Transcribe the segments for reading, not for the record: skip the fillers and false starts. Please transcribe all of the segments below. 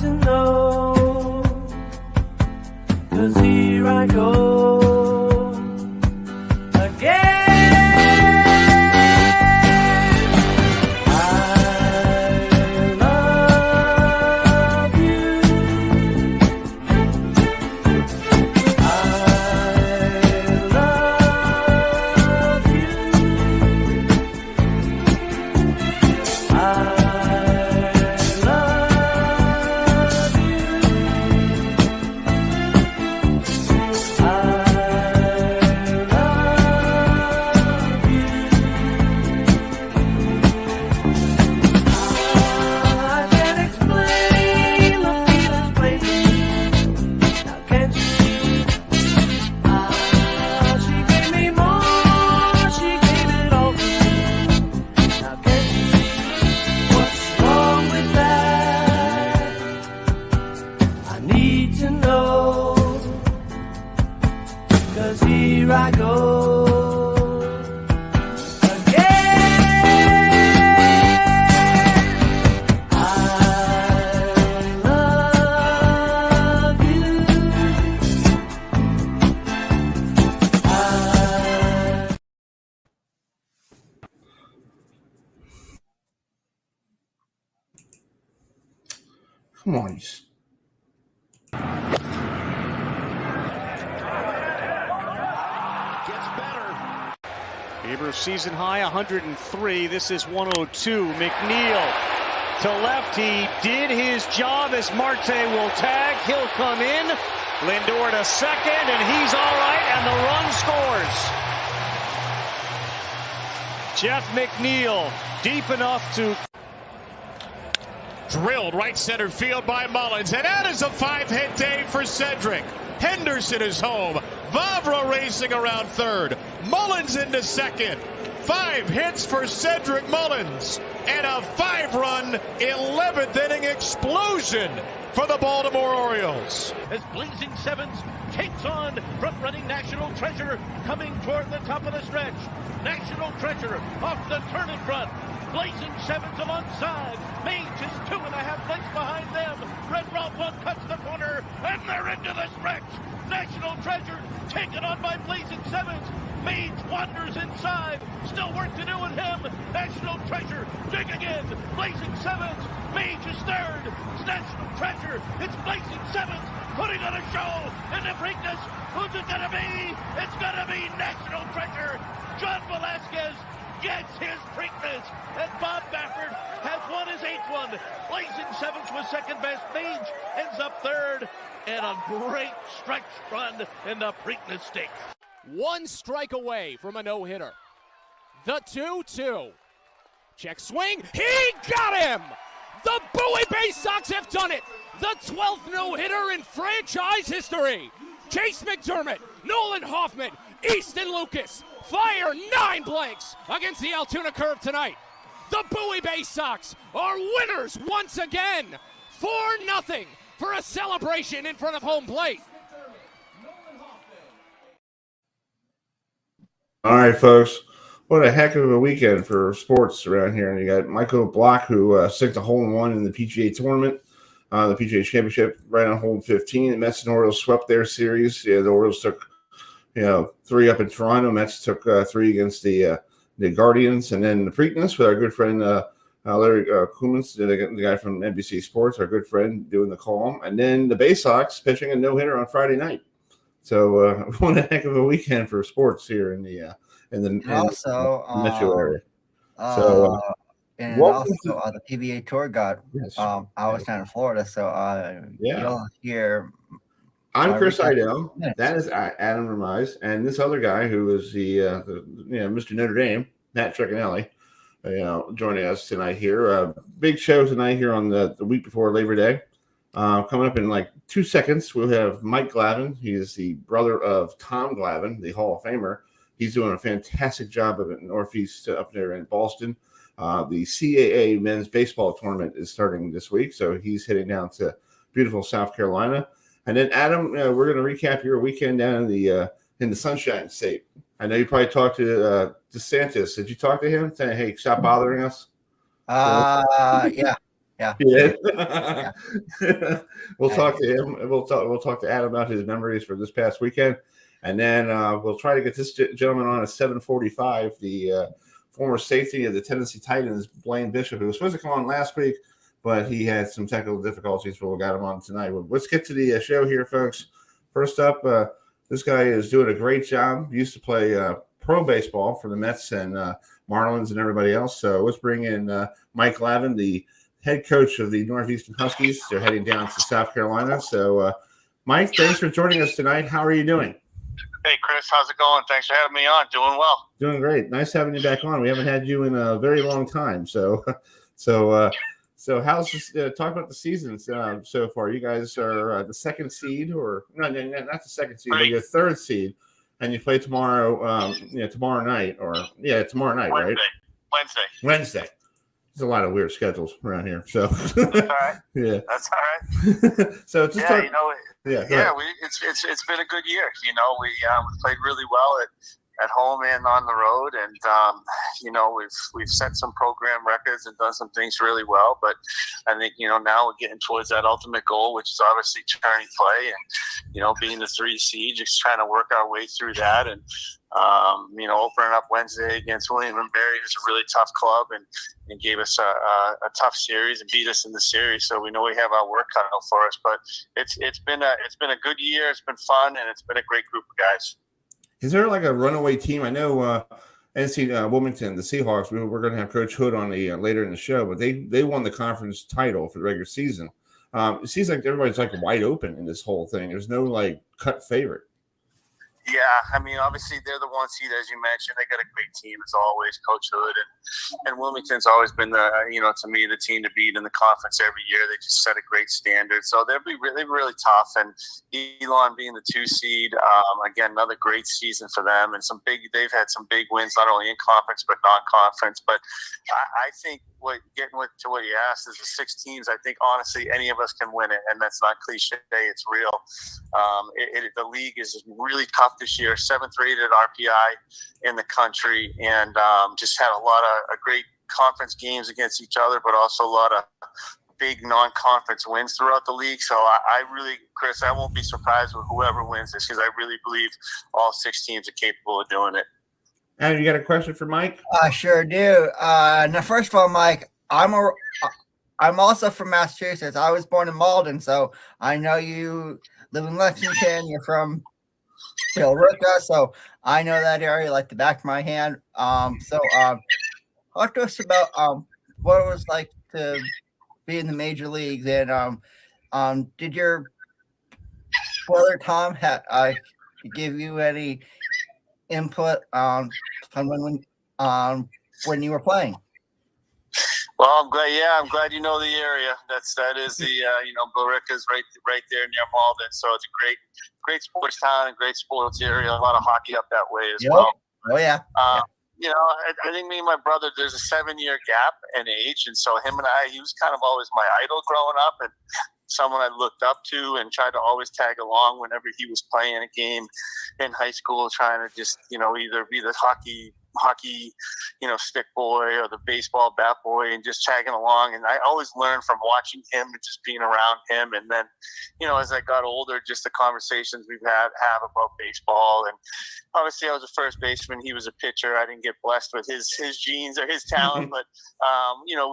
to know, 'cause here I go again. Come on. Gets better. Bieber season high 103. This is 102. McNeil to left. He did his job as Marte will tag. He'll come in. Lindor to second, and he's all right, and the run scores. Jeff McNeil deep enough to... Drilled right center field by Mullins, and that is a 5-hit day for Cedric. Henderson is home. Vavra racing around third. Mullins into second. 5 hits for Cedric Mullins, and a 5-run 11th inning explosion for the Baltimore Orioles. As Blazing Sevens takes on front-running National Treasure coming toward the top of the stretch. National Treasure off the turn in front. Blazing Sevens alongside. Mage is 2.5 lengths behind them. Red Route 1 cuts the corner, and they're into the stretch. National Treasure taken on by Blazing Sevens. Mage wanders inside. Still work to do with him. National Treasure dig again. Blazing Sevens. Mage is third. It's National Treasure. It's Blazing Sevens putting on a show in the Preakness. Who's it gonna be? It's gonna be National Treasure. John Velasquez gets his Preakness, and Bob Baffert has won his 8th one. Blazing Sevens was second best. Mage ends up third, and a great stretch run in the Preakness Stakes. 1 strike away from a no-hitter. The 2-2. Check swing. He got him! The Bowie Bay Sox have done it! The 12th no-hitter in franchise history! Chase McDermott, Nolan Hoffman, Easton Lucas fire 9 blanks against the Altoona Curve tonight. The Bowie Bay Sox are winners once again. 4-0 for a celebration in front of home plate. All right, folks. What a heck of a weekend for sports around here. And you got Michael Block, who sinked a hole-in-one in the PGA tournament, the PGA Championship, right on hole 15. The Mets and Orioles swept their series. Yeah, the Orioles took 3 up in Toronto. Mets took 3 against the Guardians. And then the Preakness with our good friend Larry Kumans, the guy from NBC Sports, our good friend, doing the call. And then the Bay Sox pitching a no-hitter on Friday night. So what a heck of a weekend for sports here in the metro area. And also the PBA Tour got. Yes. I was down in Florida, so you'll hear. I'm Chris Heidel. That is Adam Lemerise, and this other guy who is the Mr. Notre Dame, Matt Trecanelli, joining us tonight here. Big show tonight here on the week before Labor Day. Coming up in like 2 seconds, we'll have Mike Glavine. He is the brother of Tom Glavine, the Hall of Famer. He's doing a fantastic job of it in Northeast up there in Boston. The CAA men's baseball tournament is starting this week, so he's heading down to beautiful South Carolina. And then Adam, we're going to recap your weekend down in the Sunshine State. I know you probably talked to DeSantis. Did you talk to him? Saying, hey, stop bothering us? Yeah. Yeah. Yeah. We'll talk to him. We'll talk to Adam about his memories for this past weekend, and then we'll try to get this gentleman on at 7:45. The former safety of the Tennessee Titans, Blaine Bishop, who was supposed to come on last week, but he had some technical difficulties, so we got him on tonight. Well, let's get to the show here, folks. First up, this guy is doing a great job. He used to play pro baseball for the Mets and Marlins and everybody else. So let's bring in Mike Glavine, the head coach of the Northeastern Huskies. They're heading down to South Carolina. So, Mike, thanks for joining us tonight. How are you doing? Hey, Chris, how's it going? Thanks for having me on. Doing well. Doing great. Nice having you back on. We haven't had you in a very long time. So how's this? Talk about the season so far. You guys are the second seed, or no, not the second seed, but you're third seed, and you play tomorrow. Tomorrow night, tomorrow night, Wednesday. right? Wednesday. There's a lot of weird schedules around here. So that's all right. Yeah, that's all right. So just it's been a good year. We played really well at home and on the road, and we've set some program records and done some things really well. But I think now we're getting towards that ultimate goal, which is obviously turning play and being the 3 seed, just trying to work our way through that. And opening up Wednesday against William and Mary, who's a really tough club, and gave us a tough series and beat us in the series. So we know we have our work cut out for us. But it's been a good year. It's been fun, and it's been a great group of guys. Is there like a runaway team? I know NC Wilmington, the Seahawks. We're going to have Coach Hood on the later in the show, but they won the conference title for the regular season. It seems like everybody's like wide open in this whole thing. There's no like cut favorite. Yeah, I mean, obviously they're the 1 seed, as you mentioned. They got a great team as always, Coach Hood, and Wilmington's always been to me, the team to beat in the conference every year. They just set a great standard, so they'll be really tough. And Elon being the 2 seed, again, another great season for them, and they've had some big wins not only in conference but non-conference. But I think what you asked is the 6 teams. I think honestly any of us can win it, and that's not cliche. It's real. The league is really tough this year, 7th rated RPI in the country, and just had a lot of great conference games against each other, but also a lot of big non-conference wins throughout the league. So I really, Chris, I won't be surprised with whoever wins this, because I really believe all 6 teams are capable of doing it. Adam, you got a question for Mike? I sure do. Now, first of all, Mike, I'm also from Massachusetts. I was born in Malden, so I know you live in Lexington. You're from Billerica, so I know that area like the back of my hand. Talk to us about what it was like to be in the major leagues, and did your brother Tom give you any input on when you were playing? Well, I'm glad you know the area. That is the Billerica's right there near Malden. So it's a great sports town and great sports area. A lot of hockey up that way as well. Oh yeah. I think me and my brother, there's a 7-year gap in age, and so him and he was kind of always my idol growing up, and someone I looked up to and tried to always tag along whenever he was playing a game in high school, trying to just either be the hockey stick boy or the baseball bat boy, and just tagging along. And I always learned from watching him and just being around him. And then as I got older, just the conversations we've have about baseball. And obviously I was a first baseman, he was a pitcher. I didn't get blessed with his genes or his talent, but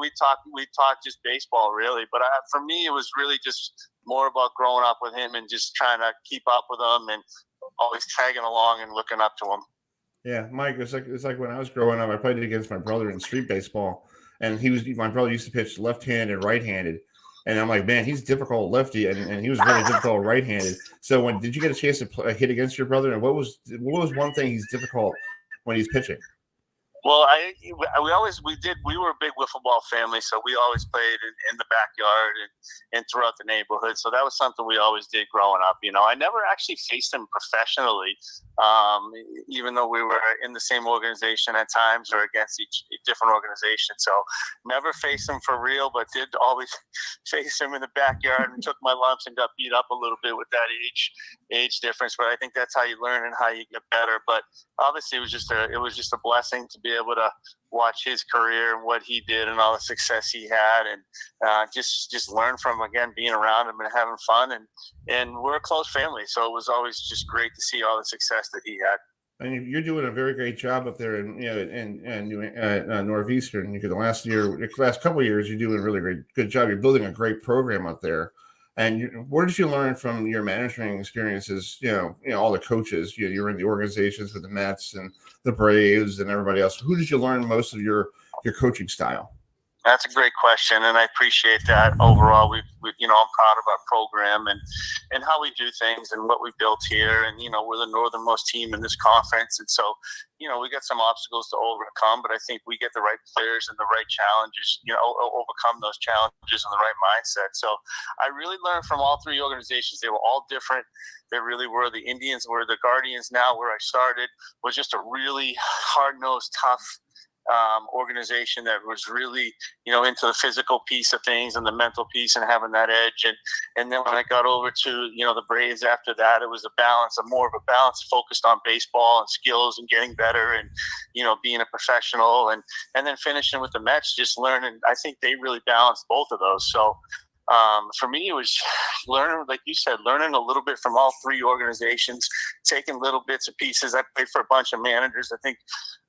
we talked just baseball really. But for me, it was really just more about growing up with him and just trying to keep up with him and always tagging along and looking up to him. Yeah, Mike, it's like when I was growing up, I played against my brother in street baseball, and my brother used to pitch left-handed, right-handed, and I'm like, man, he's difficult lefty, and he was really difficult right-handed. So did you get a chance to hit against your brother, and what was one thing he's difficult when he's pitching? Well, we were a big wiffle ball family, so we always played in the backyard and throughout the neighborhood. So that was something we always did growing up. I never actually faced him professionally, even though we were in the same organization at times or against each different organization. So never faced him for real, but did always face him in the backyard and took my lumps and got beat up a little bit with that age difference. But I think that's how you learn and how you get better. But obviously, it was just a blessing to be able to watch his career and what he did and all the success he had, and just learn from, again, being around him and having fun. And we're a close family, so it was always just great to see all the success that he had. And you're doing a very great job up there in Northeastern. Because the last couple of years, you're doing a really good job. You're building a great program up there. And where did you learn from your management experiences? All the coaches. You're in the organizations with the Mets and the Braves and everybody else. Who did you learn most of your coaching style? That's a great question, and I appreciate that. Overall, I'm proud of our program and how we do things and what we built here. And, we're the northernmost team in this conference. And so, we got some obstacles to overcome, but I think we get the right players and the right challenges, overcome those challenges and the right mindset. So I really learned from all three organizations. They were all different. They really were. The Indians were the Guardians now, where I started, was just a really hard-nosed, tough organization that was really, into the physical piece of things and the mental piece and having that edge. And then when I got over to, the Braves after that, it was more of a balance focused on baseball and skills and getting better and, being a professional and then finishing with the Mets, just learning. I think they really balanced both of those. So for me, it was learning, like you said, learning a little bit from all three organizations, taking little bits and pieces. I played for a bunch of managers. I think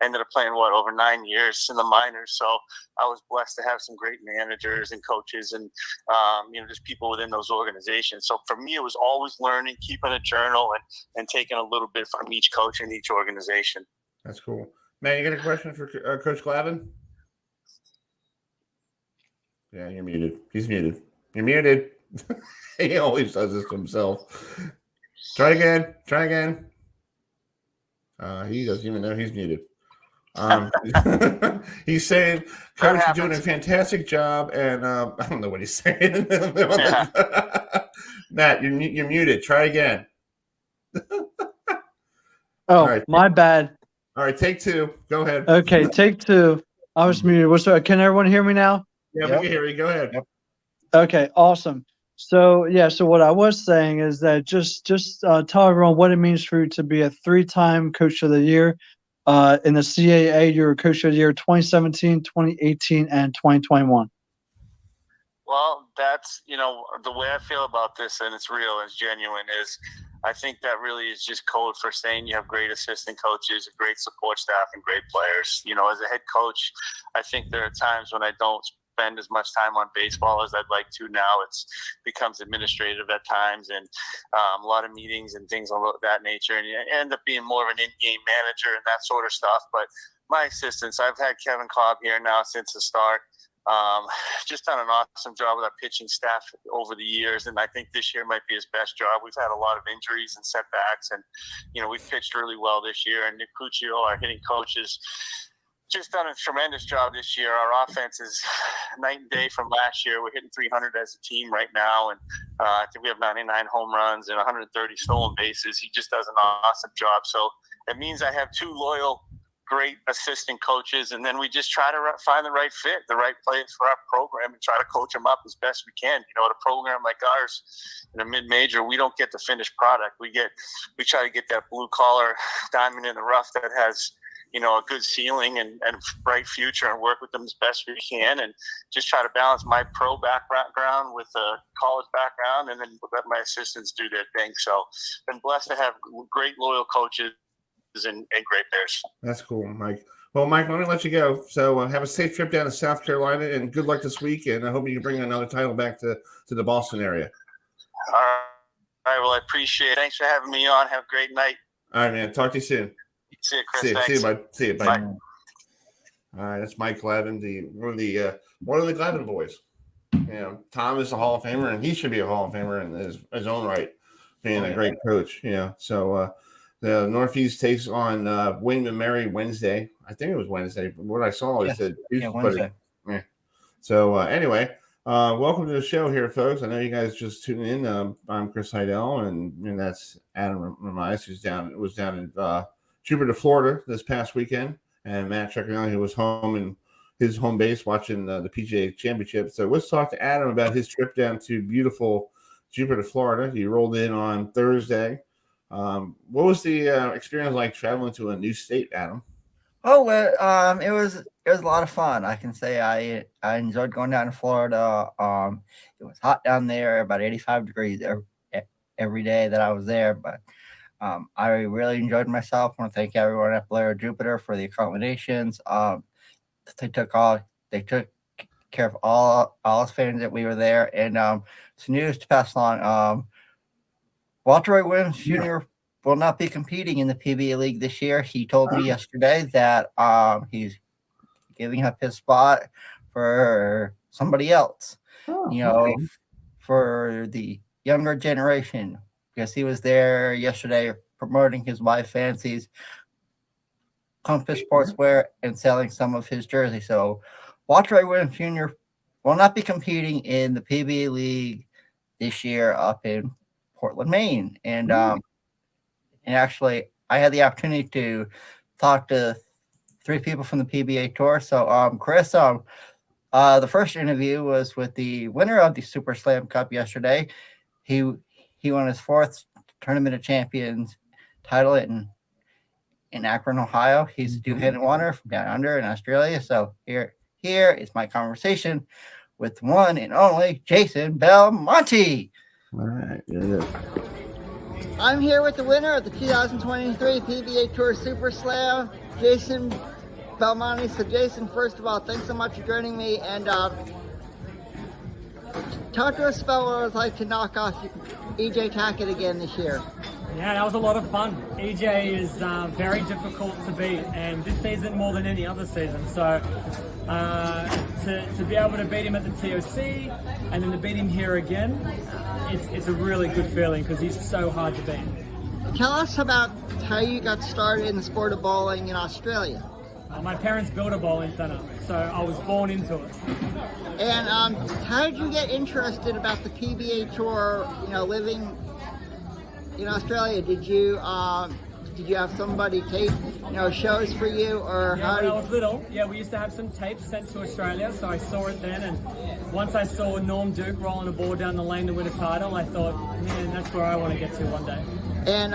I ended up playing over 9 years in the minors. So I was blessed to have some great managers and coaches and, just people within those organizations. So for me, it was always learning, keeping a journal and taking a little bit from each coach and each organization. That's cool. Man, you got a question for Coach Glavine? Yeah, you're muted. He's muted. You're muted. He always does this to himself. Try again. He doesn't even know he's muted. He's saying, Coach, you're doing a fantastic job, and I don't know what he's saying. Matt, you're muted. Try again. Oh, right. My bad. All right, take two. Go ahead. Okay, take two. I was muted. Can everyone hear me now? Yeah, we can hear you. Go ahead. Yep. Okay, awesome. So what I was saying is that just tell everyone what it means for you to be a 3-time Coach of the Year. In the CAA, you're Coach of the Year 2017, 2018, and 2021. Well, that's, the way I feel about this, and it's real, it's genuine, is I think that really is just code for saying you have great assistant coaches, a great support staff, and great players. As a head coach, I think there are times when I don't spend as much time on baseball as I'd like to now. It's becomes administrative at times and a lot of meetings and things of that nature. And you end up being more of an in-game manager and that sort of stuff. But my assistants, I've had Kevin Cobb here now since the start. Just done an awesome job with our pitching staff over the years, and I think this year might be his best job. We've had a lot of injuries and setbacks, and we've pitched really well this year. And Nick Puccio, our hitting coach, has just done a tremendous job this year. Our offense is night and day from last year. We're hitting 300 as a team right now, and I think we have 99 home runs and 130 stolen bases. He just does an awesome job. So it means I have two loyal, great assistant coaches, and then we just try to find the right fit, the right players for our program, and try to coach them up as best we can. At a program like ours in a mid-major, we don't get the finished product. We try to get that blue-collar diamond in the rough that has a good ceiling and bright future, and work with them as best we can, and just try to balance my pro background with a college background, and then let my assistants do their thing. So been blessed to have great loyal coaches and great players. That's cool, Mike. Well, Mike, let me let you go. So have a safe trip down to South Carolina, and good luck this week. And I hope you can bring another title back to the Boston area. All right. Well, I appreciate it. Thanks for having me on. Have a great night. All right, man. Talk to you soon. See you, Chris. See you, bud. See you, bud. Bye. All right, that's Mike Glavine, one of the Glavine boys. Tom is a Hall of Famer, and he should be a Hall of Famer in his own right, being a great coach. So the Northeast takes on William & Mary Wednesday. I think it was Wednesday. But what I saw is that Wednesday. So anyway, welcome to the show here, folks. I know you guys just tuning in. I'm Chris Heidel, and that's Adam Remise, who was down in Jupiter, Florida this past weekend, and Matt Chuckinelli, who was home in his home base watching the PGA Championship. So let's talk to Adam about his trip down to beautiful Jupiter, Florida. He rolled in on Thursday. What was the experience like traveling to a new state, Adam? Oh, well, it was a lot of fun. I can say I enjoyed going down to Florida. It was hot down there, about 85 degrees every day that I was there, but I really enjoyed myself. I want to thank everyone at Blair Jupiter for the accommodations. They took care of all us fans that we were there, and some news to pass along. Walter Ray Williams Jr. will not be competing in the PBA League this year. He told me yesterday that he's giving up his spot for somebody else. For the younger generation, because he was there yesterday promoting his wife Fancy's Compass Sportswear and selling some of his jerseys. So Walter Ray Williams Jr. will not be competing in the PBA League this year up in Portland, Maine. And actually, I had the opportunity to talk to 3 people from the PBA Tour. So, Chris, the first interview was with the winner of the Super Slam Cup yesterday. He won his 4th Tournament of Champions title in Akron, Ohio. He's a 2-handed winner from down under in Australia. So here is my conversation with one and only Jason Belmonte. All right. Yeah. I'm here with the winner of the 2023 PBA Tour Super Slam, Jason Belmonte. So Jason, first of all, thanks so much for joining me, and talk to us about what it was like to knock off EJ Tackett again this year. Yeah, that was a lot of fun. EJ is very difficult to beat, and this season more than any other season. So to be able to beat him at the TOC and then to beat him here again, it's a really good feeling because he's so hard to beat. Tell us about how you got started in the sport of bowling in Australia. My parents built a bowling center, so I was born into it. And how did you get interested about the PBA Tour, living in Australia? Did you have somebody tape, shows for you, or yeah, when I was little, we used to have some tapes sent to Australia, so I saw it then, and once I saw Norm Duke rolling a ball down the lane to win a title, I thought, man, that's where I want to get to one day. And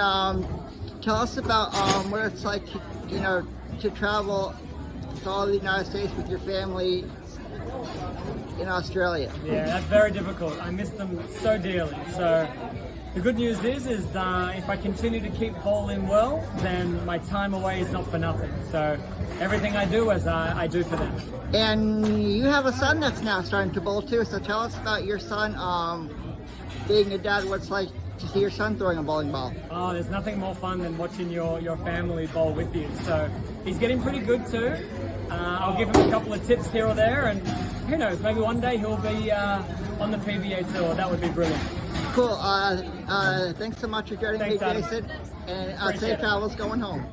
tell us about what it's like, to travel to all the United States with your family in Australia. Yeah, that's very difficult. I miss them so dearly. So the good news is if I continue to keep bowling well, then my time away is not for nothing. So everything I do is I do for them. And you have a son that's now starting to bowl too. So tell us about your son, being a dad, what it's like to see your son throwing a bowling ball. Oh, there's nothing more fun than watching your family bowl with you. So he's getting pretty good too. I'll give him a couple of tips here or there, and who knows, maybe one day he'll be on the PBA Tour. That would be brilliant. Cool. Thanks so much for joining me, Jason, and safe travels going home.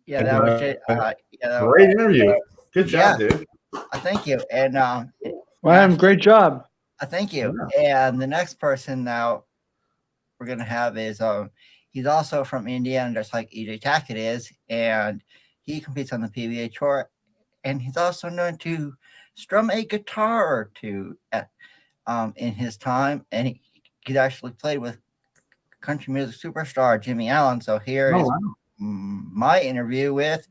Yeah, that was it. Great interview. Good job, dude. Thank you. And Wow, great job. Thank you. Yeah. And the next person now we're gonna have is he's also from Indiana, just like EJ Tackett is, and he competes on the PBA Tour, and he's also known to strum a guitar or two in his time, and he's actually played with country music superstar Jimmy Allen. So here is my interview with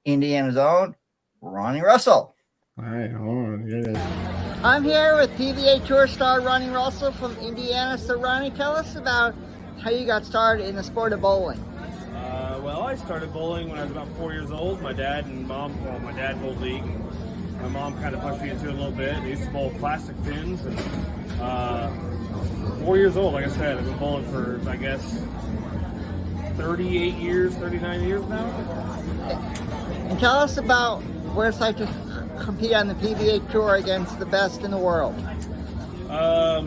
Indiana's own Ronnie Russell. All right, hold on. I'm here with PBA Tour star Ronnie Russell from Indiana. So Ronnie, tell us about how you got started in the sport of bowling. Well, I started bowling when I was about 4 years old. My dad bowled league. And my mom kind of pushed me into it a little bit. I used to bowl plastic pins. And 4 years old, like I said, I've been bowling for, I guess, 38 years, 39 years now. And tell us about what it's like to compete on the PBA Tour against the best in the world. Well,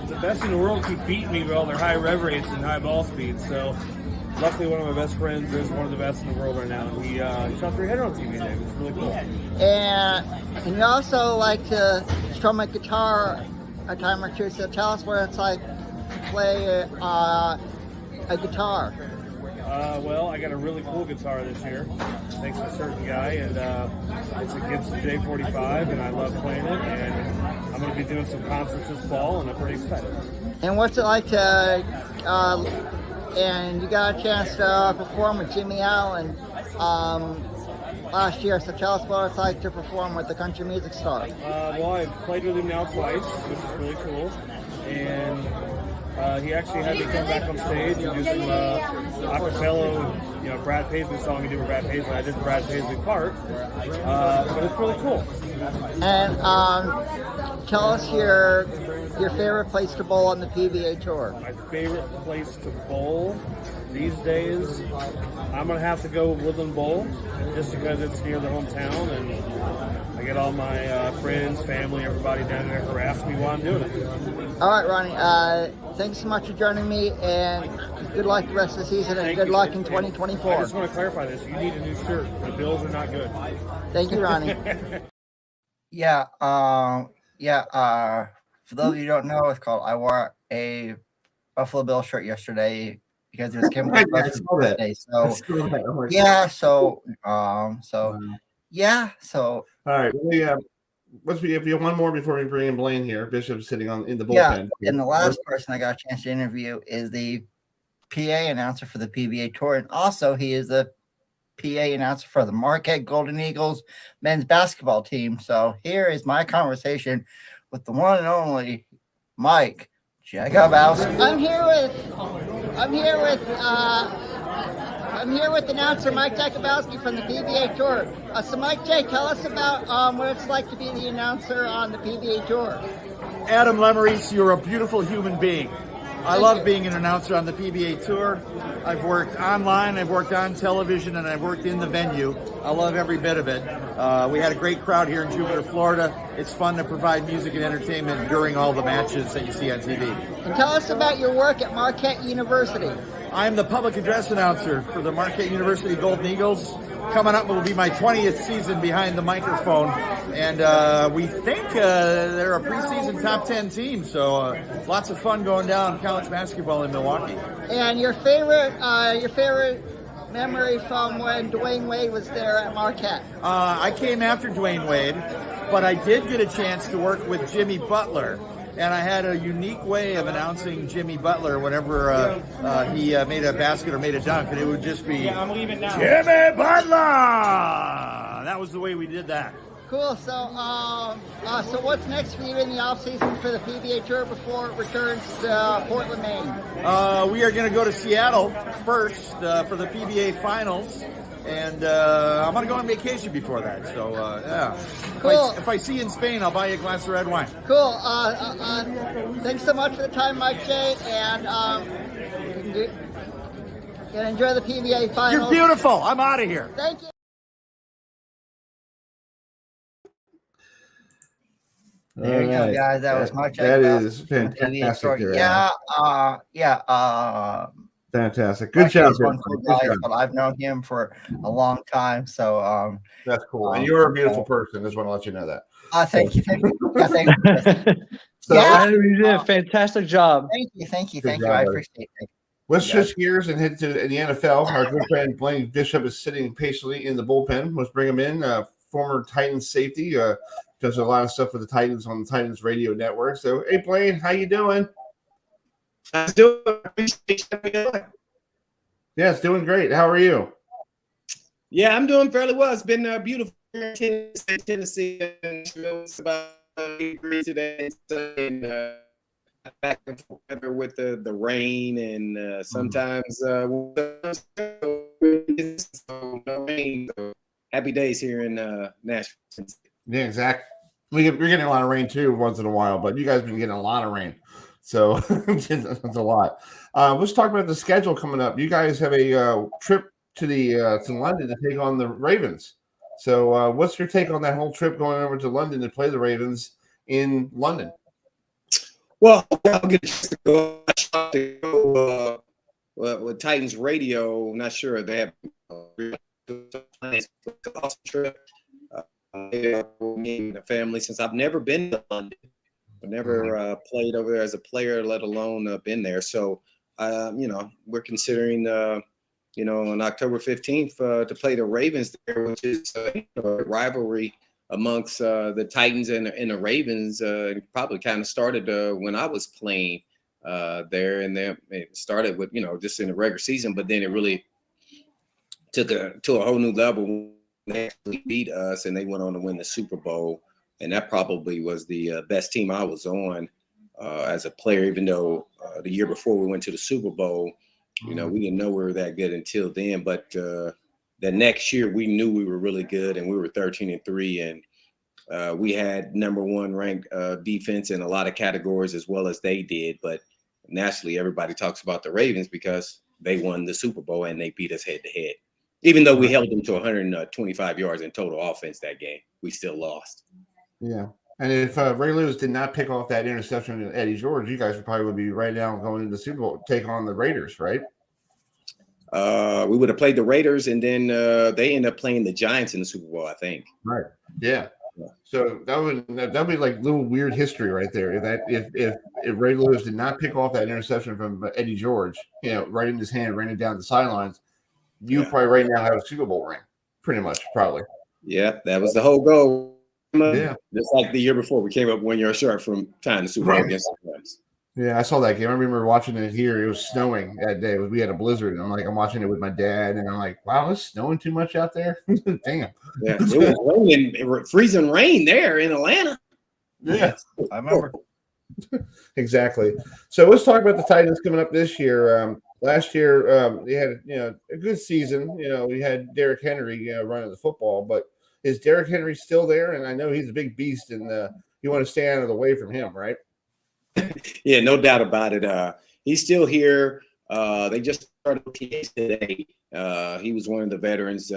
the best in the world keep beating me with all their high rev rates and high ball speeds. So, luckily, one of my best friends is one of the best in the world right now. He shot 3-header on TV today. It was really cool. And you also like to strum a guitar a time or two. So tell us what it's like to play a guitar. Well, I got a really cool guitar this year, thanks to a certain guy, and it's a Gibson J45, and I love playing it, and I'm going to be doing some concerts this fall, and I'm pretty excited. And what's it like to and you got a chance to perform with Jimmy Allen last year. So tell us what it's like to perform with the country music star. Well, I've played with him now twice, which is really cool. And he actually had me come back on stage and do some acapella, Brad Paisley song he did with Brad Paisley. I did the Brad Paisley part, but it's really cool. And tell us your favorite place to bowl on the PBA Tour. My favorite place to bowl these days, I'm going to have to go with Woodland Bowl, just because it's near the hometown, and I get all my friends, family, everybody down there harass me while I'm doing it. All right, Ronnie. Thanks so much for joining me, and good luck the rest of the season, and good luck in 2024. I just want to clarify this. You need a new shirt. The Bills are not good. Thank you, Ronnie. For those of you who don't know, it's called I wore a Buffalo Bill shirt yesterday because it was Kimberly's birthday. So all right. If you have one more before we bring in Blaine here, Bishop's sitting in the bullpen. And the last person I got a chance to interview is the PA announcer for the PBA Tour, and also he is the PA announcer for the Marquette Golden Eagles men's basketball team. So here is my conversation with the one and only Mike Jakubowski. I'm here with announcer Mike Jakubowski from the PBA Tour. So Mike J, tell us about what it's like to be the announcer on the PBA Tour. Adam Lemerise, you're a beautiful human being. I love being an announcer on the PBA Tour. I've worked online, I've worked on television, and I've worked in the venue. I love every bit of it. We had a great crowd here in Jupiter, Florida. It's fun to provide music and entertainment during all the matches that you see on TV. And tell us about your work at Marquette University. I'm the public address announcer for the Marquette University Golden Eagles. Coming up will be my 20th season behind the microphone, and we think they're a preseason top 10 team, so lots of fun going down college basketball in Milwaukee. And your favorite memory from when Dwayne Wade was there at Marquette? I came after Dwayne Wade, but I did get a chance to work with Jimmy Butler. And I had a unique way of announcing Jimmy Butler whenever he made a basket or made a dunk, and it would just be, I'm leaving now. Jimmy Butler! That was the way we did that. Cool. So what's next for you in the offseason for the PBA Tour before it returns to Portland, Maine? We are going to go to Seattle first for the PBA Finals. And I'm going to go on vacation before that. So, yeah. Cool. If I see you in Spain, I'll buy you a glass of red wine. Cool. Thanks so much for the time, Mike J. And enjoy the PBA Finals. You're beautiful. I'm out of here. Thank you. There you go, guys. That was Mike J. That is fantastic. Fantastic. Good job. But I've known him for a long time, so that's cool. And you're a beautiful person. Just want to let you know that. Thank you. You did a fantastic job. Thank you. I appreciate it. Let's switch gears and head to the NFL. Our good friend Blaine Bishop is sitting patiently in the bullpen. Let's bring him in. Former Titans safety, does a lot of stuff for the Titans on the Titans radio network. So, hey, Blaine, how you doing? I'm doing. Yeah, it's doing great. How are you? Yeah, I'm doing fairly well. It's been beautiful here in Tennessee. It's about 8 degrees today. And back and forth with the rain and sometimes no rain. So happy days here in Nashville. Yeah, exactly. We're getting a lot of rain too once in a while, but you guys have been getting a lot of rain. So that's a lot. Let's talk about the schedule coming up. You guys have a trip to London to take on the Ravens. So what's your take on that whole trip going over to London to play the Ravens in London? Well, I'll get a chance to go with Titans Radio. I'm not sure they have plans for the awesome trip. Me and the family, since I've never been to London. I never played over there as a player, let alone been there. So, we're considering, on October 15th to play the Ravens there, which is a rivalry amongst the Titans and the Ravens. It probably kind of started when I was playing there, and then it started with, just in the regular season, but then it really took to a whole new level. They actually beat us, and they went on to win the Super Bowl, and that probably was the best team I was on as a player, even though the year before we went to the Super Bowl, we didn't know we were that good until then, but the next year we knew we were really good, and we were 13-3, and we had #1 ranked defense in a lot of categories as well as they did, but naturally everybody talks about the Ravens because they won the Super Bowl and they beat us head-to-head. Even though we held them to 125 yards in total offense that game, we still lost. Yeah. And if Ray Lewis did not pick off that interception to Eddie George, you guys would probably be right now going into the Super Bowl, take on the Raiders, right? We would have played the Raiders, and then they ended up playing the Giants in the Super Bowl, I think. Right. Yeah. So that'd be like little weird history right there. That if Ray Lewis did not pick off that interception from Eddie George, right in his hand, ran it down the sidelines, you probably right now have a Super Bowl ring, pretty much, probably. Yeah, that was the whole goal. Yeah, just like the year before, we came up 1 year short from tying the Super Bowl against the Rams. Yeah, I saw that game. I remember watching it here. It was snowing that day. We had a blizzard, and I'm watching it with my dad, and I'm like, wow, it's snowing too much out there. Damn. Yeah, it was raining, freezing rain there in Atlanta. Yeah, I remember. Exactly. So let's talk about the Titans coming up this year. Last year, they had a good season. We had Derrick Henry running the football, but is Derrick Henry still there? And I know he's a big beast, and you want to stay out of the way from him, right? Yeah, no doubt about it. He's still here. They just started PAs today. He was one of the veterans,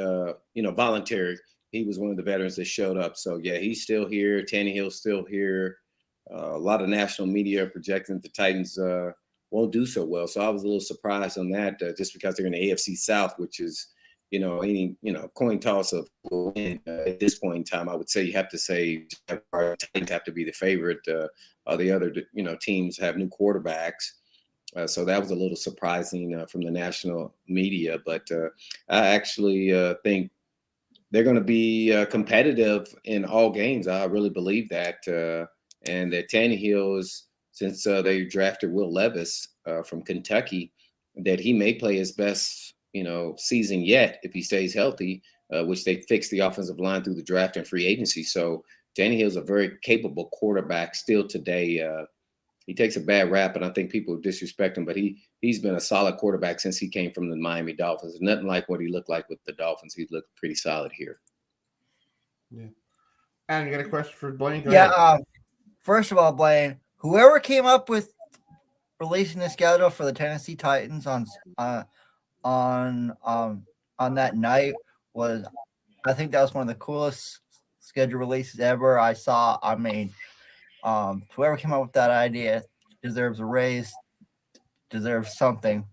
voluntary. He was one of the veterans that showed up. So, yeah, he's still here. Tannehill's still here. A lot of national media projecting the Titans won't do so well. So I was a little surprised on that just because they're in the AFC South, which is, any coin toss of win at this point in time. I would say you have to say Titans have to be the favorite. The other, teams have new quarterbacks. So that was a little surprising from the national media. But I actually think they're going to be competitive in all games. I really believe that. And that Tannehill is, since they drafted Will Levis from Kentucky, that he may play his best, season yet if he stays healthy, which they fixed the offensive line through the draft and free agency. So Tannehill is a very capable quarterback still today. He takes a bad rap, and I think people disrespect him, but he's been a solid quarterback since he came from the Miami Dolphins. Nothing like what he looked like with the Dolphins. He looked pretty solid here. Yeah. And you got a question for Blaine? Go ahead. First of all, Blaine, whoever came up with releasing the schedule for the Tennessee Titans on that night I think that was one of the coolest schedule releases ever I saw. I mean, whoever came up with that idea deserves a raise, deserves something.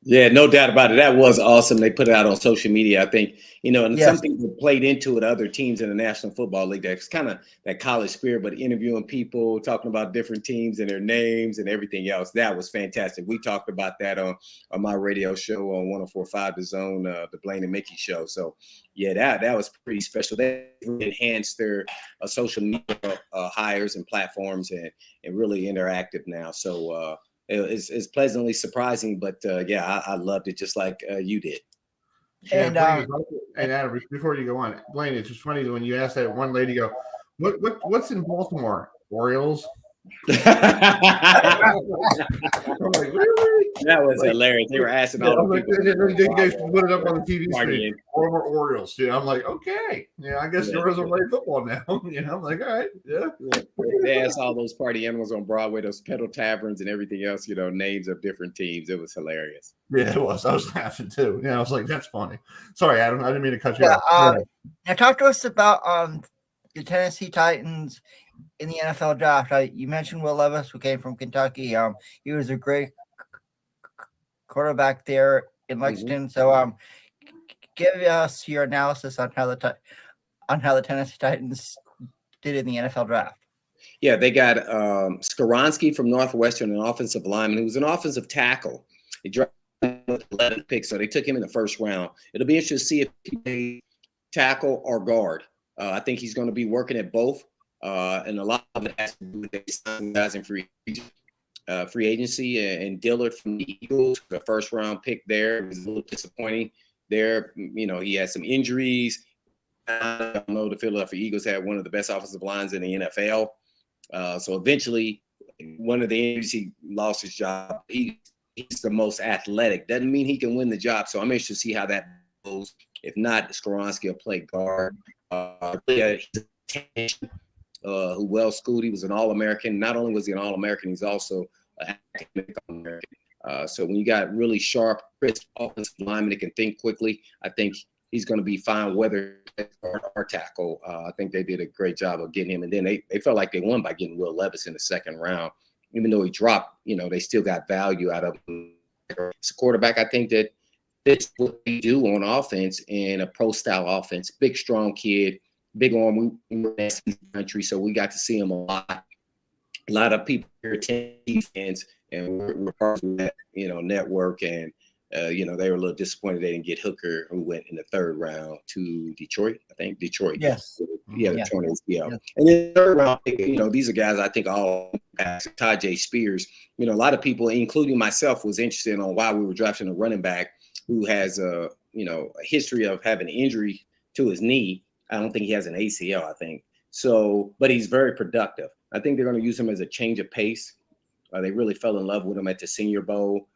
Yeah, no doubt about it. That was awesome. They put it out on social media, I think, and yes. Something that played into it, other teams in the National Football League, that's kind of that college spirit, but interviewing people, talking about different teams and their names and everything else. That was fantastic. We talked about that on my radio show on 104.5 The Zone, the Blaine and Mickey show. So, yeah, that was pretty special. They enhanced their social media hires and platforms and really interactive now. So, it's pleasantly surprising, but I loved it just like you did. And Adam, before you go on, Blaine, it's just funny when you asked that one lady, go, what's in Baltimore? Orioles? I'm like, really? That was hilarious. They were asking all the people. They guys put it up on the TV screen. Baltimore Orioles. I'm like, okay. I guess the Orioles are playing football now. I'm like, all right. Yeah. They asked all those party animals on Broadway, those pedal taverns and everything else, names of different teams. It was hilarious. Yeah, it was. I was laughing too. I was like, that's funny. Sorry, Adam. I didn't mean to cut you off. Now talk to us about the Tennessee Titans in the NFL draft. You mentioned Will Levis, who came from Kentucky. He was a great quarterback there in Lexington. So, give us your analysis on how the Tennessee Titans did in the NFL draft. Yeah, they got Skoronski from Northwestern, an offensive lineman who was an offensive tackle. He drafted with 11 picks, so they took him in the first round. It'll be interesting to see if he plays tackle or guard. I think he's going to be working at both. And a lot of it has to do with guys in free agency. free agency, and Dillard from the Eagles, the first round pick there. It was a little disappointing there. You know, he had some injuries. I don't know, the Philadelphia Eagles had one of the best offensive lines in the NFL. So eventually, one of the injuries, he lost his job. He's the most athletic. Doesn't mean he can win the job. So I'm interested to see how that goes. If not, Skoronski will play guard. Who well schooled. He was an All-American. Not only was he an All-American, he's also an academic All-American. So when you got really sharp, crisp offensive linemen that can think quickly, I think he's going to be fine whether or tackle. I think they did a great job of getting him. And then they felt like they won by getting Will Levis in the second round. Even though he dropped, you know, they still got value out of him. As a quarterback, I think that that's what they do on offense in a pro-style offense. Big, strong kid, big arm. We were in the country, so we got to see him a lot. A lot of people here attend defense, and we're part of that, you know, network. And you know, they were a little disappointed they didn't get Hooker, who went in the third round to Detroit. I think Detroit. Yes. Yeah, the torn ACL. And then third round, you know, these are guys I think all Tajay Spears. You know, a lot of people, including myself, was interested on why we were drafting a running back who has a, you know, a history of having an injury to his knee. I don't think he has an ACL, I think. So, but he's very productive. I think they're going to use him as a change of pace. They really fell in love with him at the Senior Bowl.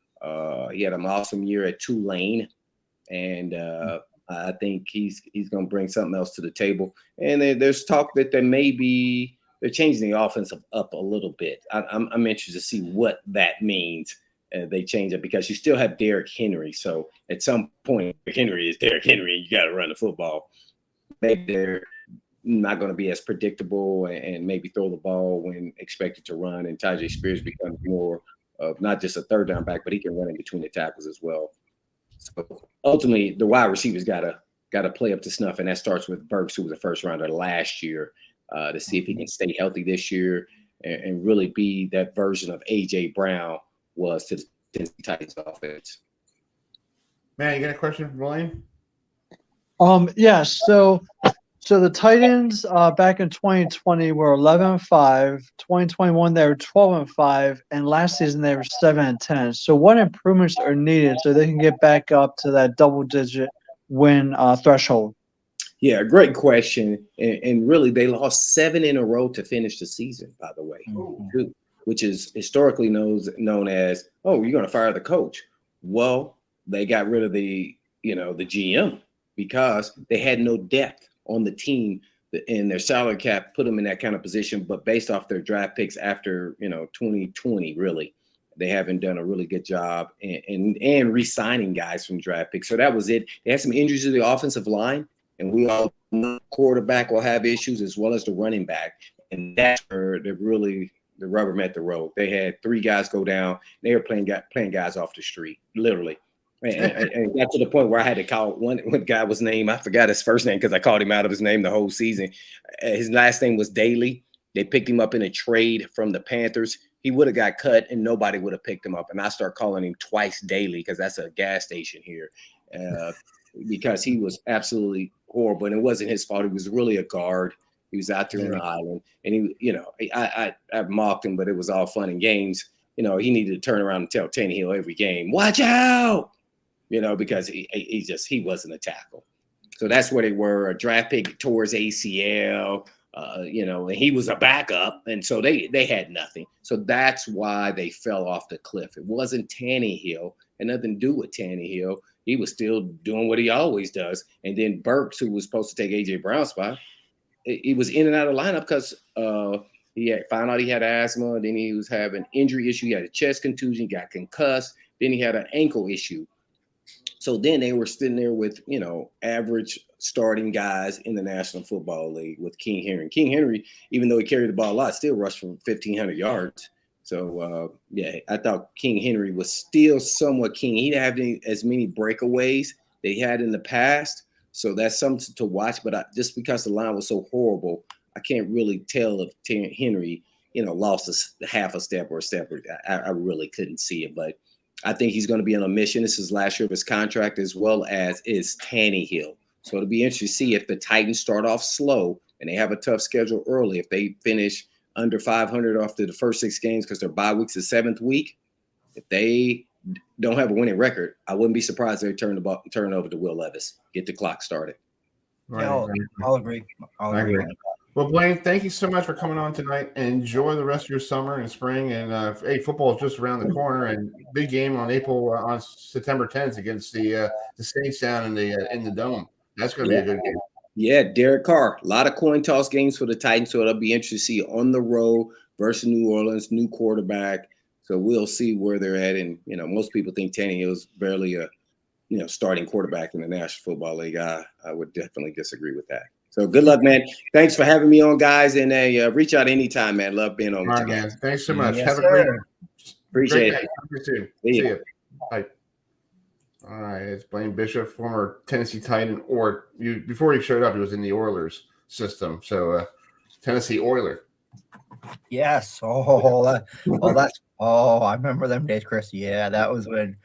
He had an awesome year at Tulane, and I think he's going to bring something else to the table. And there's talk that they're changing the offense up a little bit. I'm interested to see what that means. They change it because you still have Derrick Henry. So at some point, Derrick Henry is Derrick Henry. You got to run the football. Maybe they're not going to be as predictable and maybe throw the ball when expected to run. And Tajay Spears becomes more of not just a third down back, but he can run in between the tackles as well. So ultimately, the wide receivers got to play up to snuff, and that starts with Burks, who was a first rounder last year, to see if he can stay healthy this year and really be that version of A.J. Brown was to the Tennessee Titans offense. Man, you got a question for William? Yes. So the Titans back in 2020 were 11-5. 2021 they were 12-5, and last season they were 7-10. So what improvements are needed so they can get back up to that double-digit win threshold? Yeah, great question. And really, they lost 7 in a row to finish the season, by the way, which is historically known as, oh, you're going to fire the coach. Well, they got rid of the GM because they had no depth on the team, and their salary cap put them in that kind of position. But based off their draft picks after 2020, really, they haven't done a really good job and re-signing guys from draft picks. So that was it. They had some injuries to the offensive line, and we all know quarterback will have issues as well as the running back, and that's where the rubber met the road. They had 3 guys go down. They were playing guys off the street, literally. And got to the point where I had to call one guy was named. I forgot his first name because I called him out of his name the whole season. His last name was Daly. They picked him up in a trade from the Panthers. He would have got cut and nobody would have picked him up. And I start calling him Twice Daily because that's a gas station here, because he was absolutely horrible. And it wasn't his fault. He was really a guard. He was out there on the island, and I mocked him, but it was all fun and games. He needed to turn around and tell Tannehill every game, "Watch out!" Because he wasn't a tackle. So that's where they were. A draft pick towards ACL, and he was a backup. And so they had nothing. So that's why they fell off the cliff. It wasn't Tannehill. It had nothing to do with Tannehill. He was still doing what he always does. And then Burks, who was supposed to take A.J. Brown's spot, he was in and out of lineup because he found out he had asthma. Then he was having injury issue. He had a chest contusion, got concussed. Then he had an ankle issue. So then they were sitting there with, average starting guys in the National Football League with King Henry. King Henry, even though he carried the ball a lot, still rushed for 1,500 yards. So, I thought King Henry was still somewhat king. He didn't have as many breakaways that he had in the past. So that's something to watch. But just because the line was so horrible, I can't really tell if Henry, lost half a step or a step. I really couldn't see it. But I think he's going to be on a mission. This is last year of his contract, as well as is Tannehill. So it'll be interesting to see if the Titans start off slow and they have a tough schedule early. If they finish under 500 after the first 6 games because their bye week's the 7th week. If they don't have a winning record, I wouldn't be surprised if they turn over to Will Levis, get the clock started. Right. Yeah, I'll agree. I agree. Well, Blaine, thank you so much for coming on tonight. Enjoy the rest of your summer and spring. And hey, football is just around the corner, and big game on September 10th against the Saints down in the Dome. That's going to be a good game. Yeah, Derek Carr. A lot of coin toss games for the Titans, so it'll be interesting to see on the road versus New Orleans, new quarterback. So we'll see where they're at. And most people think Tannehill's barely a starting quarterback in the National Football League. I would definitely disagree with that. So good luck, man. Thanks for having me on, guys. And reach out anytime, man. Love being on with you guys. Thanks so much. Yes, have a great Appreciate day. it. Talk to you soon. See See ya. you. Bye. All right, it's Blaine Bishop, former Tennessee Titan, or before he showed up, he was in the Oilers system. So Tennessee Oiler. Yes. I remember them days, Chris. Yeah, that was when.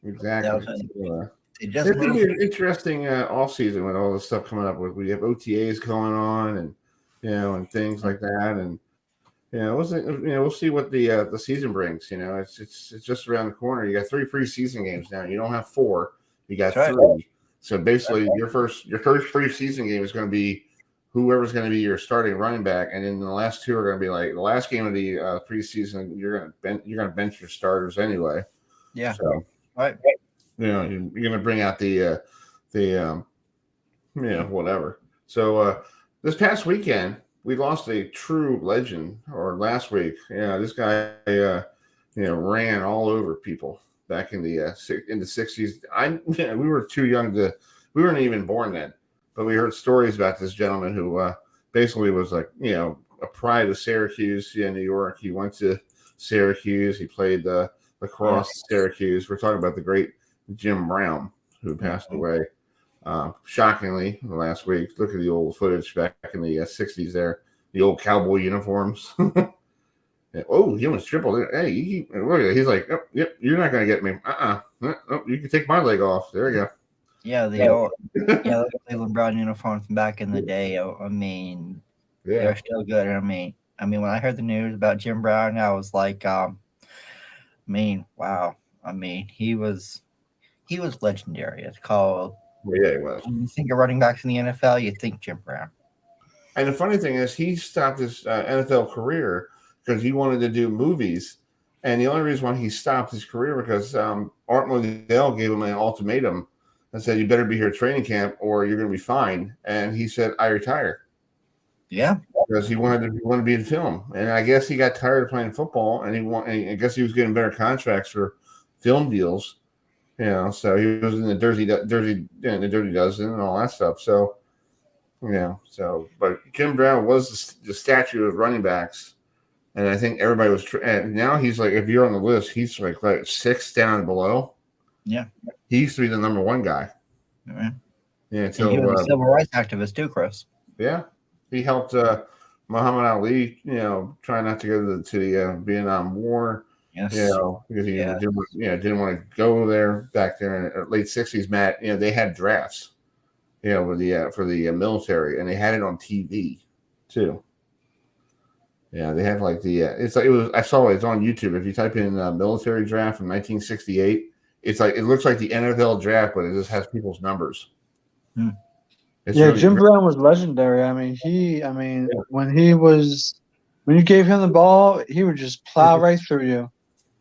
Exactly. It just it's going to be an interesting off season with all this stuff coming up. We have OTAs going on, and and things like that, and we'll see what the season brings. It's just around the corner. You got 3 preseason games now. You don't have 4. You got 3. Right. So basically, your first preseason game is going to be whoever's going to be your starting running back, and then the last 2 are going to be like the last game of the preseason. You're going to bench your starters anyway. Yeah. So right. You're going to bring out the whatever. So this past weekend we lost a true legend. Or last week, this guy ran all over people back in the 60s. We were too young we weren't even born then, but we heard stories about this gentleman who basically was like a pride of Syracuse, New York. He went to Syracuse. He played lacrosse at Syracuse. We're talking about the great Jim Brown, who passed away shockingly last week. Look at the old footage back in the 60s there, the old cowboy uniforms. Oh, he almost tripled it. Hey, he's like, oh, yep, you're not going to get me. Oh, you can take my leg off. There you go. Yeah, the Cleveland Brown uniforms back in the day. I mean, they're still good. I mean, when I heard the news about Jim Brown, I was like, wow. I mean, he was legendary. It's called. Yeah, he was. When you think of running backs in the NFL, you think Jim Brown. And the funny thing is, he stopped his NFL career because he wanted to do movies. And the only reason why he stopped his career because Art Modell gave him an ultimatum and said, "You better be here at training camp, or you're going to be fined." And he said, "I retire." Yeah, because he wanted to be in film. And I guess he got tired of playing football, and I guess he was getting better contracts for film deals. So he was in the Dirty Dozen and all that stuff. So, but Jim Brown was the statue of running backs, and I think everybody was. And now he's like, if you're on the list, he's like 6 down below. Yeah, he used to be the number 1 guy. Yeah, so he was a civil rights activist too, Chris. Yeah, he helped Muhammad Ali, try not to go to the Vietnam War. Yes. Because he didn't want to go there back there in the late 60s, Matt. They had drafts, for the military, and they had it on TV too. Yeah, they had like I saw it's on YouTube. If you type in military draft from 1968, it's like it looks like the NFL draft, but it just has people's numbers. Really Jim Brown was legendary. I mean, when you gave him the ball, he would just plow right through you.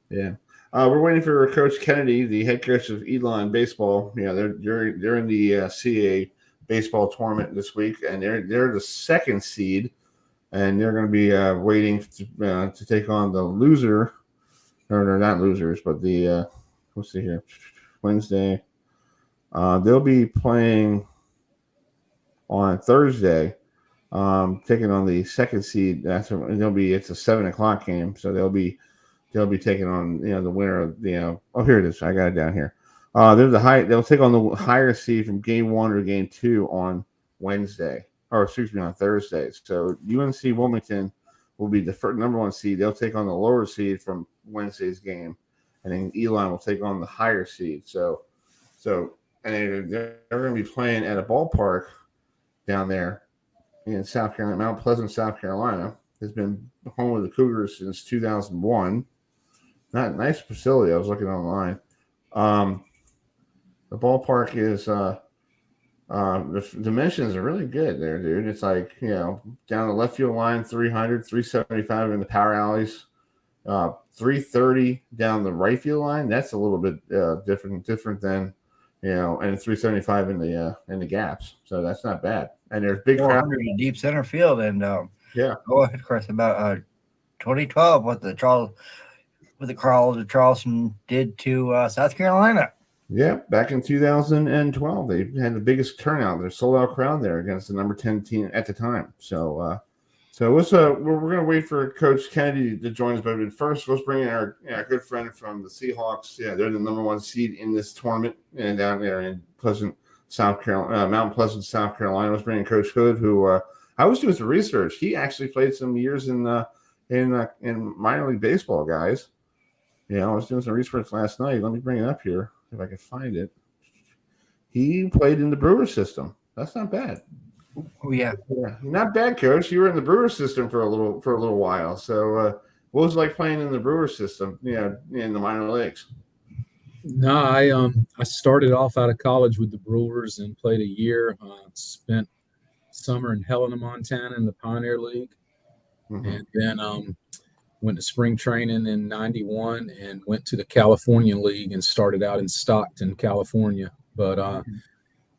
Yeah. We're waiting for Coach Kennedy, the head coach of Elon baseball. They're in the CA baseball tournament this week, and they're the 2nd seed, and they're going to be waiting to take on the loser. Or they're not losers, but the let's see here, Wednesday. They'll be playing on Thursday, taking on the 2nd seed. It's a 7:00 game, so they'll be taking on the winner of oh, here it is. I got it down here. They'll take on the higher seed from game 1 or game 2 on Wednesday, or excuse me, on Thursday. So UNC Wilmington will be the number 1 seed. They'll take on the lower seed from Wednesday's game, and then Elon will take on the higher seed. So and they're going to be playing at a ballpark down there in South Carolina, Mount Pleasant, South Carolina. Has been home of the Cougars since 2001. Not nice facility. I was looking online. The ballpark is the dimensions are really good there, dude. It's like, down the left field line, 300, 375 in the power alleys, 330 down the right field line. That's a little bit different than, and 375 in the gaps. So that's not bad. And there's big crowd in deep center field. And yeah, go ahead, Chris, about 2012 what the Charleston did to South Carolina. Yeah, back in 2012, they had the biggest turnout. Their sold-out crowd there against the number 10 team at the time. So we're going to wait for Coach Kennedy to join us. But first, let's bring in our good friend from the Seahawks. Yeah, they're the number 1 seed in this tournament, and down there in Pleasant, South Carolina, Mount Pleasant, South Carolina. Let's bring in Coach Hood, who I was doing some research. He actually played some years in minor league baseball, guys. I was doing some research last night. Let me bring it up here if I can find it. He played in the Brewer system. That's not bad. Oh yeah, not bad, Coach. You were in the Brewer system for a little while. So, what was it like playing in the Brewer system? In the minor leagues. No, I started off out of college with the Brewers and played a year. Spent summer in Helena, Montana, in the Pioneer League, and then went to spring training in '91 and went to the California League and started out in Stockton, California. But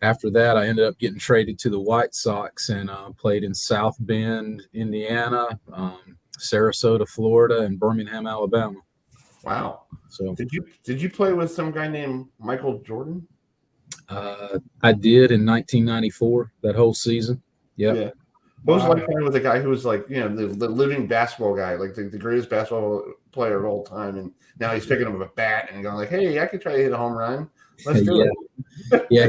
after that, I ended up getting traded to the White Sox and played in South Bend, Indiana, Sarasota, Florida, and Birmingham, Alabama. Wow! So did you play with some guy named Michael Jordan? I did in 1994, that whole season. Yep. Yeah. What was it like playing with a guy who was like, the living basketball guy, like the greatest basketball player of all time, and now he's picking up a bat and going like, "Hey, I could try to hit a home run. Let's do it." Yeah,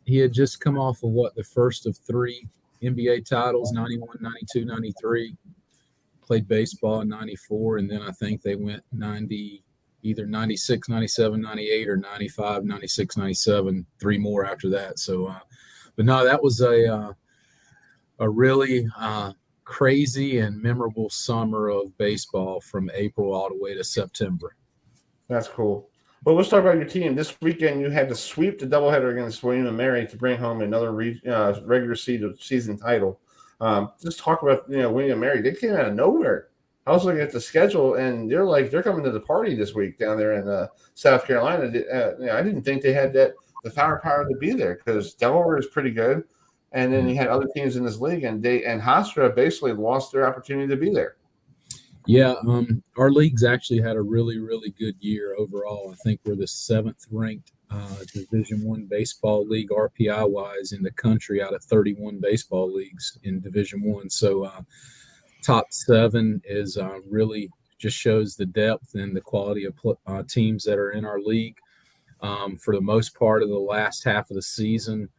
he had just come off of the first of 3 NBA titles, 91, 92, 93. Played baseball in 94, and then I think they went 90, either 96, 97, 98, or 95, 96, 97, 3 more after that. So, but no, that was a really crazy and memorable summer of baseball from April all the way to September. That's cool. Well, let's talk about your team. This weekend, you had to sweep the doubleheader against William & Mary to bring home another regular season title. Just talk about William & Mary. They came out of nowhere. I was looking at the schedule, and they're coming to the party this week down there in South Carolina. I didn't think they had the firepower to be there because Delaware is pretty good. And then you had other teams in this league, and Hofstra basically lost their opportunity to be there. Yeah, our league's actually had a really, really good year overall. I think we're the 7th ranked Division I baseball league RPI-wise in the country out of 31 baseball leagues in Division I. So top 7 is really just shows the depth and the quality of teams that are in our league. For the most part of the last half of the season,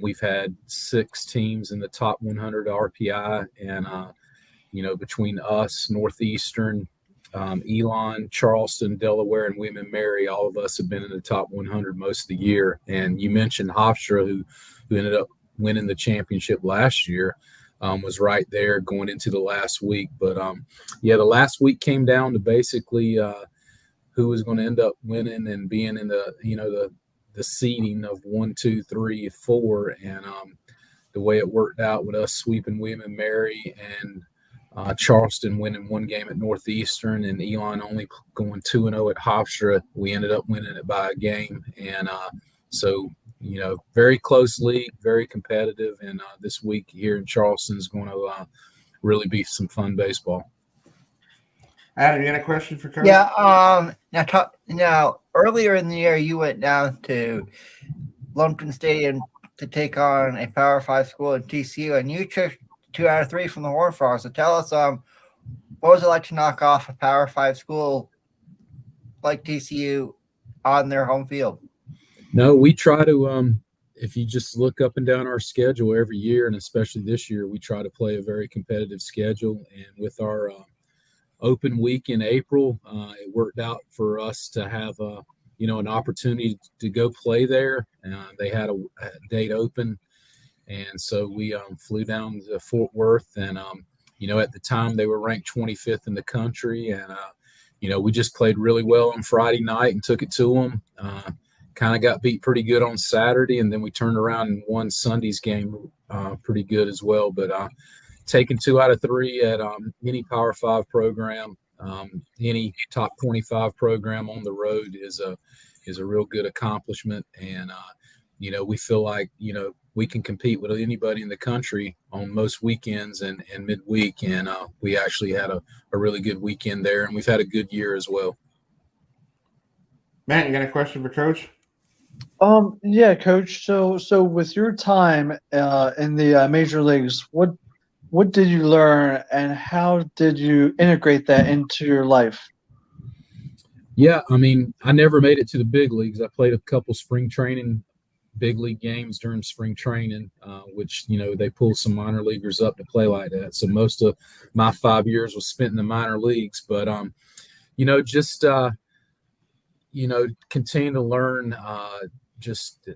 we've had 6 teams in the top 100 RPI, and between us, Northeastern, Elon, Charleston, Delaware, and William & Mary, all of us have been in the top 100 most of the year. And you mentioned Hofstra, who ended up winning the championship last year, was right there going into the last week. But the last week came down to basically who was going to end up winning and being in the seeding of 1, 2, 3, 4, and the way it worked out with us sweeping William & Mary and Charleston winning 1 game at Northeastern and Elon only going 2-0 at Hofstra, we ended up winning it by a game. And so very close league, very competitive, and this week here in Charleston is going to really be some fun baseball. Adam, you got a question for Coach? Yeah. Now, earlier in the year, you went down to Lumpkin Stadium to take on a Power 5 school in TCU, and you took 2 out of 3 from the Horned Frogs. So tell us, what was it like to knock off a Power 5 school like TCU on their home field? No, we try to. If you just look up and down our schedule every year, and especially this year, we try to play a very competitive schedule. And with our open week in April, it worked out for us to have an opportunity to go play there. They had a date open, And so we flew down to Fort Worth, and at the time they were ranked 25th in the country, and we just played really well on Friday night and took it to them. Kind of got beat pretty good on Saturday, and then we turned around and won Sunday's game pretty good as well. But taking 2 out of 3 at any Power 5 program, any top 25 program on the road is a real good accomplishment. And we feel like we can compete with anybody in the country on most weekends and midweek. And we actually had a really good weekend there, and we've had a good year as well. Matt, you got a question for Coach? Yeah, Coach. So with your time in the major leagues, what did you learn, and how did you integrate that into your life? Yeah, I mean, I never made it to the big leagues. I played a couple spring training big league games during spring training, which, they pull some minor leaguers up to play like that. So most of my 5 years was spent in the minor leagues. But, continue to learn just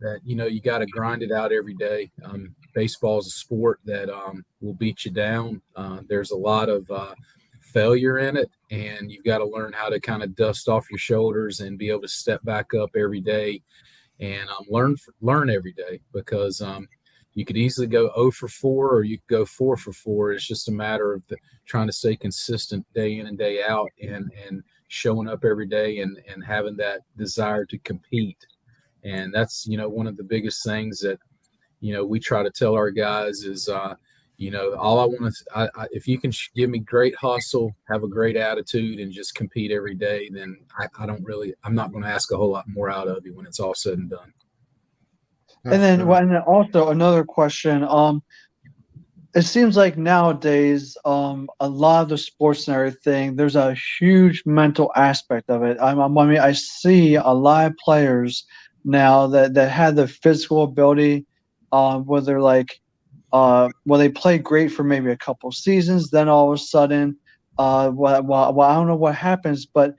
that, you got to grind it out every day. Baseball is a sport that will beat you down. There's a lot of failure in it, and you've got to learn how to kind of dust off your shoulders and be able to step back up every day and learn every day, because you could easily go 0 for 4 or you could go 4 for 4. It's just a matter of trying to stay consistent day in and day out, and showing up every day and having that desire to compete. And that's, one of the biggest things that, we try to tell our guys is, all I want to, if you can give me great hustle, have a great attitude, and just compete every day, then I'm not going to ask a whole lot more out of you when it's all said and done. And then also another question. It seems like nowadays, a lot of the sports and everything, there's a huge mental aspect of it. I see a lot of players now that have the physical ability, where they're like, they play great for maybe a couple seasons, then all of a sudden, I don't know what happens, but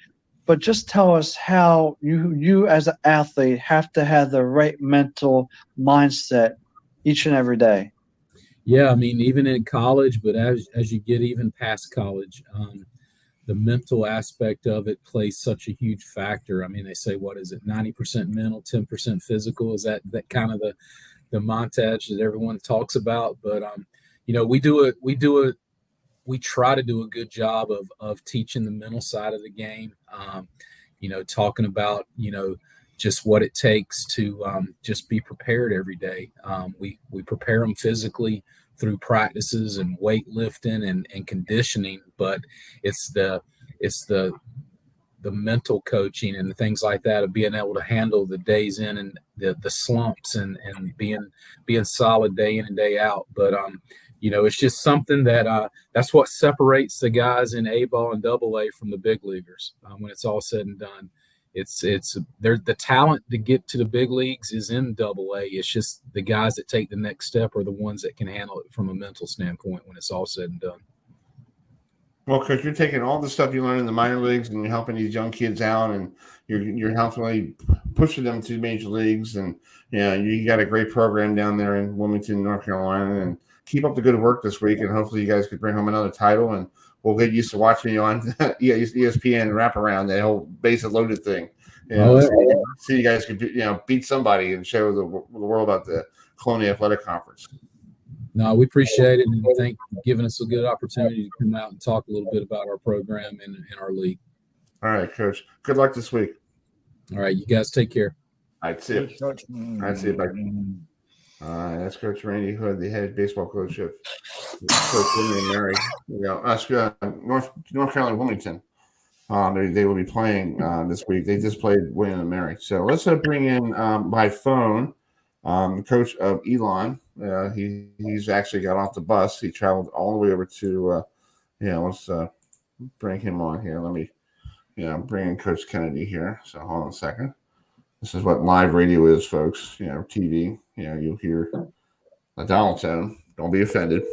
just tell us how you as an athlete have to have the right mental mindset each and every day. Yeah, I mean, even in college, but as you get even past college, the mental aspect of it plays such a huge factor. I mean, they say, what is it, 90% mental, 10% physical? Is that kind of the montage that everyone talks about? But we try to do a good job of teaching the mental side of the game. Talking about just what it takes to just be prepared every day. We prepare them physically through practices and weightlifting and conditioning, but it's the mental coaching and things like that of being able to handle the days in and the slumps and being solid day in and day out. But it's just something that that's what separates the guys in A-ball and AA from the big leaguers. When it's all said and done, it's the talent to get to the big leagues is in AA. It's just the guys that take the next step are the ones that can handle it from a mental standpoint when it's all said and done. Well, Coach, you're taking all the stuff you learned in the minor leagues and you're helping these young kids out, and you're helping pushing them to major leagues. And you got a great program down there in Wilmington, North Carolina. And keep up the good work this week, and hopefully you guys could bring home another title, and we'll get used to watching you on ESPN wrap around that whole bases loaded thing. So you guys could beat somebody and show the world about the Colonial Athletic Conference. No, we appreciate it, and thank you for giving us a good opportunity to come out and talk a little bit about our program and our league. All right, Coach. Good luck this week. All right, you guys take care. All right, see you. All right, see you back. That's Coach Randy Hood, the head baseball coach of Coach William and Mary. North Carolina Wilmington. They will be playing this week. They just played William and Mary. So let's bring in by phone the coach of Elon. He's actually got off the bus. He traveled all the way over to let's bring him on here. Let me bring in Coach Kennedy here. So hold on a second. This is what live radio is, folks. TV. You'll hear a dial tone. Don't be offended.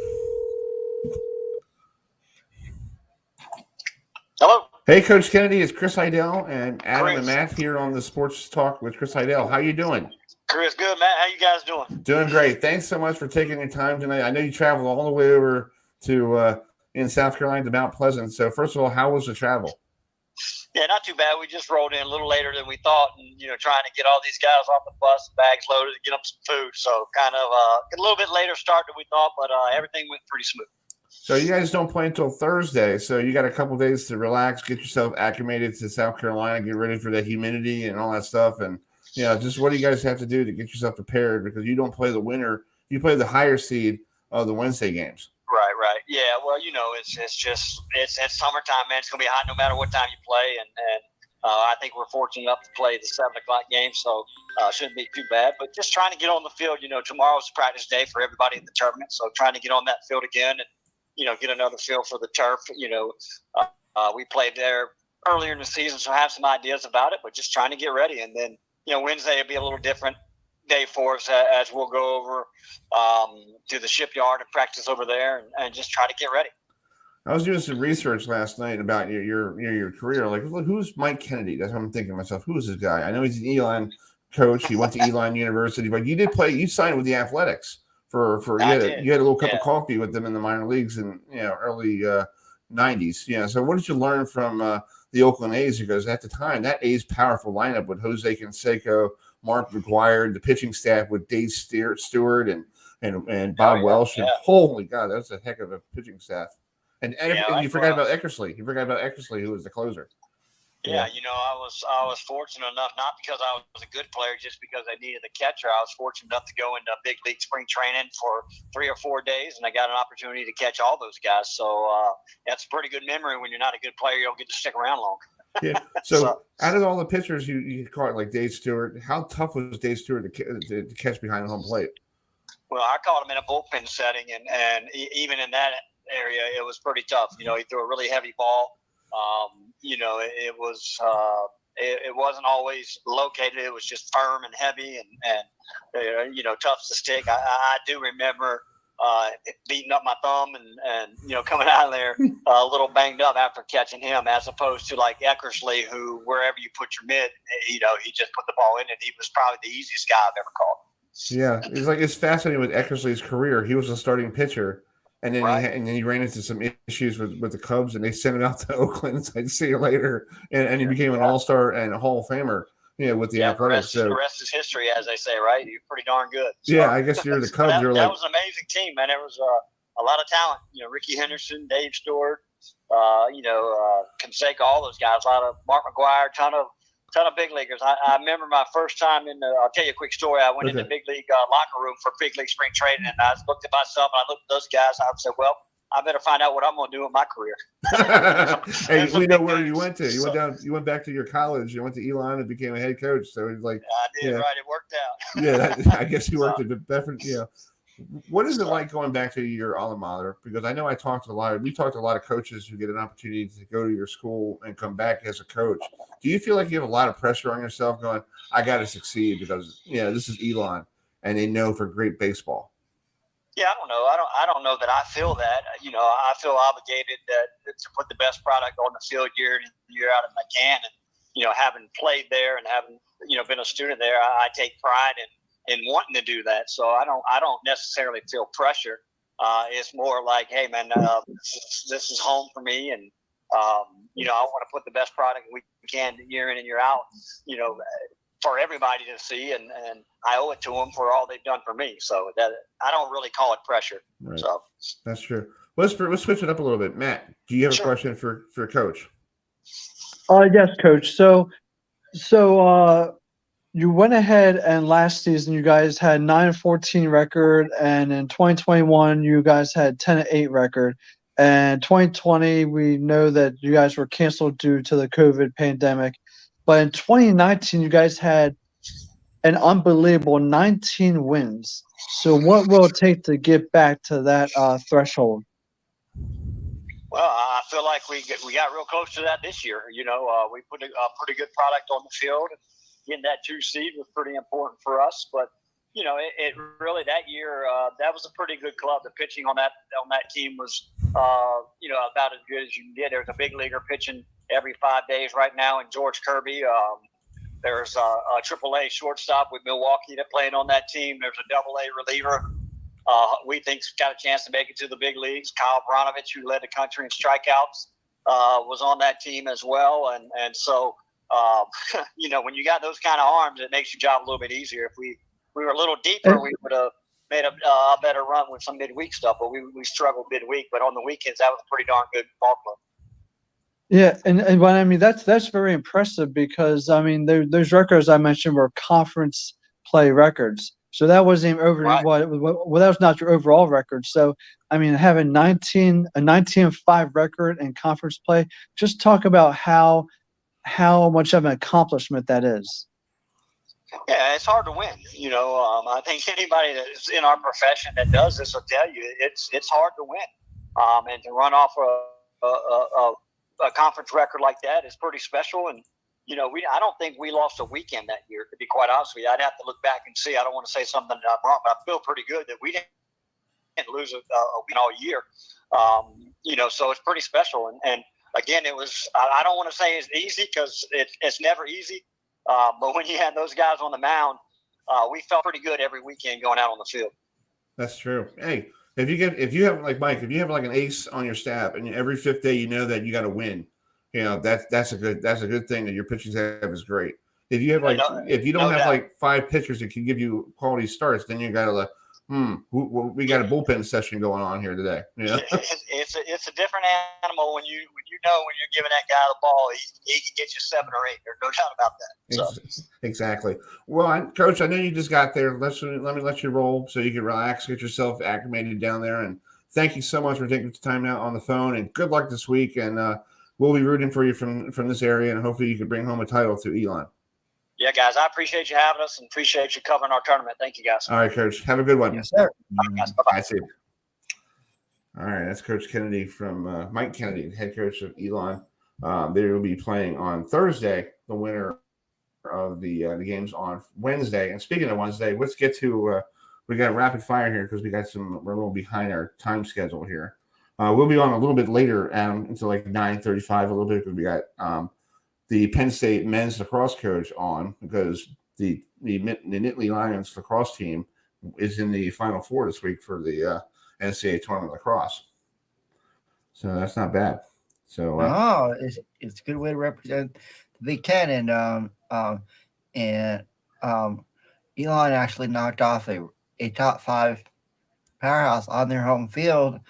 Hello. Hey, Coach Kennedy. It's Chris Heidel and Adam and Matt here on the Sports Talk with Chris Heidel. How you doing? Chris, good, Matt. How you guys doing? Doing great. Thanks so much for taking your time tonight. I know you traveled all the way over to in South Carolina to Mount Pleasant. So first of all, how was the travel? Yeah, not too bad. We just rolled in a little later than we thought, and trying to get all these guys off the bus, bags loaded, to get them some food. So kind of a little bit later start than we thought, but everything went pretty smooth. So you guys don't play until Thursday, so you got a couple of days to relax, get yourself acclimated to South Carolina, get ready for the humidity and all that stuff, and just what do you guys have to do to get yourself prepared, because you don't play the winner, you play the higher seed of the Wednesday games. Right. Yeah, well, it's summertime, man. It's gonna be hot no matter what time you play, and I think we're fortunate enough to play the 7 o'clock game, so shouldn't be too bad. But just trying to get on the field. Tomorrow's practice day for everybody in the tournament, so trying to get on that field again and get another feel for the turf. We played there earlier in the season, so I have some ideas about it, but just trying to get ready. And then, Wednesday will be a little different day for us as we'll go over to the shipyard and practice over there and just try to get ready. I was doing some research last night about your career. Like, who's Mike Kennedy? That's what I'm thinking to myself. Who is this guy? I know he's an Elon coach. He went to Elon University, but you did play. You signed with the Athletics for you had a little cup of coffee with them in the minor leagues in early 90s. Yeah. So what did you learn from the Oakland A's? Because at the time, that A's powerful lineup with Jose Canseco, Mark McGuire, the pitching staff with Dave Stewart and Bob Welsh. And holy God, that's a heck of a pitching staff. And you forgot about Eckersley. You forgot about Eckersley, who was the closer. Yeah, I was fortunate enough, not because I was a good player, just because I needed a catcher. I was fortunate enough to go into big league spring training for 3 or 4 days, and I got an opportunity to catch all those guys. So that's a pretty good memory. When you're not a good player, you don't get to stick around long. Yeah. So out of all the pitchers you caught, like Dave Stewart, how tough was Dave Stewart to catch behind the home plate? Well, I caught him in a bullpen setting, and even in that area, it was pretty tough. He threw a really heavy ball. It wasn't always located. It was just firm and heavy and tough to stick. I do remember beating up my thumb and coming out of there a little banged up after catching him, as opposed to like Eckersley, who wherever you put your mitt, he just put the ball in, and he was probably the easiest guy I've ever caught. Yeah, it's fascinating with Eckersley's career. He was a starting pitcher. And then he ran into some issues with the Cubs, and they sent him out to Oakland and said, "See you later." And he became an All-Star and a Hall of Famer, with the Athletics. The rest is history, as they say, right? You're pretty darn good. So, yeah, I guess you're the Cubs. That was an amazing team, man. There was a lot of talent. Ricky Henderson, Dave Stewart, Canseco, all those guys. A lot of Mark McGuire, ton of big leaguers. I remember my first time I'll tell you a quick story. I went in the big league locker room for big league spring training, and I looked at myself and I looked at those guys. And I said, well, I better find out what I'm going to do with my career. Hey, we know where you went to. You went back to your college. You went to Elon and became a head coach. So he's like, I did, right? It worked out. Yeah, I guess you worked at different. What is it like going back to your alma mater? Because I know we talked to a lot of coaches who get an opportunity to go to your school and come back as a coach. Do you feel like you have a lot of pressure on yourself going, I got to succeed because, this is Elon and they know for great baseball? Yeah, I don't know. I don't know that I feel that. I feel obligated to put the best product on the field year in and year out if I can. And, having played there and having, been a student there, I take pride in wanting to do that. So I don't necessarily feel pressure. It's more like, hey man, this is home for me. And, I want to put the best product we can year in and year out, for everybody to see. And I owe it to them for all they've done for me. So that I don't really call it pressure. Right. So that's true. Let's switch it up a little bit. Matt, do you have a question for Coach? Yes, Coach. So you went ahead and last season you guys had 9-14 record, and in 2021 you guys had 10-8 record. And 2020 we know that you guys were canceled due to the COVID pandemic. But in 2019 you guys had an unbelievable 19 wins. So what will it take to get back to that threshold? Well, I feel like we got real close to that this year. We put a pretty good product on the field. Getting that 2 seed was pretty important for us, but it really that year that was a pretty good club. The pitching on that team was about as good as you can get. There's a big leaguer pitching every 5 days right now, and George Kirby. There's a AAA shortstop with Milwaukee that playing on that team. There's a AA reliever we think's got a chance to make it to the big leagues. Kyle Bronovich, who led the country in strikeouts, was on that team as well. And so, when you got those kind of arms, it makes your job a little bit easier. If we were a little deeper, we would have made a better run with some midweek stuff, but we struggled midweek. But on the weekends, that was a pretty darn good ball club. Yeah, and what I mean, that's very impressive because I mean those records I mentioned were conference play records, so that wasn't even over. Right. Well, that was not your overall record. So I mean, having a 19-5 record in conference play, just talk about how much of an accomplishment that is. Yeah, it's hard to win. I think anybody that's in our profession that does this will tell you it's hard to win, and to run off a conference record like that is pretty special. And I don't think we lost a weekend that year, to be quite honest with you. I'd have to look back and see. I don't want to say something that I'm wrong, but I feel pretty good that we didn't lose a win all year. So it's pretty special. And again, it was, I don't want to say it's easy because it's never easy. But when you had those guys on the mound, we felt pretty good every weekend going out on the field. That's true. Hey, if you have like Mike, if you have like an ace on your staff, and every fifth day you know that you got to win, that's a good thing that your pitching staff is great. If you have if you don't have like 5 pitchers that can give you quality starts, then you got to we got a bullpen session going on here today. Yeah, it's a different animal when you're giving that guy the ball, he can get you 7 or 8. There's no doubt about that. So. Exactly. Well, Coach, I know you just got there. Let me let you roll so you can relax, get yourself acclimated down there. And thank you so much for taking the time out on the phone. And good luck this week. And we'll be rooting for you from this area. And hopefully you can bring home a title to Elon. Yeah, guys, I appreciate you having us and appreciate you covering our tournament. Thank you, guys. All right, Coach. Have a good one. Yes, sir. All right, guys. Bye-bye. I see. All right, that's Coach Kennedy from Mike Kennedy, head coach of Elon. They will be playing on Thursday, the winner of the games on Wednesday. And speaking of Wednesday, let's get to we got rapid fire here because we're a little behind our time schedule here. We'll be on a little bit later, until like 9:35 a little bit because we got the Penn State men's lacrosse coach on because the Nittany Lions lacrosse team is in the Final Four this week for the NCAA tournament lacrosse. So that's not bad. So it's a good way to represent the Big Ten, and Elon actually knocked off a top 5 powerhouse on their home field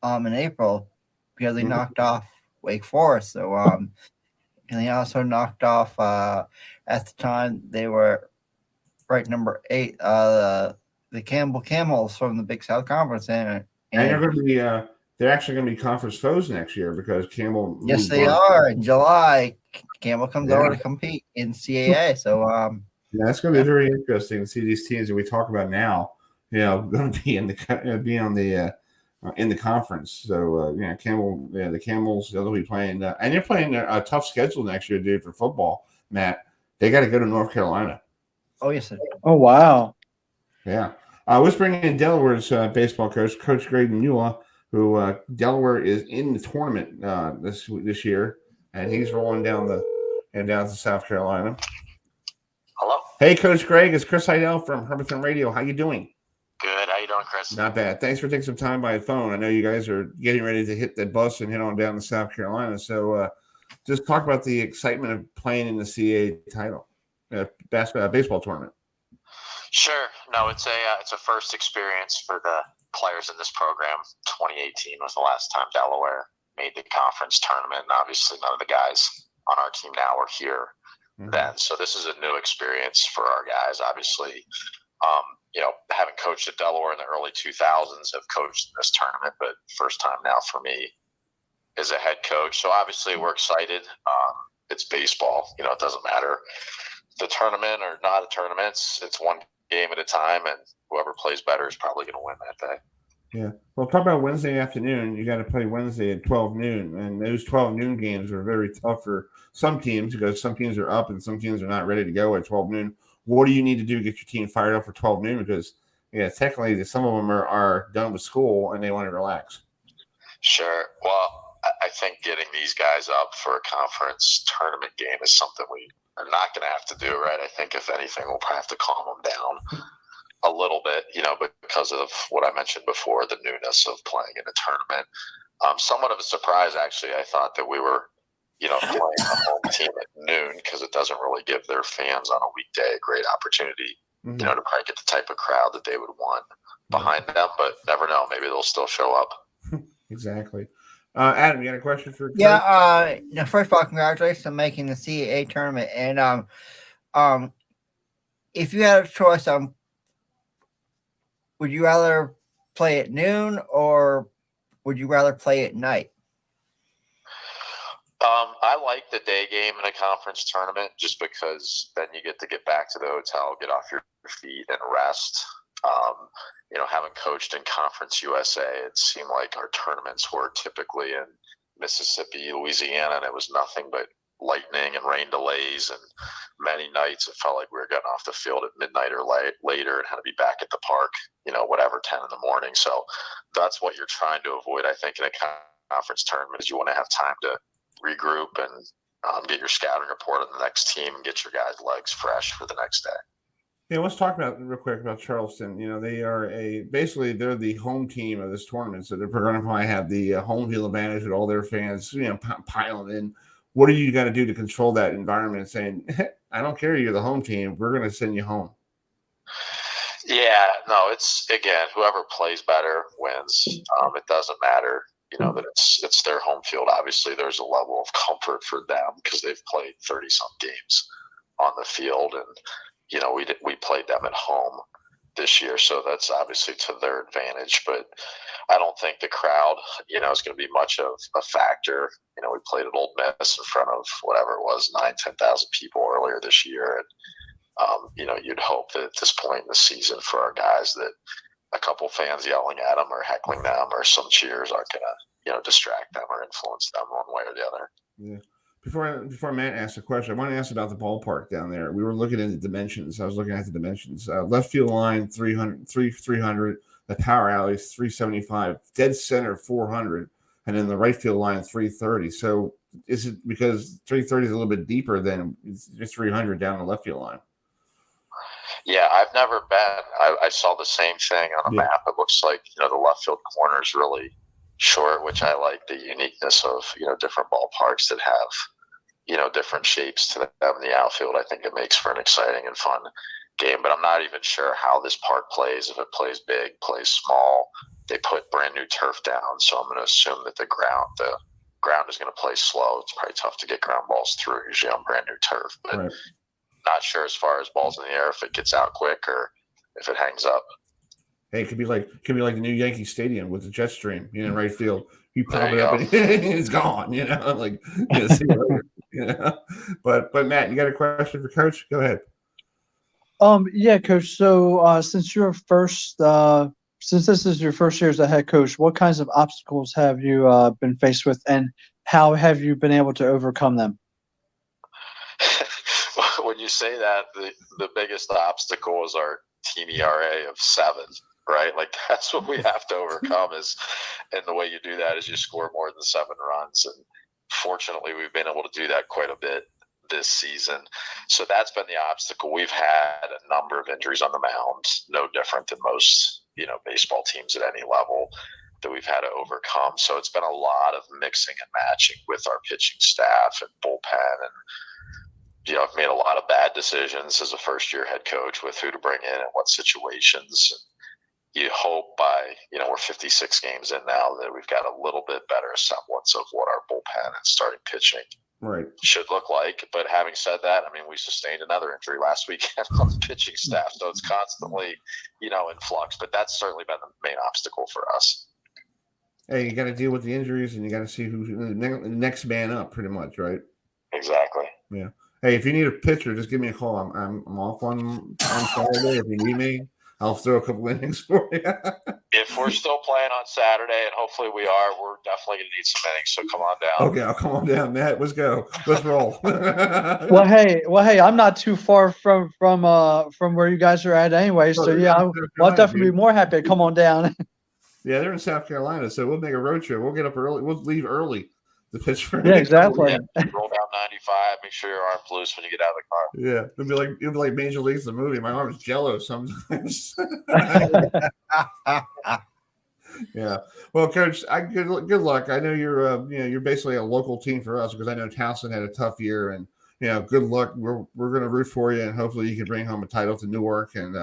in April because they knocked off Wake Forest. So and they also knocked off at the time they were ranked number 8 the Campbell Camels from the Big South Conference, and they're going to be they're actually going to be conference foes next year because Campbell. Yes, they are. In July, Campbell comes over to compete in CAA. So it's going to be very interesting to see these teams that we talk about now. Going to be in the conference. So Campbell, the Camels, they'll be playing, and they're playing a tough schedule next year, dude, for football. Matt, they got to go to North Carolina. Oh yes, sir. Oh wow. Yeah. Let's bring in Delaware's baseball coach, Coach Graydon Newell, who Delaware is in the tournament this year, and he's rolling down to South Carolina. Hello. Hey, Coach Greg, it's Chris Heidel from Hermiton Radio. How you doing? Good. How you doing, Chris? Not bad. Thanks for taking some time by phone. I know you guys are getting ready to hit the bus and head on down to South Carolina. So just talk about the excitement of playing in the CAA title, baseball tournament. Sure. No, it's a first experience for the players in this program. 2018 was the last time Delaware made the conference tournament, and obviously none of the guys on our team now were here then. So this is a new experience for our guys. Obviously, having coached at Delaware in the early 2000s, have coached in this tournament, but first time now for me as a head coach. So obviously we're excited. It's baseball. It doesn't matter the tournament or not a tournament. It's one game at a time, and whoever plays better is probably going to win that day. Yeah. Well, talk about Wednesday afternoon. You got to play Wednesday at 12 noon, and those 12 noon games are very tough for some teams because some teams are up and some teams are not ready to go at 12 noon. What do you need to do to get your team fired up for 12 noon? Because, technically some of them are done with school and they want to relax. Sure. Well, I think getting these guys up for a conference tournament game is something we are not going to have to do, right? I think if anything, we'll probably have to calm them down a little bit, but because of what I mentioned before, the newness of playing in a tournament. Somewhat of a surprise, actually. I thought that we were, playing a home team at noon because it doesn't really give their fans on a weekday a great opportunity, to probably get the type of crowd that they would want behind them. But never know, maybe they'll still show up. Exactly. Adam, you got a question for? Yeah. First of all, congratulations on making the CAA tournament. And if you had a choice, would you rather play at noon or would you rather play at night? I like the day game in a conference tournament just because then you get to get back to the hotel, get off your feet, and rest. Having coached in Conference USA, it seemed like our tournaments were typically in Mississippi, Louisiana, and it was nothing but lightning and rain delays. And many nights it felt like we were getting off the field at midnight or later and had to be back at the park, 10 in the morning. So that's what you're trying to avoid, I think, in a conference tournament is you want to have time to regroup and get your scouting report on the next team and get your guys' legs fresh for the next day. Yeah, let's talk real quick about Charleston. They are they're the home team of this tournament, so they're going to probably have the home field advantage with all their fans, piling in. What do you got to do to control that environment? Saying, I don't care, you're the home team. We're going to send you home. Yeah, no, it's again, whoever plays better wins. It doesn't matter, that it's their home field. Obviously, there's a level of comfort for them because they've played 30-some games on the field, and we played them at home this year, so that's obviously to their advantage. But I don't think the crowd, is going to be much of a factor. We played at Old Miss in front of whatever it was, 9,000-10,000 people earlier this year, and you'd hope that at this point in the season for our guys that a couple fans yelling at them or heckling them or some cheers aren't going to, distract them or influence them one way or the other. Yeah. Before Matt asked a question, I want to ask about the ballpark down there. We were looking at the dimensions. I was looking at the dimensions. Left field line 300, the power alleys 375, dead center 400, and then the right field line 330. So is it because 330 is a little bit deeper than 300 down the left field line? Yeah, I've never been. I saw the same thing on a map. It looks like the left field corner is really short, which I like the uniqueness of different ballparks that have different shapes to them in the outfield. I think it makes for an exciting and fun game, but I'm not even sure how this park plays. If it plays big, plays small, they put brand new turf down, so I'm going to assume that the ground is going to play slow. It's probably tough to get ground balls through usually on brand new turf, but not sure as far as balls in the air if it gets out quick or if it hangs up. Hey, it could be like the new Yankee Stadium with the jet stream, right field. You pop it up and it's gone, see you later, But Matt, you got a question for Coach? Go ahead. Yeah, Coach. So since this is your first year as a head coach, what kinds of obstacles have you been faced with, and how have you been able to overcome them? When you say that, the biggest obstacle is our team ERA of 7. Right, like that's what we have to overcome and the way you do that is you score more than 7 runs, and fortunately we've been able to do that quite a bit this season. So that's been the obstacle. We've had a number of injuries on the mound, no different than most baseball teams at any level that we've had to overcome. So it's been a lot of mixing and matching with our pitching staff and bullpen, and I've made a lot of bad decisions as a first-year head coach with who to bring in and what situations. You hope by, we're 56 games in now that we've got a little bit better semblance of what our bullpen and starting pitching should look like. But having said that, we sustained another injury last weekend on the pitching staff. So it's constantly, in flux. But that's certainly been the main obstacle for us. Hey, you got to deal with the injuries and you got to see who's the next man up pretty much, right? Exactly. Yeah. Hey, if you need a pitcher, just give me a call. I'm off on Saturday if you need me. I'll throw a couple innings for you. If we're still playing on Saturday, and hopefully we are, we're definitely going to need some innings. So come on down. Okay, I'll come on down, Matt. Let's go. Let's roll. Well, hey, I'm not too far from where you guys are at anyway. So yeah, I'll definitely be more happy to come on down. Yeah, they're in South Carolina, so we'll make a road trip. We'll get up early. We'll leave early The Pittsburgh. Yeah, exactly. Roll down 95. Make sure your arm's loose when you get out of the car. Yeah, it'd be like Major League's the movie. My arm's jello sometimes. Yeah. Well, Coach, good luck. I know you're basically a local team for us because I know Towson had a tough year, and good luck. We're going to root for you, and hopefully you can bring home a title to Newark, and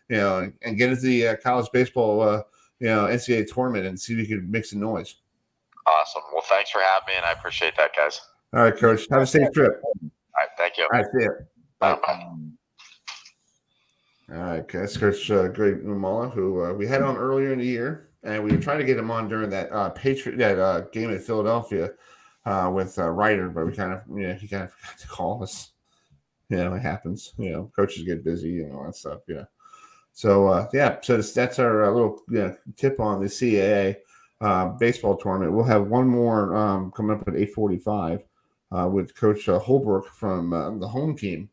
and get into the college baseball NCAA tournament and see if you can make some noise. Awesome. Well, thanks for having me, and I appreciate that, guys. All right, Coach. Have a safe trip. All right, thank you. All right, see you. Bye. All right, that's Coach Greg Umala, who we had on earlier in the year, and we were trying to get him on during that game at Philadelphia with Ryder, but he kind of forgot to call us. It happens. Coaches get busy and all that stuff. So so that's our little tip on the CAA baseball tournament. We'll have one more coming up at 8:45 with Coach Holbrook from the home team,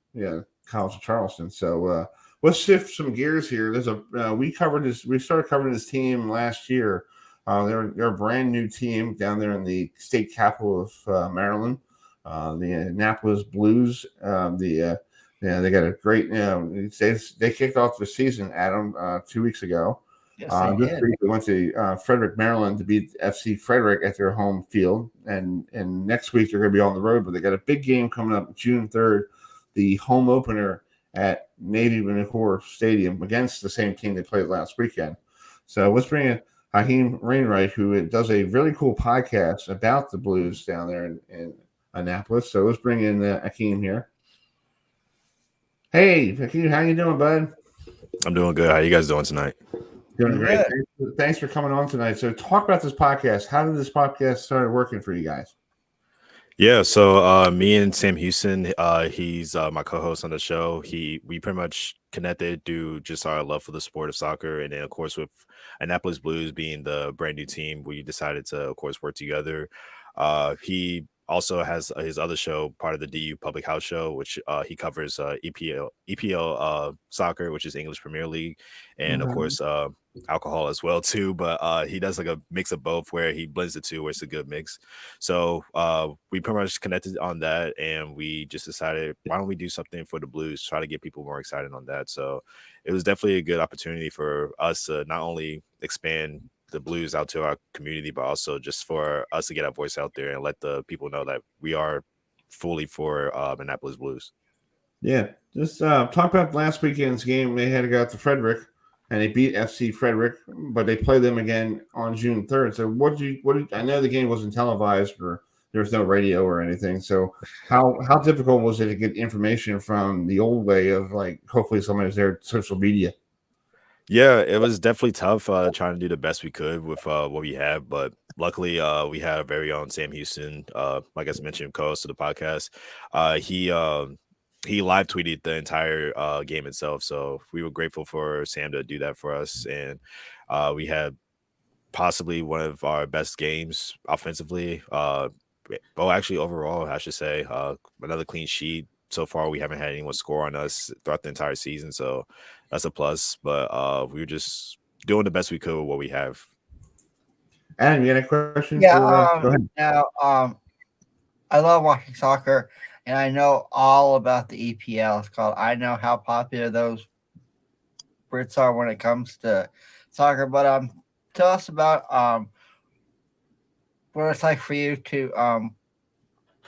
College of Charleston. So let's shift some gears here. There's we started covering this team last year. They're a brand new team down there in the state capital of Maryland, the Annapolis Blues. They got a great. They kicked off the season, Adam, 2 weeks ago. Yes, this week we went to Frederick, Maryland, to beat FC Frederick at their home field, and next week they're going to be on the road. But they got a big game coming up June 3rd, the home opener at Navy McCord Stadium against the same team they played last weekend. So let's bring in Hiram Wainwright, who does a really cool podcast about the Blues down there in Annapolis. So let's bring in Hakeem here. Hey, Hakeem, how you doing, bud? I'm doing good. How you guys doing tonight? Doing great. Thanks for coming on tonight. So talk about this podcast. How did this podcast start working for you guys? Yeah, so me and Sam Houston, he's my co-host on the show. We pretty much connected through just our love for the sport of soccer, and then of course with Annapolis Blues being the brand new team, we decided to of course work together. He also has his other show, part of the DU Public House show, which he covers EPL soccer, which is English Premier League, and of course alcohol as well too. But he does like a mix of both, where he blends the two, where it's a good mix. So we pretty much connected on that, and we just decided, why don't we do something for the Blues, try to get people more excited on that. So it was definitely a good opportunity for us to not only expand the Blues out to our community, but also just for us to get our voice out there and let the people know that we are fully for Annapolis Blues. Yeah, just talk about last weekend's game. They had to go out to Frederick, and they beat FC Frederick, but they play them again on June 3rd. So I know the game wasn't televised, or there was no radio or anything. So how difficult was it to get information from the old way of, like, hopefully somebody's there, social media? Yeah, it was definitely tough trying to do the best we could with what we have. But luckily, we had our very own Sam Houston, like I mentioned, co-host of the podcast. He live tweeted the entire game itself. So we were grateful for Sam to do that for us. And we had possibly one of our best games offensively. Actually, overall, I should say, another clean sheet. So far, we haven't had anyone score on us throughout the entire season, so that's a plus. But we were just doing the best we could with what we have. Adam, you got a question? Yeah. Go ahead. Now, I love watching soccer, and I know all about the EPL. It's called. I know how popular those Brits are when it comes to soccer. But tell us about what it's like for you to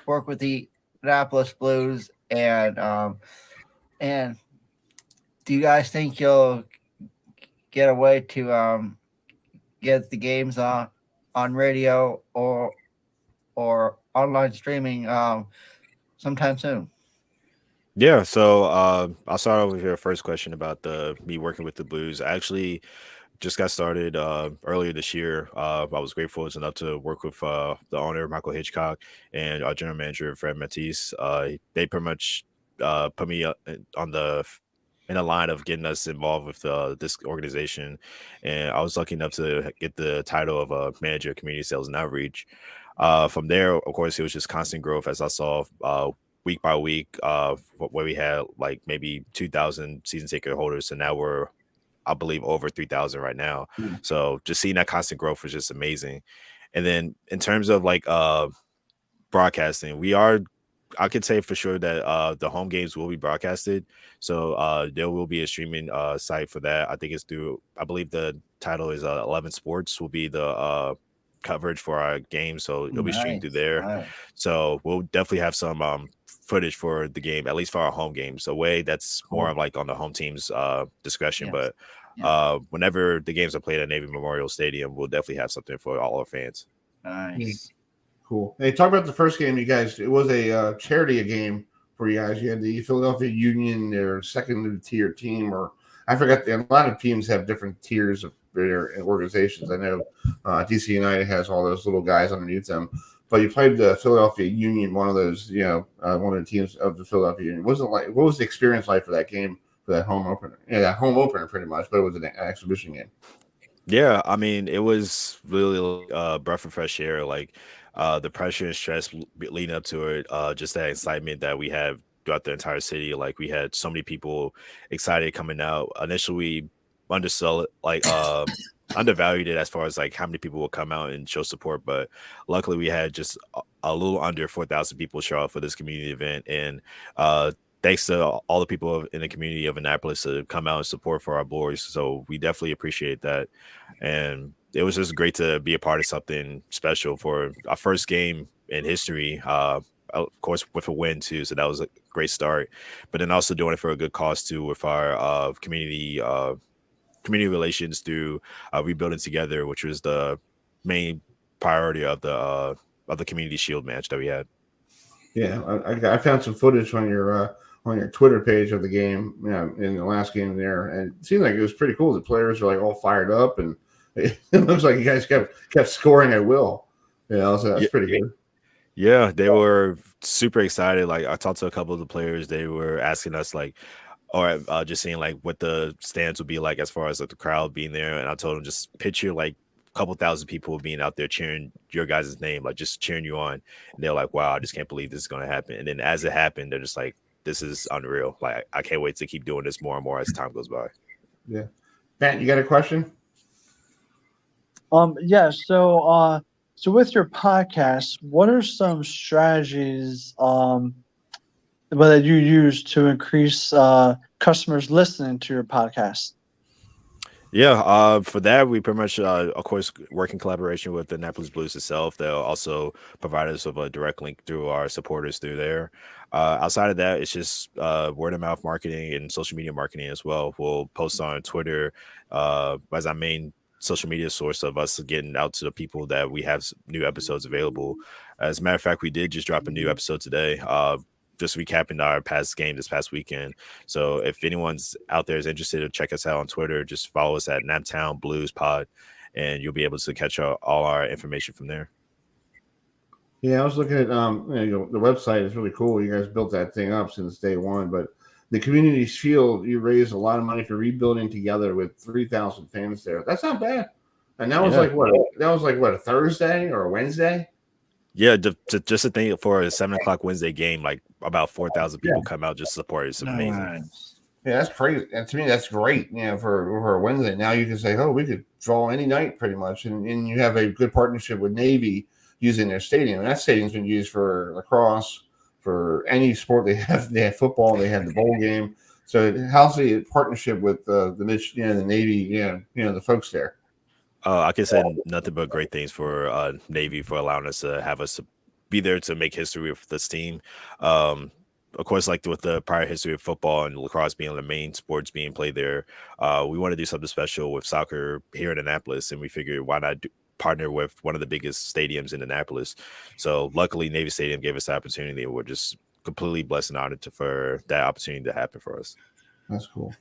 work with the Annapolis Blues, and do you guys think you'll get a way to get the games on radio or online streaming sometime soon? Yeah, so I'll start off with your first question about me working with the Blues. I actually just got started earlier this year. I was grateful enough to work with the owner, Michael Hitchcock, and our general manager, Fred Matisse. They pretty much put me in the line of getting us involved with this organization. And I was lucky enough to get the title of manager of community sales and outreach. From there, of course, it was just constant growth, as I saw week by week, where we had like maybe 2,000 season ticket holders. And now we're, I believe, over 3,000 right now. So just seeing that constant growth was just amazing. And then in terms of like broadcasting. We are. I could say for sure that the home games will be broadcasted. So there will be a streaming site for that. I think it's through. I believe the title is 11 Sports will be the coverage for our game. So it'll be streamed through there. Nice. So we'll definitely have some footage for the game, at least for our home game. So way that's more of like on the home team's discretion. Yes. But whenever the games are played at Navy Memorial Stadium, we'll definitely have something for all our fans. Nice. Cool. Hey, talk about the first game, you guys. It was a charity game for you guys. You had the Philadelphia Union, their second tier team, or I forgot. A lot of teams have different tiers of their organizations. I know DC United has all those little guys underneath them. But you played the Philadelphia Union, one of those, one of the teams of the Philadelphia Union. What was the experience like for that game, for that home opener? Yeah, that home opener pretty much, but it was an exhibition game. Yeah, I mean, it was really a breath of fresh air. Like the pressure and stress leading up to it, just that excitement that we have throughout the entire city. Like we had so many people excited coming out. Initially, we undersold it, like undervalued it as far as like how many people will come out and show support, but luckily we had just a little under 4,000 people show up for this community event, and thanks to all the people in the community of Annapolis to come out and support for our boys. So we definitely appreciate that, and it was just great to be a part of something special for our first game in history, of course with a win too, so that was a great start, but then also doing it for a good cause too with our community relations through rebuilding together, which was the main priority of the community shield match that we had. Yeah, I found some footage on your Twitter page of the game, in the last game there, and it seemed like it was pretty cool. The players were like all fired up, and it looks like you guys kept scoring at will. So that's pretty good. Yeah, they were super excited. Like I talked to a couple of the players, they were asking us like, or just seeing like what the stands would be like as far as like the crowd being there. And I told them just picture like a couple thousand people being out there cheering your guys' name, like just cheering you on. And they're like, wow, I just can't believe this is going to happen. And then as it happened, they're just like, this is unreal. Like I can't wait to keep doing this more and more as time goes by. Yeah. Matt, you got a question? Yeah. So with your podcast, what are some strategies that you use to increase customers listening to your podcast? Yeah, for that, we pretty much, of course, work in collaboration with the Annapolis Blues itself. They'll also provide us with a direct link through our supporters through there. Outside of that, it's just word of mouth marketing and social media marketing as well. We'll post on Twitter as our main social media source of us getting out to the people that we have new episodes available. As a matter of fact, we did just drop a new episode today. Just recapping our past game this past weekend. So if anyone's out there is interested to check us out on Twitter, just follow us at Naptown Blues Pod, and you'll be able to catch all our information from there. Yeah, I was looking at the website is really cool. You guys built that thing up since day one, but the community shield, you raised a lot of money for rebuilding together with 3,000 fans there. That's not bad. And that was like what? That was like what, a Thursday or a Wednesday? Yeah, just a thing for a 7:00 Wednesday game, like about 4,000 people come out just to support. It's amazing. Yeah, that's crazy. And to me, that's great. For a Wednesday. Now you can say, oh, we could draw any night pretty much, and you have a good partnership with Navy using their stadium, and that stadium's been used for lacrosse, for any sport they have. They have football, they have the bowl game. So how's the partnership with the Navy, the folks there? I can say nothing but great things for Navy for allowing us to have us be there to make history with this team. Of course, like with the prior history of football and lacrosse being the main sports being played there, we want to do something special with soccer here in Annapolis, and we figured why not partner with one of the biggest stadiums in Annapolis. So luckily, Navy Stadium gave us the opportunity, and we're just completely blessed and honored for that opportunity to happen for us. That's cool.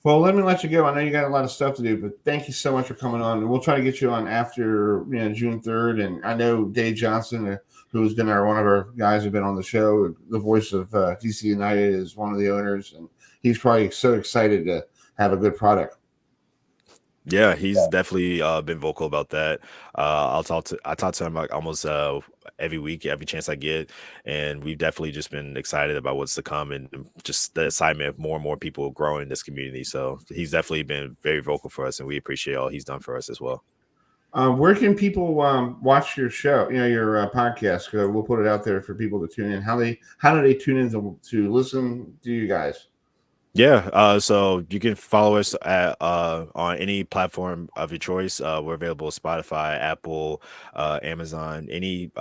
Well, let me let you go. I know you got a lot of stuff to do, but thank you so much for coming on. And we'll try to get you on after June 3rd. And I know Dave Johnson, who's been one of our guys who've been on the show, the voice of DC United, is one of the owners, and he's probably so excited to have a good product. Yeah, he's definitely been vocal about that. I talk to him like almost every week, every chance I get, and we've definitely just been excited about what's to come and just the excitement of more and more people growing in this community. So he's definitely been very vocal for us, and we appreciate all he's done for us as well. Where can people watch your show? Your podcast. We'll put it out there for people to tune in. How do they tune in to listen to you guys? Yeah, so you can follow us at on any platform of your choice. We're available Spotify, Apple, Amazon, any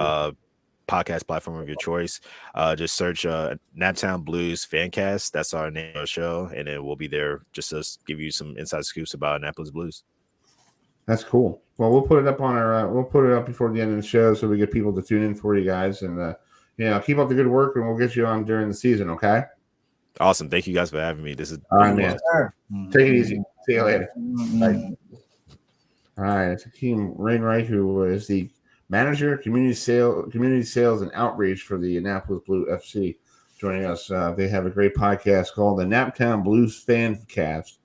podcast platform of your choice. Just search Naptown Blues Fancast. That's our name of the show, and then we'll be there just to give you some inside scoops about Annapolis Blues. That's cool. Well, we'll put it up on our we'll put it up before the end of the show so we get people to tune in for you guys, and keep up the good work, and we'll get you on during the season. Okay. Awesome. Thank you guys for having me. This is all right, man. Take it easy. See you later. Bye. All right, it's Hiram Wainwright, who is the manager, community sales, and outreach for the Annapolis Blue FC, joining us. They have a great podcast called the Naptown Blues Fancast,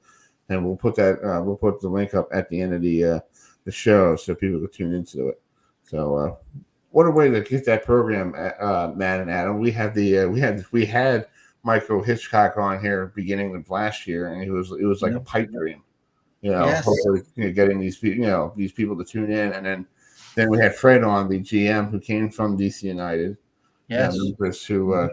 and we'll put the link up at the end of the show so people can tune into it. So, what a way to get that program, Matt and Adam. We had we had Michael Hitchcock on here beginning of last year, and it was like a pipe dream, Yes. hopefully getting these people to tune in, and then we had Fred on, the GM who came from DC United. Yes. Who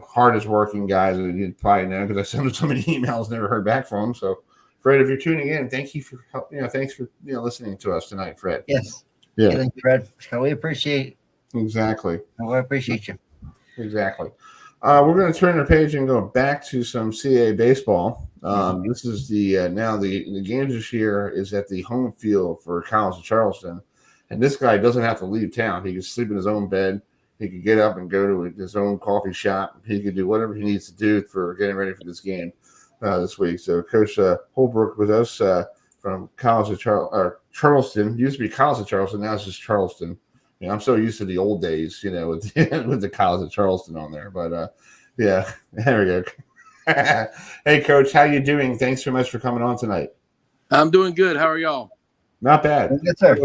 hardest working guys that you probably know because I sent him so many emails, never heard back from him. So, Fred, if you're tuning in, thank you for thanks for listening to us tonight, Fred. Yes. Yeah. Thank you, Fred. We appreciate. Exactly. We appreciate you. Exactly. We're going to turn the page and go back to some CAA baseball. This is now the games this year is at the home field for College of Charleston, and this guy doesn't have to leave town. He can sleep in his own bed. He could get up and go to his own coffee shop. He could do whatever he needs to do for getting ready for this game this week. So Coach Holbrook with us from College of Charleston. Used to be College of Charleston. Now it's just Charleston. I'm so used to the old days, with the College of Charleston on there. But, there we go. Hey, Coach, how you doing? Thanks so much for coming on tonight. I'm doing good. How are y'all? Not bad. Good, sir.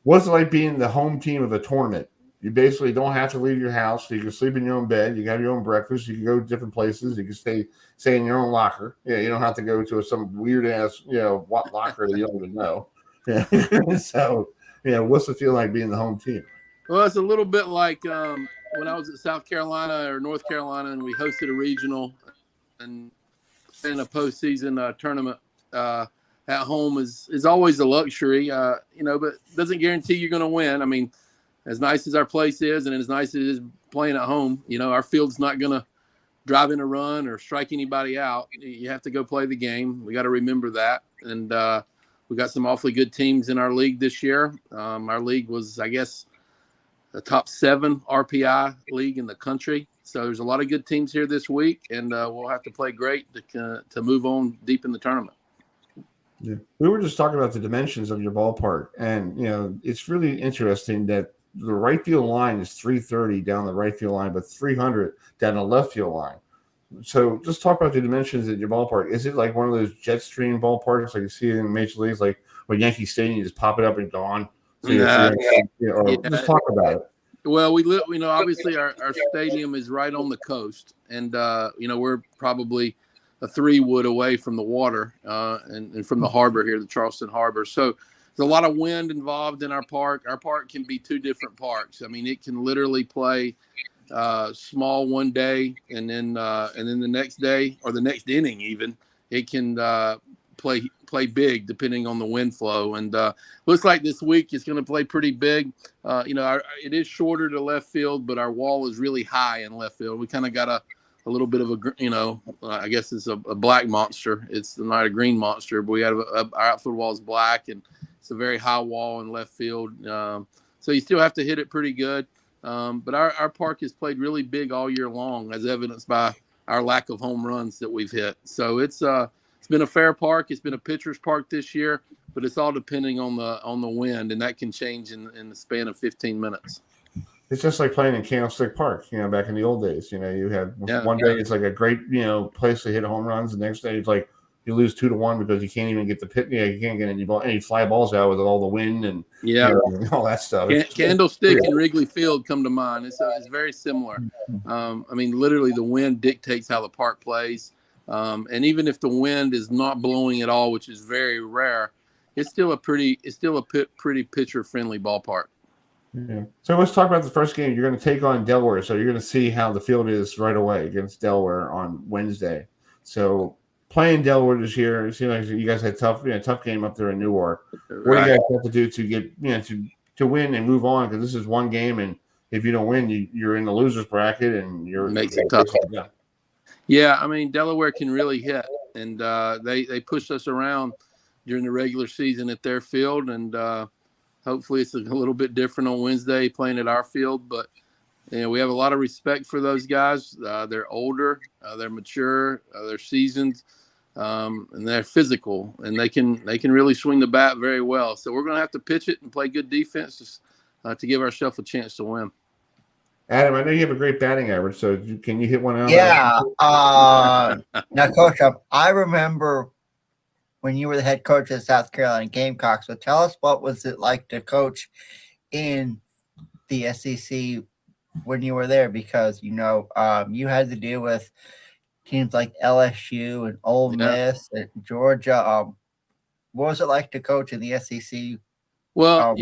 What's it like being the home team of a tournament? You basically don't have to leave your house. You can sleep in your own bed. You can have your own breakfast. You can go to different places. You can stay in your own locker. Yeah, you don't have to go to some weird-ass, locker that you don't even know. Yeah. So – what's it feel like being the home team? Well, it's a little bit like when I was at South Carolina or North Carolina, and we hosted a regional and in a postseason tournament at home is always a luxury, but doesn't guarantee you're going to win. I mean, as nice as our place is and as nice as it is playing at home, our field's not going to drive in a run or strike anybody out. You have to go play the game. We got to remember that. And, we got some awfully good teams in our league this year. Our league was, I guess, the top 7 RPI league in the country. So there's a lot of good teams here this week, and we'll have to play great to move on deep in the tournament. Yeah. We were just talking about the dimensions of your ballpark, and it's really interesting that the right field line is 330 down the right field line, but 300 down the left field line. So just talk about the dimensions at your ballpark. Is it like one of those jet stream ballparks like you see in major leagues, like where Yankee Stadium, you just pop it up and gone? So just talk about it. Well, we live, obviously our stadium is right on the coast, and we're probably a 3-wood away from the water and from the harbor here, the Charleston Harbor. So there's a lot of wind involved in our park. Our park can be 2 different parks. I mean, it can literally play small one day, and then the next day or the next inning even it can play big depending on the wind flow. And looks like this week it's going to play pretty big. It is shorter to left field, but our wall is really high in left field. We kind of got a little bit of I guess it's a black monster. It's not a green monster, but we have our outfield wall is black, and it's a very high wall in left field. So you still have to hit it pretty good. But our park has played really big all year long, as evidenced by our lack of home runs that we've hit. So it's been a fair park. It's been a pitcher's park this year, but it's all depending on the wind, and that can change in the span of 15 minutes. It's just like playing in Candlestick Park, back in the old days. You had one day it's like a great, place to hit home runs. The next day it's like you lose 2-1 because you can't even get the pit. You can't get any fly balls out with all the wind and all that stuff. Candlestick and Wrigley Field come to mind. It's very similar. Literally the wind dictates how the park plays. And even if the wind is not blowing at all, which is very rare, it's still a pretty pitcher friendly ballpark. Yeah. So let's talk about the first game. You're going to take on Delaware, so you're going to see how the field is right away against Delaware on Wednesday. So playing Delaware this year, it seems like you guys had tough game up there in Newark. What do you guys have to do to get to win and move on? Because this is one game, and if you don't win, you're in the losers bracket, and makes it tough. Yeah, I mean Delaware can really hit, and they pushed us around during the regular season at their field, and hopefully it's a little bit different on Wednesday playing at our field. But we have a lot of respect for those guys. They're older, they're mature, they're seasoned, and they're physical, and they can really swing the bat very well. So we're going to have to pitch it and play good defense to give ourselves a chance to win. Adam, I know you have a great batting average, so can you hit one out? Yeah. Now, Coach, I remember when you were the head coach of the South Carolina Gamecocks. So tell us, what was it like to coach in the SEC when you were there? Because, you had to deal with teams like LSU and Ole Miss and Georgia. What was it like to coach in the SEC? Well,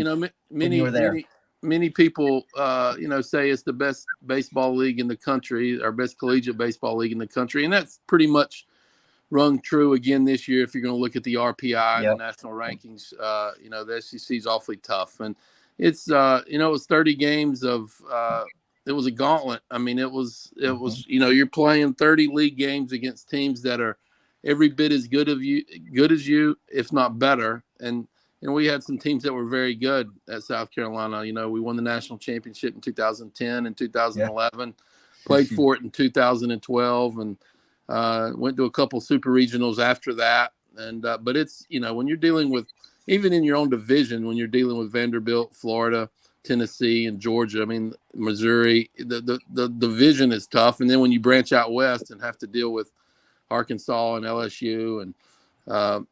many people, say it's the best baseball league in the country, our best collegiate baseball league in the country. And that's pretty much rung true again this year. If you're going to look at the RPI and the national rankings, the SEC is awfully tough. And it's, it was 30 games of, it was a gauntlet. I mean, it was, you're playing 30 league games against teams that are every bit as good as you, if not better. And we had some teams that were very good at South Carolina. We won the national championship in 2010 and 2011, played for it in 2012, and went to a couple super regionals after that. And but it's, when you're dealing with, even in your own division, when you're dealing with Vanderbilt, Florida, Tennessee, and Georgia, I mean, Missouri, the division is tough. And then when you branch out west and have to deal with Arkansas and LSU and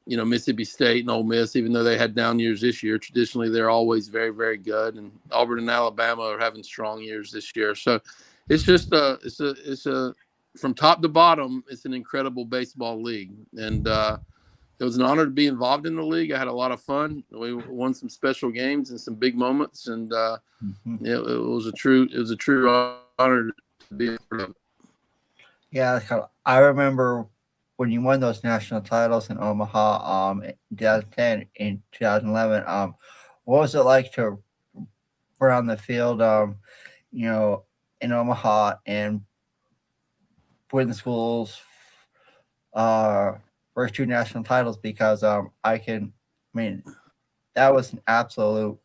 Mississippi State and Ole Miss, even though they had down years this year, traditionally they're always very, very good. And Auburn and Alabama are having strong years this year. So it's just it's a from top to bottom, it's an incredible baseball league. And it was an honor to be involved in the league. I had a lot of fun. We won some special games and some big moments. And it was a true honor to be a part of it. Yeah, I remember when you won those national titles in Omaha in 2010, in 2011, what was it like to run the field, in Omaha and win the school's first two national titles? Because that was an absolute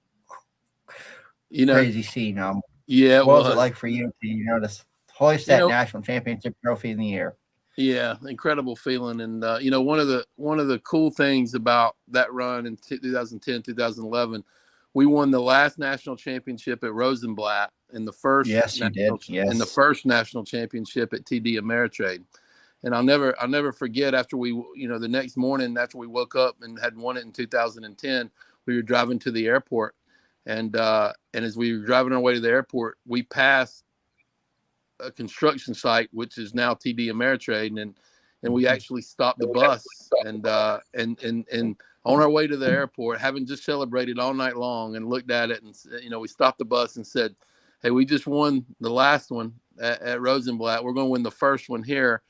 crazy scene. What was it like for you to to hoist that national championship trophy in the air? Yeah, incredible feeling. And one of the cool things about that run in 2010, 2011, we won the last national championship at Rosenblatt and the first and the first national championship at TD Ameritrade. And I'll never forget, after we the next morning after we woke up and had won it in 2010, we were driving to the airport, and as we were driving our way to the airport, we passed a construction site, which is now TD Ameritrade, and we actually stopped the bus and on our way to the airport, having just celebrated all night long, and looked at it, and we stopped the bus and said, "Hey, we just won the last one at Rosenblatt. We're going to win the first one here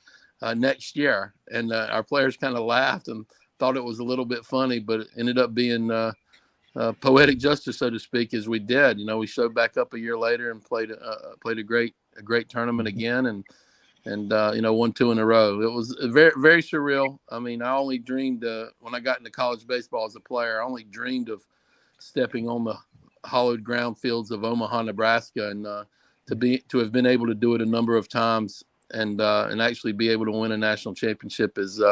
next year." And our players kind of laughed and thought it was a little bit funny, but it ended up being poetic justice, so to speak, as we did. We showed back up a year later and played a great tournament again, and won two in a row. It was very, very surreal. I mean, I only dreamed when I got into college baseball as a player, I only dreamed of stepping on the hollowed ground fields of Omaha, Nebraska, and to have been able to do it a number of times and actually be able to win a national championship is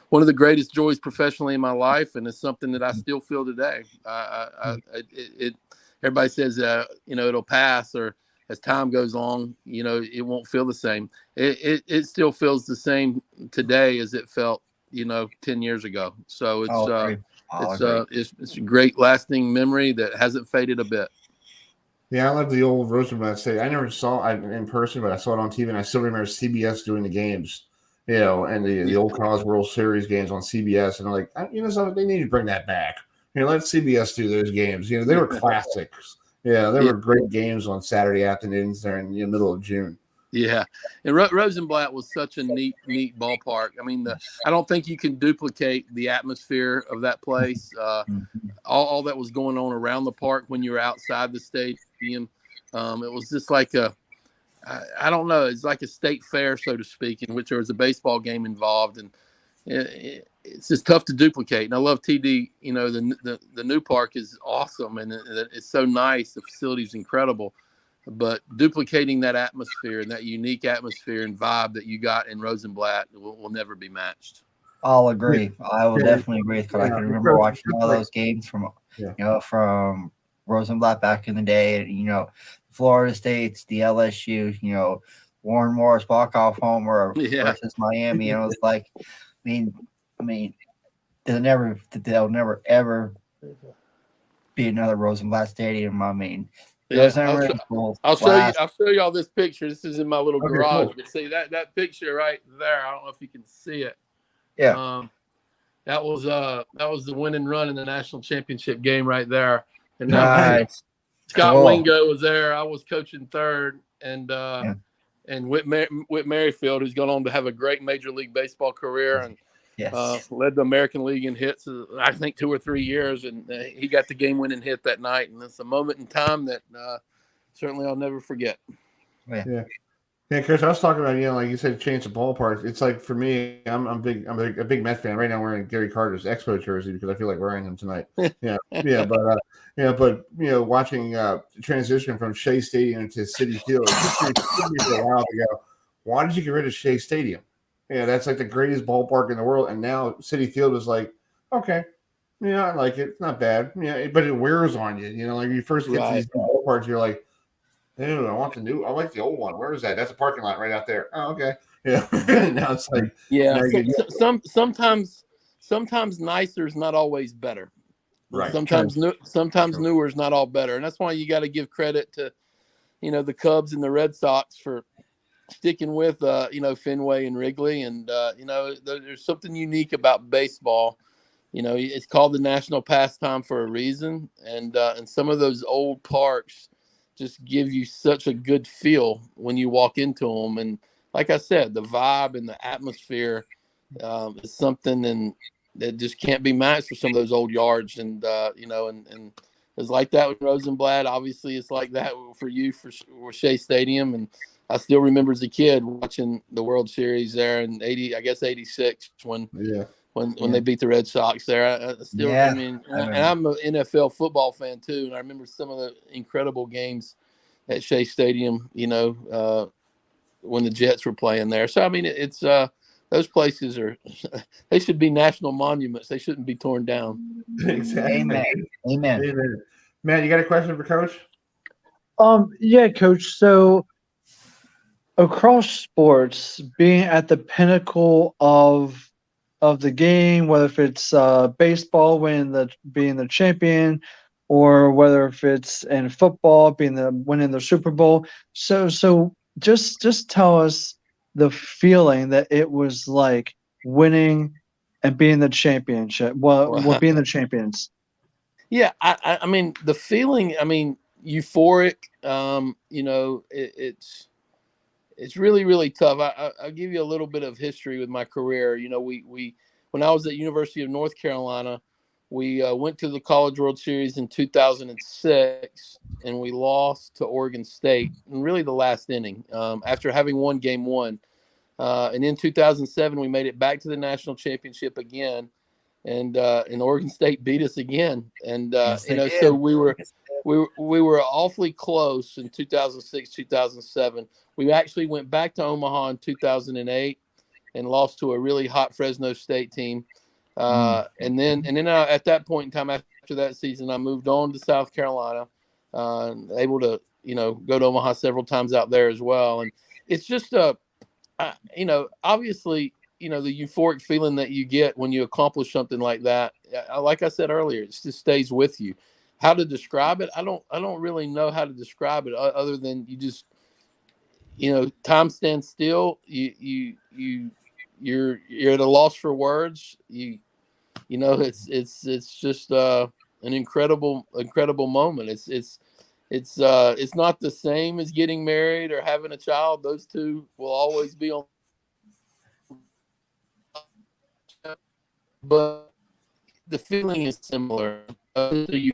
one of the greatest joys professionally in my life, and it's something that I still feel today. Everybody says it'll pass, or as time goes on, it won't feel the same. It still feels the same today as it felt 10 years ago. So it's a great lasting memory that hasn't faded a bit. Yeah, I love the old Rosenblatt Stadium. I never saw it in person, but I saw it on TV, and I still remember CBS doing the games, and the old College World Series games on CBS. And I'm like, something, they need to bring that back. let CBS do those games. They were classics. Yeah, they were great games on Saturday afternoons there in the middle of June. Yeah, and Rosenblatt was such a neat ballpark. I mean, I don't think you can duplicate the atmosphere of that place. All that was going on around the park when you were outside the stadium. It was just like I don't know, it's like a state fair, so to speak, in which there was a baseball game involved, and it's just tough to duplicate. And I love TD. The new park is awesome, and it's so nice. The facility is incredible. But duplicating that atmosphere and that unique atmosphere and vibe that you got in Rosenblatt will never be matched. I'll agree. I will definitely agree because I can remember watching all those games from from Rosenblatt back in the day. Florida State's, the LSU, Warren Morris walk-off homer versus Miami. And it was like, I mean, there'll never ever be another Rosenblatt Stadium. I'll show you all this picture. This is in my little garage. Cool. But see that picture right there. I don't know if you can see it. Yeah. That was the winning run in the national championship game right there. And nice. Scott Wingo was there. I was coaching third, and Whit Merrifield, who's gone on to have a great Major League Baseball career, and led the American League in hits, I think 2 or 3 years, and he got the game-winning hit that night, and it's a moment in time that certainly I'll never forget. Yeah, Chris, I was talking about, like you said, change the ballpark. It's like, for me, I'm a big Mets fan. Right now, I'm wearing Gary Carter's Expo jersey because I feel like wearing him tonight. But watching transition from Shea Stadium to Citi Field, it took me for a while to go, why did you get rid of Shea Stadium? That's like the greatest ballpark in the world, and now Citi Field is like, okay, I like it. It's not bad. But it wears on you. Like you first get to these ballparks, you're like, dude, I like the old one. Where is that? That's a parking lot right out there. Oh, okay. Yeah. Now it's like, sometimes nicer is not always better. Right. Sometimes newer is not all better, and that's why you got to give credit to, the Cubs and the Red Sox for sticking with Fenway and Wrigley, and there's something unique about baseball. It's called the national pastime for a reason, and some of those old parks just give you such a good feel when you walk into them. And like I said, the vibe and the atmosphere is something that just can't be matched for some of those old yards. And and it's like that with Rosenblatt. Obviously, it's like that for you for Shea Stadium. And I still remember as a kid watching the World Series there in '86 when they beat the Red Sox there. And I'm an NFL football fan too, and I remember some of the incredible games at Shea Stadium, when the Jets were playing there. So it's those places they should be national monuments. They shouldn't be torn down. Exactly. Amen. Matt, you got a question for Coach? Yeah, Coach. So across sports, being at the pinnacle of the game, whether if it's baseball being the champion, or whether if it's in football winning the Super Bowl. So just tell us the feeling that it was like winning and being the championship. Well, being the champions. Yeah, I mean the feeling. Euphoric. It's really, really tough. I'll give you a little bit of history with my career. We when I was at University of North Carolina, we went to the College World Series in 2006, and we lost to Oregon State in really the last inning after having won Game 1. And in 2007, we made it back to the national championship again, and Oregon State beat us again. And so we were awfully close in 2006, 2007. We actually went back to Omaha in 2008 and lost to a really hot Fresno State team. And then at that point in time, after that season, I moved on to South Carolina, able to, go to Omaha several times out there as well. And it's just, obviously, the euphoric feeling that you get when you accomplish something like that. Like I said earlier, it just stays with you. How to describe it? I don't really know how to describe it other than you just, time stands still. You're at a loss for words. It's just an incredible moment. It's not the same as getting married or having a child. Those two will always be on, but the feeling is similar. You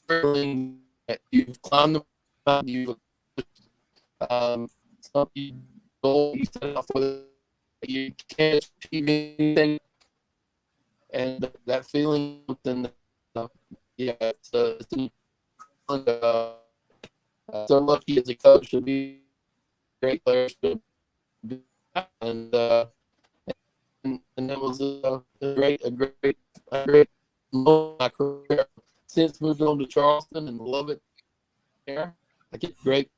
feeling that you've climbed the mountain, something goal you set off with, you can't achieve anything, and that feeling, it's so lucky as a coach to be great players, and that was a great moment in my career. Since moved on to Charleston and love it there. I get great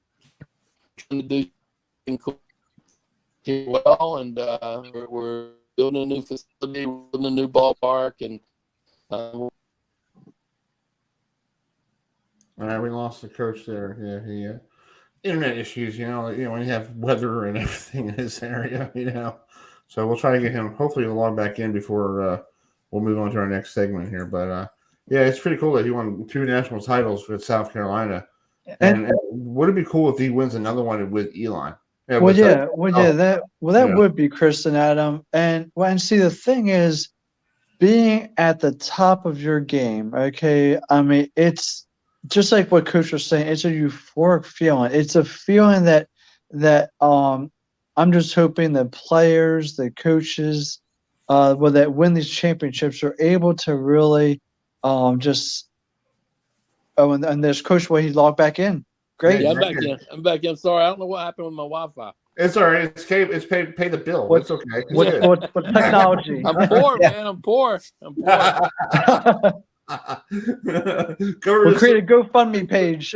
trying to do things cool here well, and we're building a new facility, we're building a new ballpark, and all right, we lost the coach there. Yeah, he internet issues, when you have weather and everything in this area, So we'll try to get him. Hopefully, he'll log back in before we'll move on to our next segment here. But yeah, it's pretty cool that he won 2 national titles with South Carolina. And would it be cool if he wins another one with Elon? That would be Chris and Adam. And see, the thing is, being at the top of your game. Okay, I mean, it's just like what Coach was saying. It's a euphoric feeling. It's a feeling that I'm just hoping the players, the coaches, that win these championships are able to really just. Oh, and there's Coach Wade. He logged back in. Great. Yeah, I'm back in. I'm sorry. I don't know what happened with my Wi-Fi. It's all right. It's pay the bill. It's okay. What technology? I'm poor, man. I'm poor. We'll create a GoFundMe page.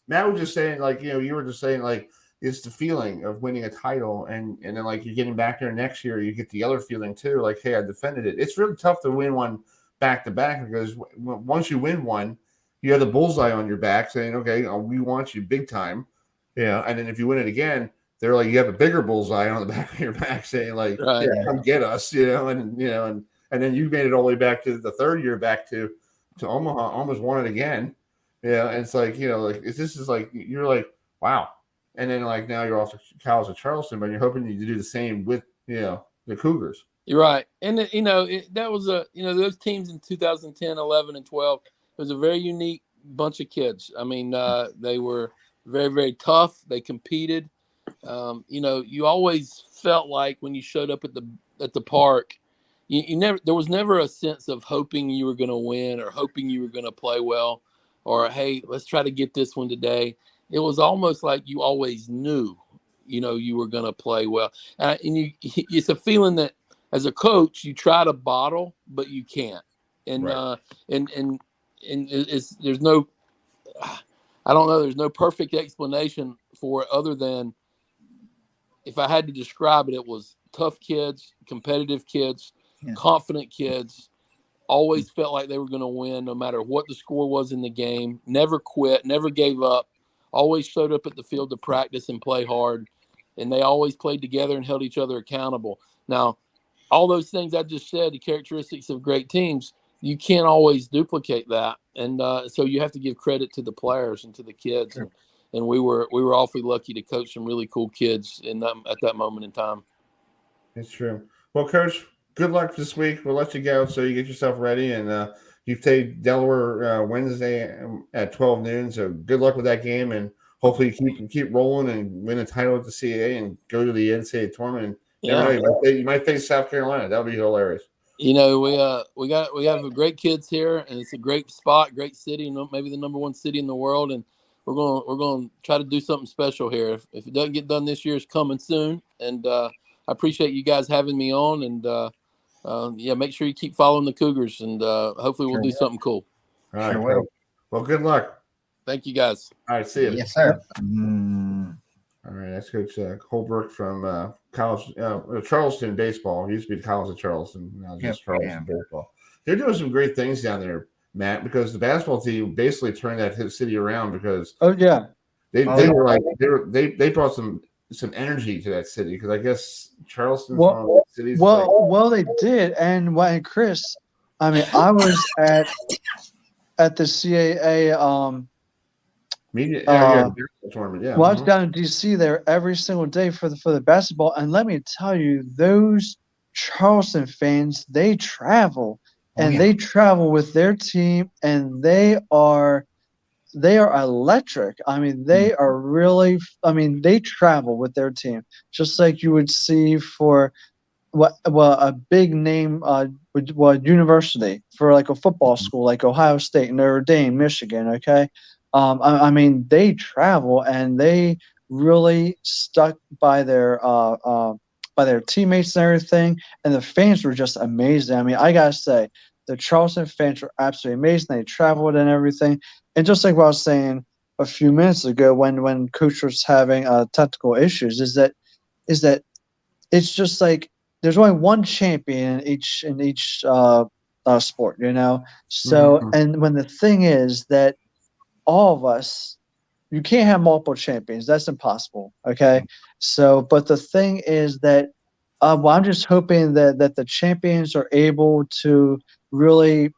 Matt was just saying, you were just saying, it's the feeling of winning a title, and then you're getting back there next year, you get the other feeling too, hey, I defended it. It's really tough to win one back to back, because once you win one, you have the bullseye on your back saying, okay, we want you big time, and then if you win it again, they're like, you have a bigger bullseye on the back of your back saying come get us, and then you made it all the way back to the third year back to Omaha, almost won it again. Yeah, and it's you're like, wow. And then now you're off to college at Charleston, but you're hoping to do the same with the Cougars. You're right. And that was those teams in 2010, 11, and 12. It was a very unique bunch of kids. I mean, they were very, very tough. They competed. You always felt like when you showed up at the park, there was never a sense of hoping you were going to win or hoping you were going to play well, or hey, let's try to get this one today. It was almost like you always knew, you were going to play well. And it's a feeling that as a coach, you try to bottle, but you can't. And, right. And there's no, I don't know, there's no perfect explanation for it other than, if I had to describe it, it was tough kids, competitive kids, confident kids, always felt like they were going to win no matter what the score was in the game, never quit, never gave up, always showed up at the field to practice and play hard, and they always played together and held each other accountable. Now, all those things I just said, the characteristics of great teams, you can't always duplicate that, and so you have to give credit to the players and to the kids. Sure. And we were awfully lucky to coach some really cool kids at that moment in time. It's true. Well, Coach, good luck this week. We'll let you go so you get yourself ready. And you've played Delaware Wednesday at 12 noon. So good luck with that game. And hopefully you keep rolling and win a title at the CAA and go to the NCAA tournament. You might face South Carolina. That would be hilarious. We have great kids here, and it's a great spot, great city, maybe the number one city in the world. And we're going to try to do something special here. If it doesn't get done this year, it's coming soon. And I appreciate you guys having me on. And make sure you keep following the Cougars, and hopefully we'll do something cool. All right. Sure. Well, good luck. Thank you, guys. All right. See you. Yes, sir. All right. That's Coach Holbrook from Charleston baseball. He used to be the College of Charleston. Now just Charleston baseball. They're doing some great things down there, Matt, because the basketball team basically turned that city around because they were they brought some some energy to that city, because I guess Charleston's one of the cities. Well, they did, and when Chris, I mean, I was at the CAA media tournament. Yeah, well, I was down in DC there every single day for the basketball, and let me tell you, those Charleston fans, they travel, and they travel with their team, and they are electric. I mean, they are really. I mean, they travel with their team, just like you would see for a big name university, for like a football school like Ohio State, Notre Dame, Michigan. Okay, I mean, they travel and they really stuck by their teammates and everything, and the fans were just amazing. I mean, I gotta say, the Charleston fans were absolutely amazing. They traveled and everything. And just like what I was saying a few minutes ago, when Coach was having technical issues, is that it's just like there's only one champion in each sport, you know. So and when the thing is that all of us, you can't have multiple champions. That's impossible. Okay. So, but the thing is that well, I'm just hoping that the champions are able to really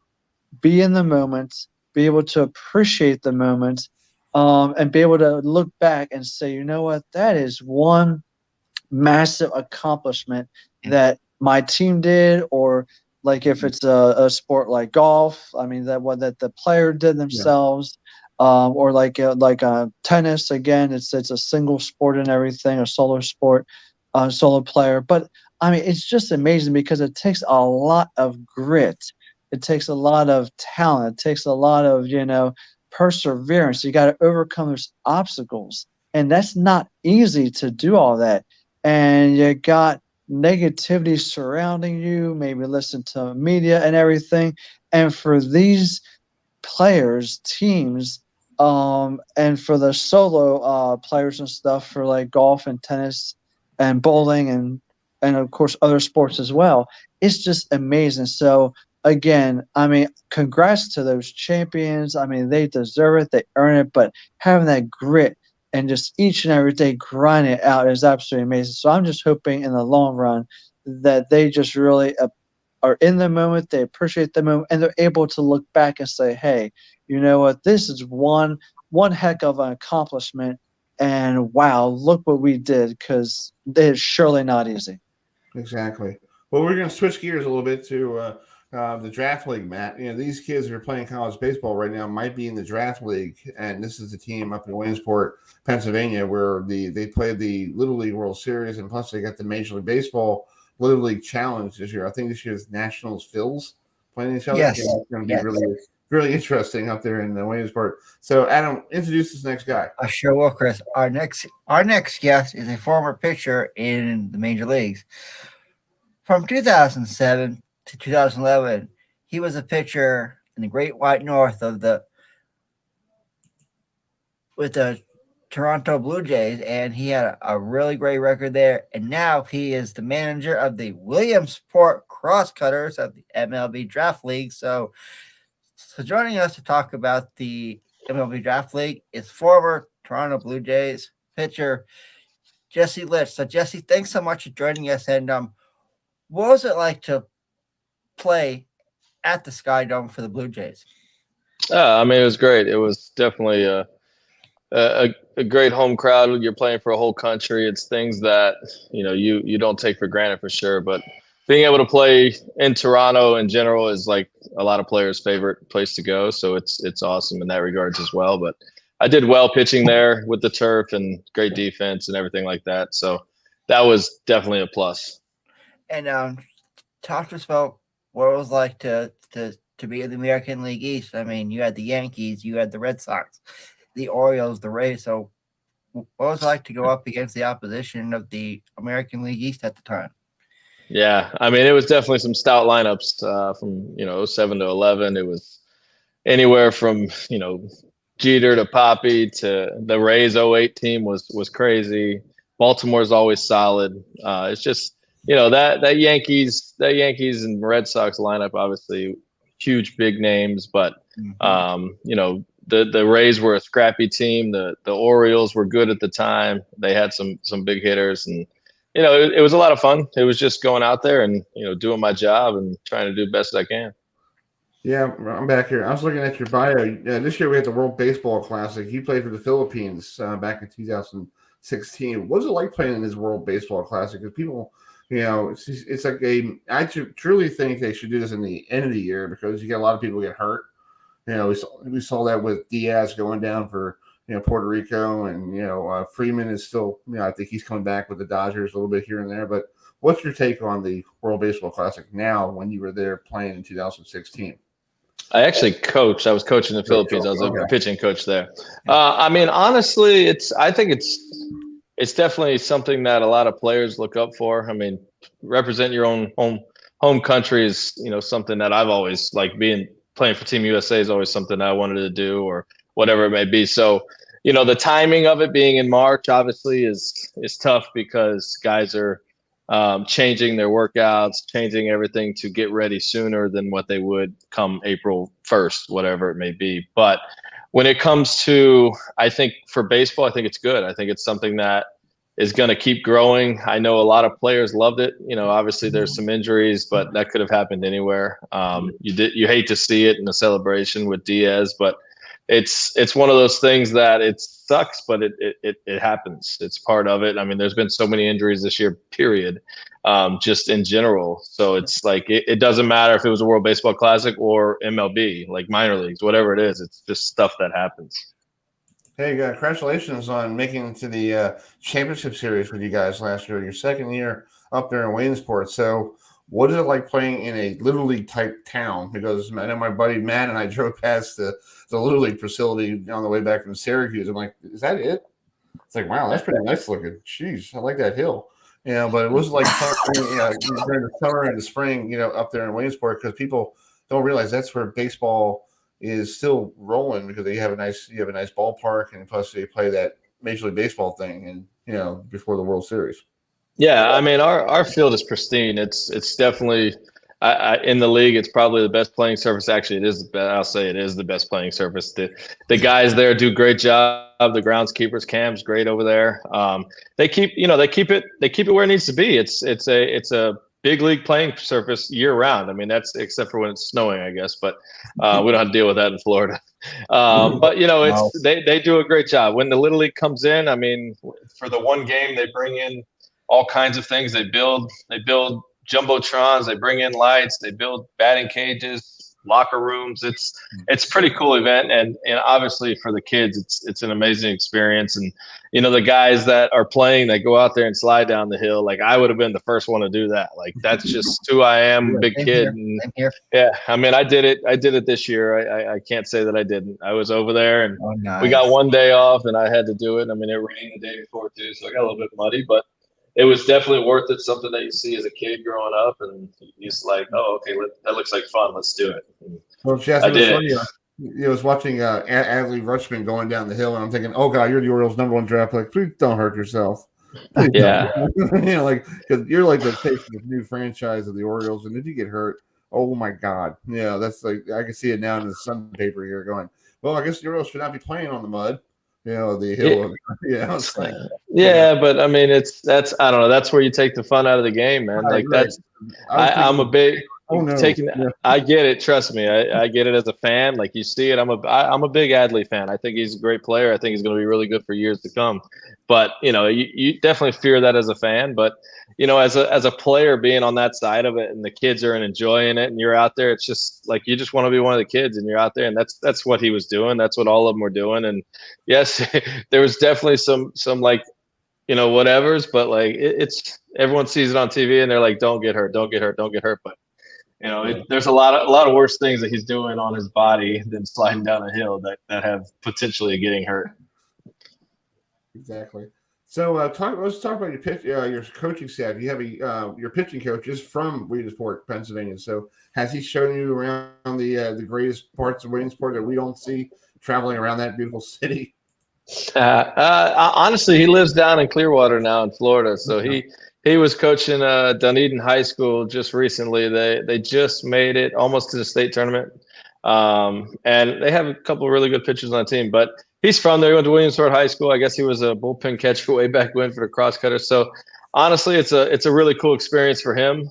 be in the moment, be able to appreciate the moment, and be able to look back and say, you know what, that is one massive accomplishment that my team did, or like if it's a sport like golf, I mean that the player did themselves, or like tennis. Again, it's a single sport and everything, a solo sport, solo player. But I mean, it's just amazing because it takes a lot of grit. It takes a lot of talent. It takes a lot of, perseverance. You got to overcome those obstacles. And that's not easy to do all that. And you got negativity surrounding you, maybe listen to media and everything. And for these players, teams, and for the solo players and stuff, for like golf and tennis and bowling and of course other sports as well, it's just amazing. So again, I mean, congrats to those champions. I mean, they deserve it. They earn it. But having that grit and just each and every day grinding it out is absolutely amazing. So I'm just hoping in the long run that they just really are in the moment. They appreciate the moment, and they're able to look back and say, hey, you know what? This is one heck of an accomplishment. And wow, look what we did, because it is surely not easy. Exactly. Well, we're going to switch gears a little bit to the draft league, Matt. You know, these kids who are playing college baseball right now might be in the draft league, and this is the team up in Williamsport, Pennsylvania, where they played the Little League World Series, and plus they got the Major League Baseball Little League Challenge this year. I think this year's Nationals Phils playing each other. Yes. It's going to be really interesting up there in the Williamsport. So, Adam, introduce this next guy. I sure will, Chris. Our next guest is a former pitcher in the major leagues. From 2007 to 2011, he was a pitcher in the Great White North with the Toronto Blue Jays, and he had a really great record there. And now he is the manager of the Williamsport Crosscutters of the MLB Draft League. So joining us to talk about the MLB Draft League is former Toronto Blue Jays pitcher Jesse Litsch. So Jesse, thanks so much for joining us. And what was it like to play at the Sky Dome for the Blue Jays? I mean, it was great. It was definitely a great home crowd. You're playing for a whole country. It's things that you don't take for granted, for sure. But being able to play in Toronto in general is like a lot of players' favorite place to go. So it's awesome in that regards as well. But I did well pitching there with the turf and great defense and everything like that. So that was definitely a plus. And talk to us about what it was like to be in the American League East. I mean, you had the Yankees, you had the Red Sox, the Orioles, the Rays. So what was it like to go up against the opposition of the American League East at the time? Yeah, I mean, it was definitely some stout lineups from 07 to 11. It was anywhere from Jeter to Poppy to the Rays 08 team was crazy. Baltimore's always solid. It's just that Yankees and Red Sox lineup, obviously huge big names, but the Rays were a scrappy team. The Orioles were good at the time. They had some big hitters, and it was a lot of fun. It was just going out there and doing my job and trying to do the best I can. Yeah, I'm back here. I was looking at your bio. This year we had the World Baseball Classic. You played for the Philippines back in 2016. What was it like playing in this World Baseball Classic? Because people, it's like I truly think they should do this in the end of the year because you get a lot of people get hurt. We saw that with Diaz going down for Puerto Rico, and Freeman is still, I think he's coming back with the Dodgers a little bit here and there. But what's your take on the World Baseball Classic now when you were there playing in 2016? I actually coached. I was coaching in the Philippines. I was a pitching coach there. I mean, honestly, I think it's definitely something that a lot of players look up for. I mean, represent your own home country is something that I've always liked. Playing for Team USA is always something I wanted to do, or whatever it may be. So, the timing of it being in March obviously is tough because guys are changing their workouts, changing everything to get ready sooner than what they would come April 1st, whatever it may be. But when it comes to, I think for baseball, I think it's good. I think it's something that is going to keep growing. I know a lot of players loved it. Obviously there's some injuries, but that could have happened anywhere. You hate to see it in a celebration with Diaz, but it's one of those things that it sucks, but it happens. It's part of it. I mean, there's been so many injuries this year, period, just in general. So it's like it doesn't matter if it was a World Baseball Classic or MLB, like minor leagues, whatever it is. It's just stuff that happens. Hey, congratulations on making it to the championship series with you guys last year. Your second year up there in Williamsport. So what is it like playing in a Little League type town? Because I know my buddy Matt and I drove past the Little League facility on the way back from Syracuse. I'm like, is that it? It's like, wow, that's pretty nice looking. Jeez, I like that hill. But it was like during the summer and the spring, up there in Williamsport, because people don't realize that's where baseball is still rolling because you have a nice ballpark, and plus they play that Major League Baseball thing and before the World Series. Yeah, I mean our field is pristine. It's definitely in the league. It's probably the best playing surface. Actually, it is. I'll say it is the best playing surface. The guys there do a great job. The groundskeepers, Cam's great over there. They keep it where it needs to be. It's a big league playing surface year round. I mean, that's except for when it's snowing, I guess, but we don't have to deal with that in Florida. But they do a great job. When the Little League comes in, I mean, for the one game, they bring in all kinds of things. They build jumbotrons, they bring in lights, they build batting cages, locker rooms. It's a pretty cool event, and obviously for the kids, it's an amazing experience. And the guys that are playing, they go out there and slide down the hill. Like I would have been the first one to do that. Like that's just who I am, big kid. And, yeah, I mean, I did it this year. I can't say that I didn't. I was over there, and we got one day off, and I had to do it. I mean, it rained the day before too, so I got a little bit muddy, but it was definitely worth it. Something that you see as a kid growing up, and you're just like, oh, okay, that looks like fun. Let's do it. Well, Jess, I was watching Adley Rutschman going down the hill, and I'm thinking, oh god, you're the Orioles' #1 draft pick. Please don't hurt yourself. Please yeah, because you're like the face of the new franchise of the Orioles, and if you get hurt, oh my god, that's like I can see it now in the Sun paper here going. Well, I guess the Orioles should not be playing on the mud. The hill. It's like, but I mean, that's I don't know. That's where you take the fun out of the game, man. Like that's I'm a big I get it. Trust me, I get it as a fan. Like you see it. I'm a big Adley fan. I think he's a great player. I think he's going to be really good for years to come. But you definitely fear that as a fan. But as a player, being on that side of it, and the kids are enjoying it, and you're out there, it's just like you just want to be one of the kids, and you're out there, and that's what he was doing. That's what all of them were doing. And yes, there was definitely some like whatevers, but like it's everyone sees it on TV, and they're like, don't get hurt, don't get hurt, don't get hurt. But there's a lot of worse things that he's doing on his body than sliding down a hill that have potentially getting hurt. Exactly. So let's talk about your coaching staff. You have your pitching coach is from Williamsport, Pennsylvania. So has he shown you around the greatest parts of Williamsport that we don't see traveling around that beautiful city? Honestly, he lives down in Clearwater now in Florida. So he was coaching Dunedin High School just recently. They just made it almost to the state tournament And they have a couple of really good pitchers on the team. But he's from there. He went to Williamsport High School. I guess he was a bullpen catcher way back when for the Crosscutters. So honestly, it's a really cool experience for him.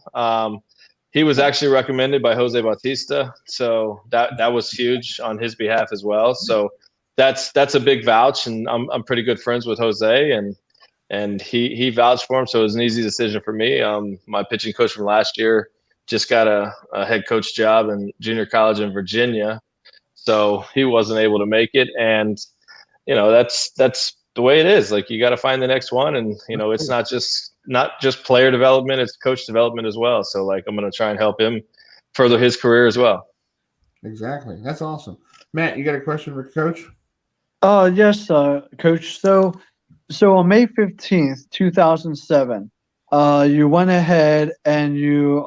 He was actually recommended by Jose Bautista, so that was huge on his behalf as well. So that's a big vouch, and I'm pretty good friends with Jose, and he vouched for him, so it was an easy decision for me. My pitching coach from last year just got a head coach job in junior college in Virginia, so he wasn't able to make it, and that's the way it is. Like, you got to find the next one, and it's not just player development, it's coach development as well. So like, I'm going to try and help him further his career as well. Exactly. That's awesome. Matt, you got a question for Coach? Yes, Coach. So on May 15th, 2007, you went ahead and you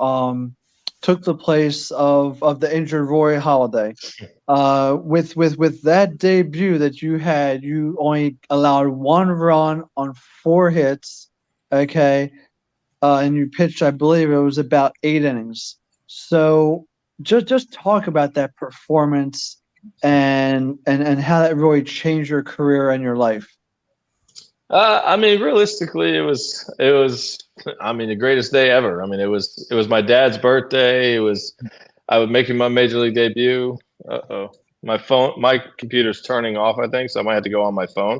took the place of the injured Roy Halladay. With that debut that you had, you only allowed 1 run on 4 hits. Okay. And you pitched, I believe it was about 8 innings. So just talk about that performance and how that really changed your career and your life. I mean, realistically, it was the greatest day ever. I mean, it was my dad's birthday. I was making my major league debut. My computer's turning off, I think, so I might have to go on my phone.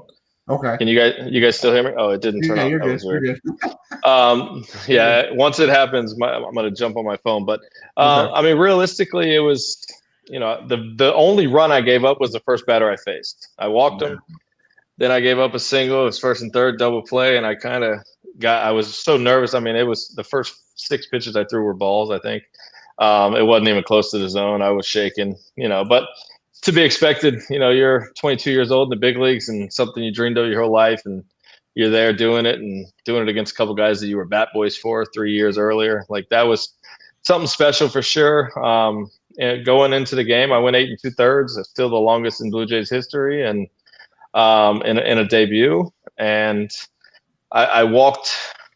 Okay. Can you guys still hear me? Oh, it didn't turn off. You're That good. was weird. You're good. Yeah, once it happens, I'm going to jump on my phone. But Okay. I mean, realistically, it was, the only run I gave up was the first batter I faced. I walked him. Then I gave up a single. It was first and third, double play, and I was so nervous. I mean, it was the first 6 pitches I threw were balls, I think. It wasn't even close to the zone. I was shaking, but to be expected. You're 22 years old in the big leagues, and something you dreamed of your whole life, and you're there doing it against a couple guys that you were bat boys for 3 years earlier. Like, that was something special for sure. And going into the game, I went 8 2/3. That's still the longest in Blue Jays history, and in a debut. And I walked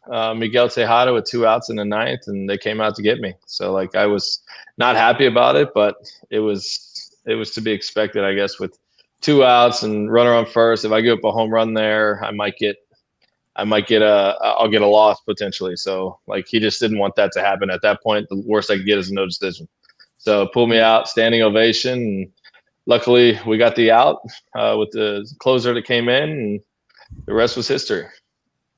Miguel Tejada with 2 outs in the 9th, and they came out to get me. So like, I was not happy about it, but it was to be expected, I guess, with 2 outs and runner on first. If I give up a home run there, I'll get a loss potentially. So like, he just didn't want that to happen at that point. The worst I could get is a no decision. So pulled me out, standing ovation, and luckily we got the out with the closer that came in, and the rest was history.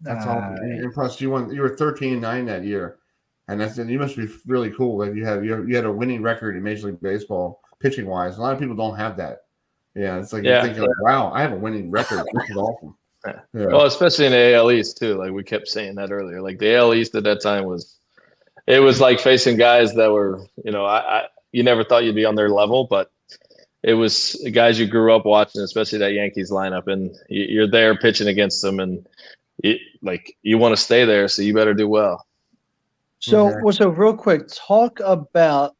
That's awesome. And plus, you were 13-9 that year, and you must be really cool that you had a winning record in Major League Baseball pitching wise. A lot of people don't have that. Yeah, it's like you're thinking, like, wow, I have a winning record. This is awesome. Yeah. Well, especially in the AL East too. Like, we kept saying that earlier. Like, the AL East at that time was like facing guys that were, you never thought you'd be on their level, but it was guys you grew up watching, especially that Yankees lineup, and you're there pitching against them, and you want to stay there, so you better do well. So real quick, talk about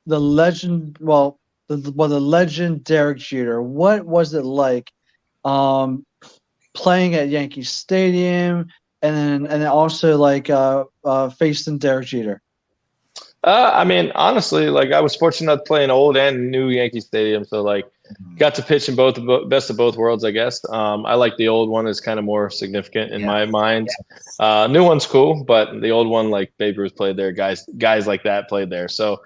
the legend. Well, the legend Derek Jeter. What was it like playing at Yankee Stadium, and then also like facing Derek Jeter? I mean, honestly, like, I was fortunate enough to play in old and new Yankee Stadium, so like, got to pitch in best of both worlds, I guess. I like the old one; is kind of more significant in my mind. New one's cool, but the old one, like, Babe Ruth played there, guys like that played there. So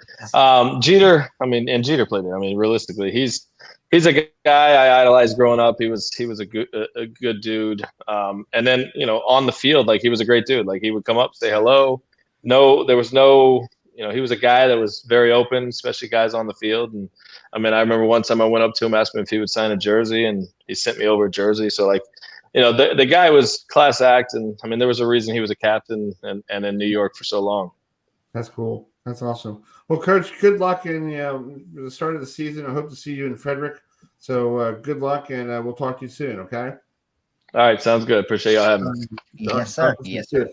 Jeter, and Jeter played there. I mean, realistically, he's a guy I idolized growing up. He was a good dude, and then on the field, like, he was a great dude. Like, he would come up, say hello. There was no. He was a guy that was very open, especially guys on the field. And I mean, I remember one time I went up to him, asked him if he would sign a jersey, and he sent me over a jersey. So like, the guy was class act. And I mean, there was a reason he was a captain and in New York for so long. That's cool. That's awesome. Well, Coach, good luck in the start of the season. I hope to see you in Frederick. So good luck, and we'll talk to you soon, okay? All right. Sounds good. Appreciate y'all having me. Yes, sir. Yes, sir.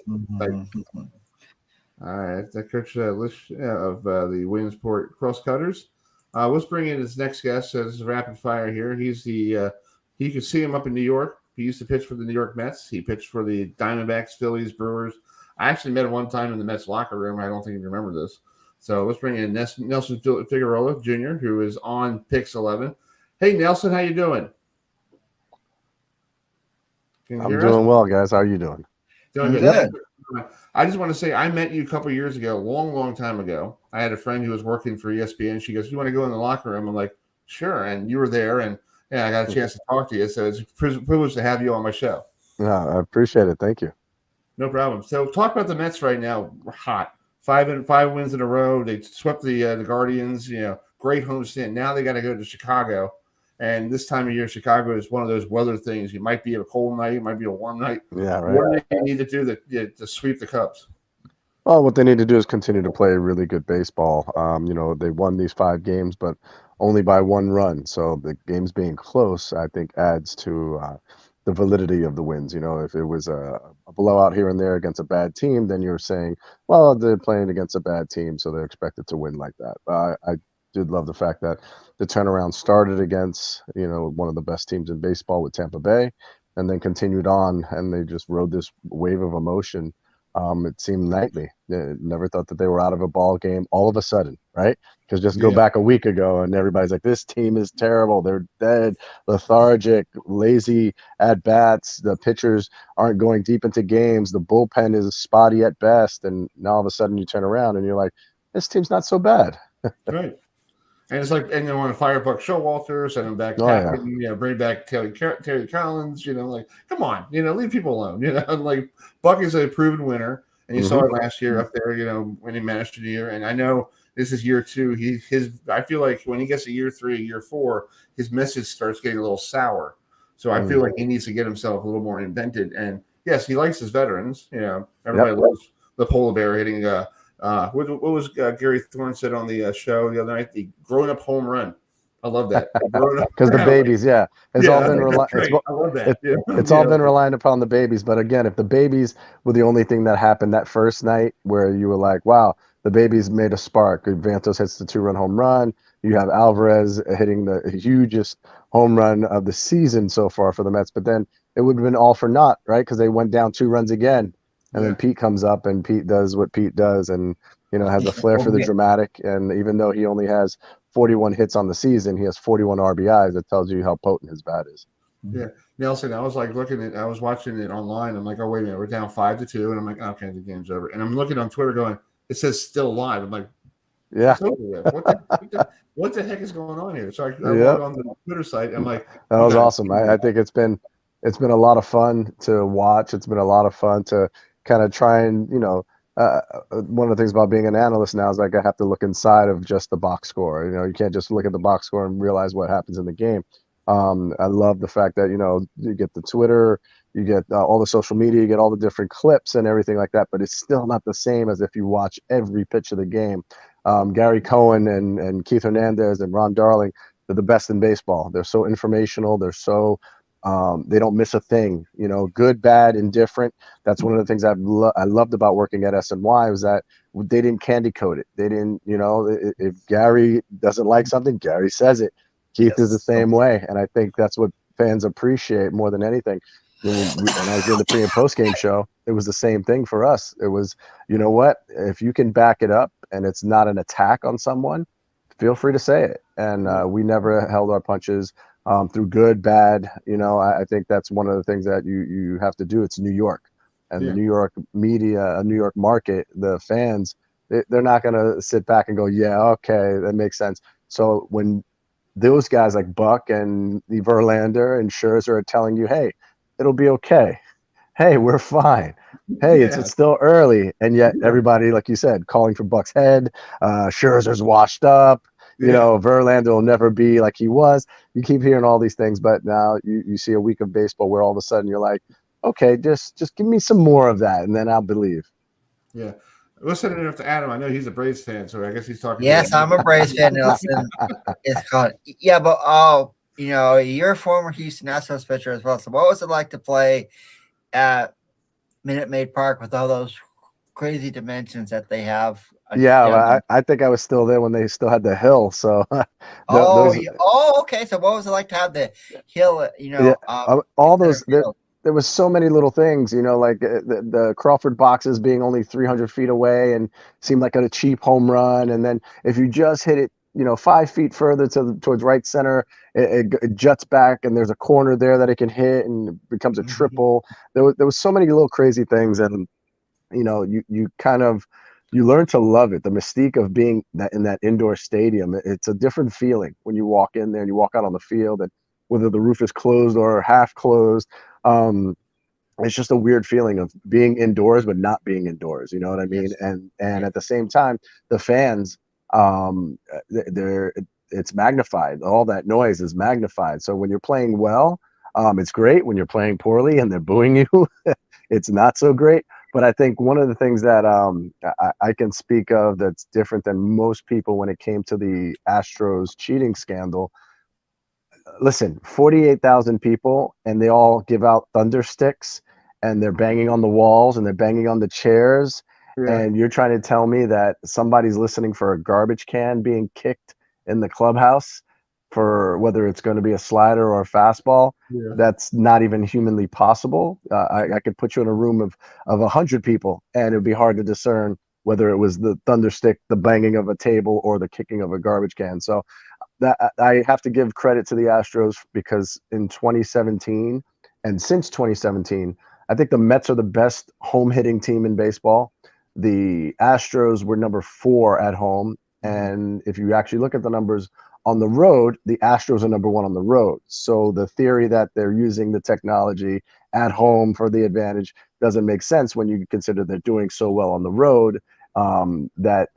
All right, that Coach Litsch of the Williamsport Crosscutters. Let's bring in his next guest. This is rapid fire here. He's you can see him up in New York. He used to pitch for the New York Mets. He pitched for the Diamondbacks, Phillies, Brewers. I actually met him one time in the Mets locker room. I don't think you remember this. So let's bring in Nelson Figueroa Jr., who is on Pix 11. Hey, Nelson, how you doing? I'm doing well, guys. How are you doing? Doing good. I just want to say I met you a couple of years ago, long time ago. I had a friend who was working for ESPN. She goes, "You want to go in the locker room?" I'm like, "Sure." And you were there, and I got a chance to talk to you. So it's a privilege to have you on my show. Yeah, I appreciate it. Thank you. No problem. So talk about the Mets right now. We're hot. 5 wins in a row. They swept the Guardians. Great homestand. Now they got to go to Chicago. And this time of year, Chicago is one of those weather things. You might be a cold night, it might be a warm night. Yeah, right. What do they need to do to sweep the Cubs? Well, what they need to do is continue to play really good baseball. They won these 5 games, but only by 1 run. So the games being close, I think, adds to the validity of the wins. If it was a blowout here and there against a bad team, then you're saying, well, they're playing against a bad team, so they're expected to win like that. I did love the fact that the turnaround started against, one of the best teams in baseball with Tampa Bay, and then continued on, and they just rode this wave of emotion. It seemed nightly. Never thought that they were out of a ball game all of a sudden, right? Because just go back a week ago and everybody's like, this team is terrible. They're dead, lethargic, lazy at bats. The pitchers aren't going deep into games. The bullpen is spotty at best. And now all of a sudden you turn around and you're like, this team's not so bad. Right. And it's like, and they want to fire Buck Showalter, send him back, bring back Terry Collins, come on, leave people alone, like Buck is a proven winner, and you saw it last year up there, winning Manager of the Year, and I know this is year 2. I feel like when he gets to year 3, year 4, his message starts getting a little sour. So I feel like he needs to get himself a little more invented. And yes, he likes his veterans. Everybody loves the polar bear hitting. What was Gary Thorne said on the show the other night? The grown-up home run. I love that. Because the babies, it's all been I love that. It's all been reliant upon the babies. But again, if the babies were the only thing that happened that first night, where you were like, wow, the babies made a spark. Vantos hits the 2-run home run. You have Alvarez hitting the hugest home run of the season so far for the Mets. But then it would have been all for naught, right? Because they went down 2 runs again. And then Pete comes up, and Pete does what Pete does, and has a flair for the dramatic. And even though he only has 41 hits on the season, he has 41 RBIs. That tells you how potent his bat is. Yeah, Nelson. I was I was watching it online. I'm like, oh wait a minute, we're down 5-2, and I'm like, okay, the game's over. And I'm looking on Twitter, going, it says still alive. I'm like, yeah, what the heck is going on here? So I went on the Twitter site. I'm like, that was awesome. I think it's been a lot of fun to watch. It's been a lot of fun to kind of try and, one of the things about being an analyst now is like I have to look inside of just the box score. You can't just look at the box score and realize what happens in the game. I love the fact that, you get the Twitter, you get all the social media, you get all the different clips and everything like that, but it's still not the same as if you watch every pitch of the game. Gary Cohen and Keith Hernandez and Ron Darling, they're the best in baseball. They're so informational. They're so they don't miss a thing, good, bad, indifferent. That's one of the things I loved about working at SNY was that they didn't candy coat it. They didn't, if Gary doesn't like something, Gary says it. Keith is the same way. And I think that's what fans appreciate more than anything. When I was doing the pre and post game show, it was the same thing for us. It was, if you can back it up and it's not an attack on someone, feel free to say it. And we never held our punches. Through good, bad, I think that's one of the things that you have to do. It's New York, and the New York media, New York market, the fans, they're not going to sit back and go, yeah, okay, that makes sense. So when those guys like Buck and Verlander and Scherzer are telling you, hey, it'll be okay. Hey, we're fine. Hey, it's still early. And yet everybody, like you said, calling for Buck's head, Scherzer's washed up. Verlander will never be like he was. You keep hearing all these things, but now you see a week of baseball where all of a sudden you're like, okay, just give me some more of that, and then I'll believe. Yeah. Listen to Adam. I know he's a Braves fan, so I guess he's talking. Yes, I'm a Braves fan, Nelson. It's called. Yeah, but you're a former Houston Astros pitcher as well. So what was it like to play at Minute Maid Park with all those crazy dimensions that they have? I think I was still there when they still had the hill. So, okay. So what was it like to have the hill? all those there was so many little things, like the Crawford boxes being only 300 feet away and seemed like a cheap home run. And then if you just hit it, 5 feet further towards right center, it juts back and there's a corner there that it can hit and it becomes a triple. There was so many little crazy things. And, you learn to love it. The mystique of being in that indoor stadium. It's a different feeling when you walk in there and you walk out on the field, and whether the roof is closed or half closed. It's just a weird feeling of being indoors but not being indoors. You know what I mean? Yes. And at the same time, the fans, it's magnified. All that noise is magnified. So when you're playing well, it's great. When you're playing poorly and they're booing you, it's not so great. But I think one of the things that I can speak of that's different than most people when it came to the Astros cheating scandal. Listen, 48,000 people, and they all give out thunder sticks, and they're banging on the walls and they're banging on the chairs. Yeah. And you're trying to tell me that somebody's listening for a garbage can being kicked in the clubhouse for whether it's going to be a slider or a fastball? Yeah. That's not even humanly possible. I could put you in a room of 100 people, and it would be hard to discern whether it was the thunder stick, the banging of a table, or the kicking of a garbage can. So that I have to give credit to the Astros, because in 2017 and since 2017, I think the Mets are the best home hitting team in baseball. The Astros were number 4 at home. And if you actually look at the numbers on the road, the Astros are number 1 on the road. So the theory that they're using the technology at home for the advantage doesn't make sense when you consider they're doing so well on the road, that,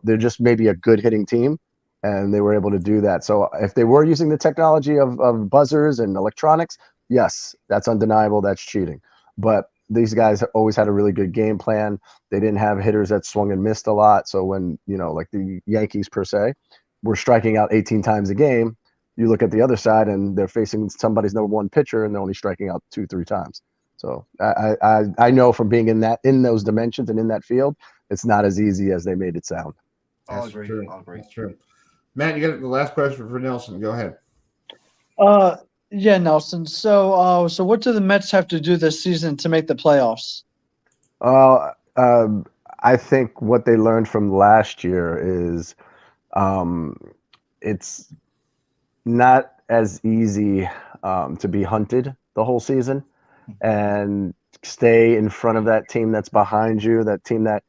they're just maybe a good hitting team. And they were able to do that. So if they were using the technology of buzzers and electronics, yes, that's undeniable. That's cheating. But these guys always had a really good game plan. They didn't have hitters that swung and missed a lot. So when, like the Yankees per se, were striking out 18 times a game, you look at the other side and they're facing somebody's number 1 pitcher and they're only striking out 2-3 times. So I know from being in those dimensions and in that field, it's not as easy as they made it sound. I'll agree. That's true. Matt, you got the last question for Nelson. Go ahead. Yeah, Nelson. So what do the Mets have to do this season to make the playoffs? I think what they learned from last year is it's not as easy to be hunted the whole season and stay in front of that team that's behind you, that team that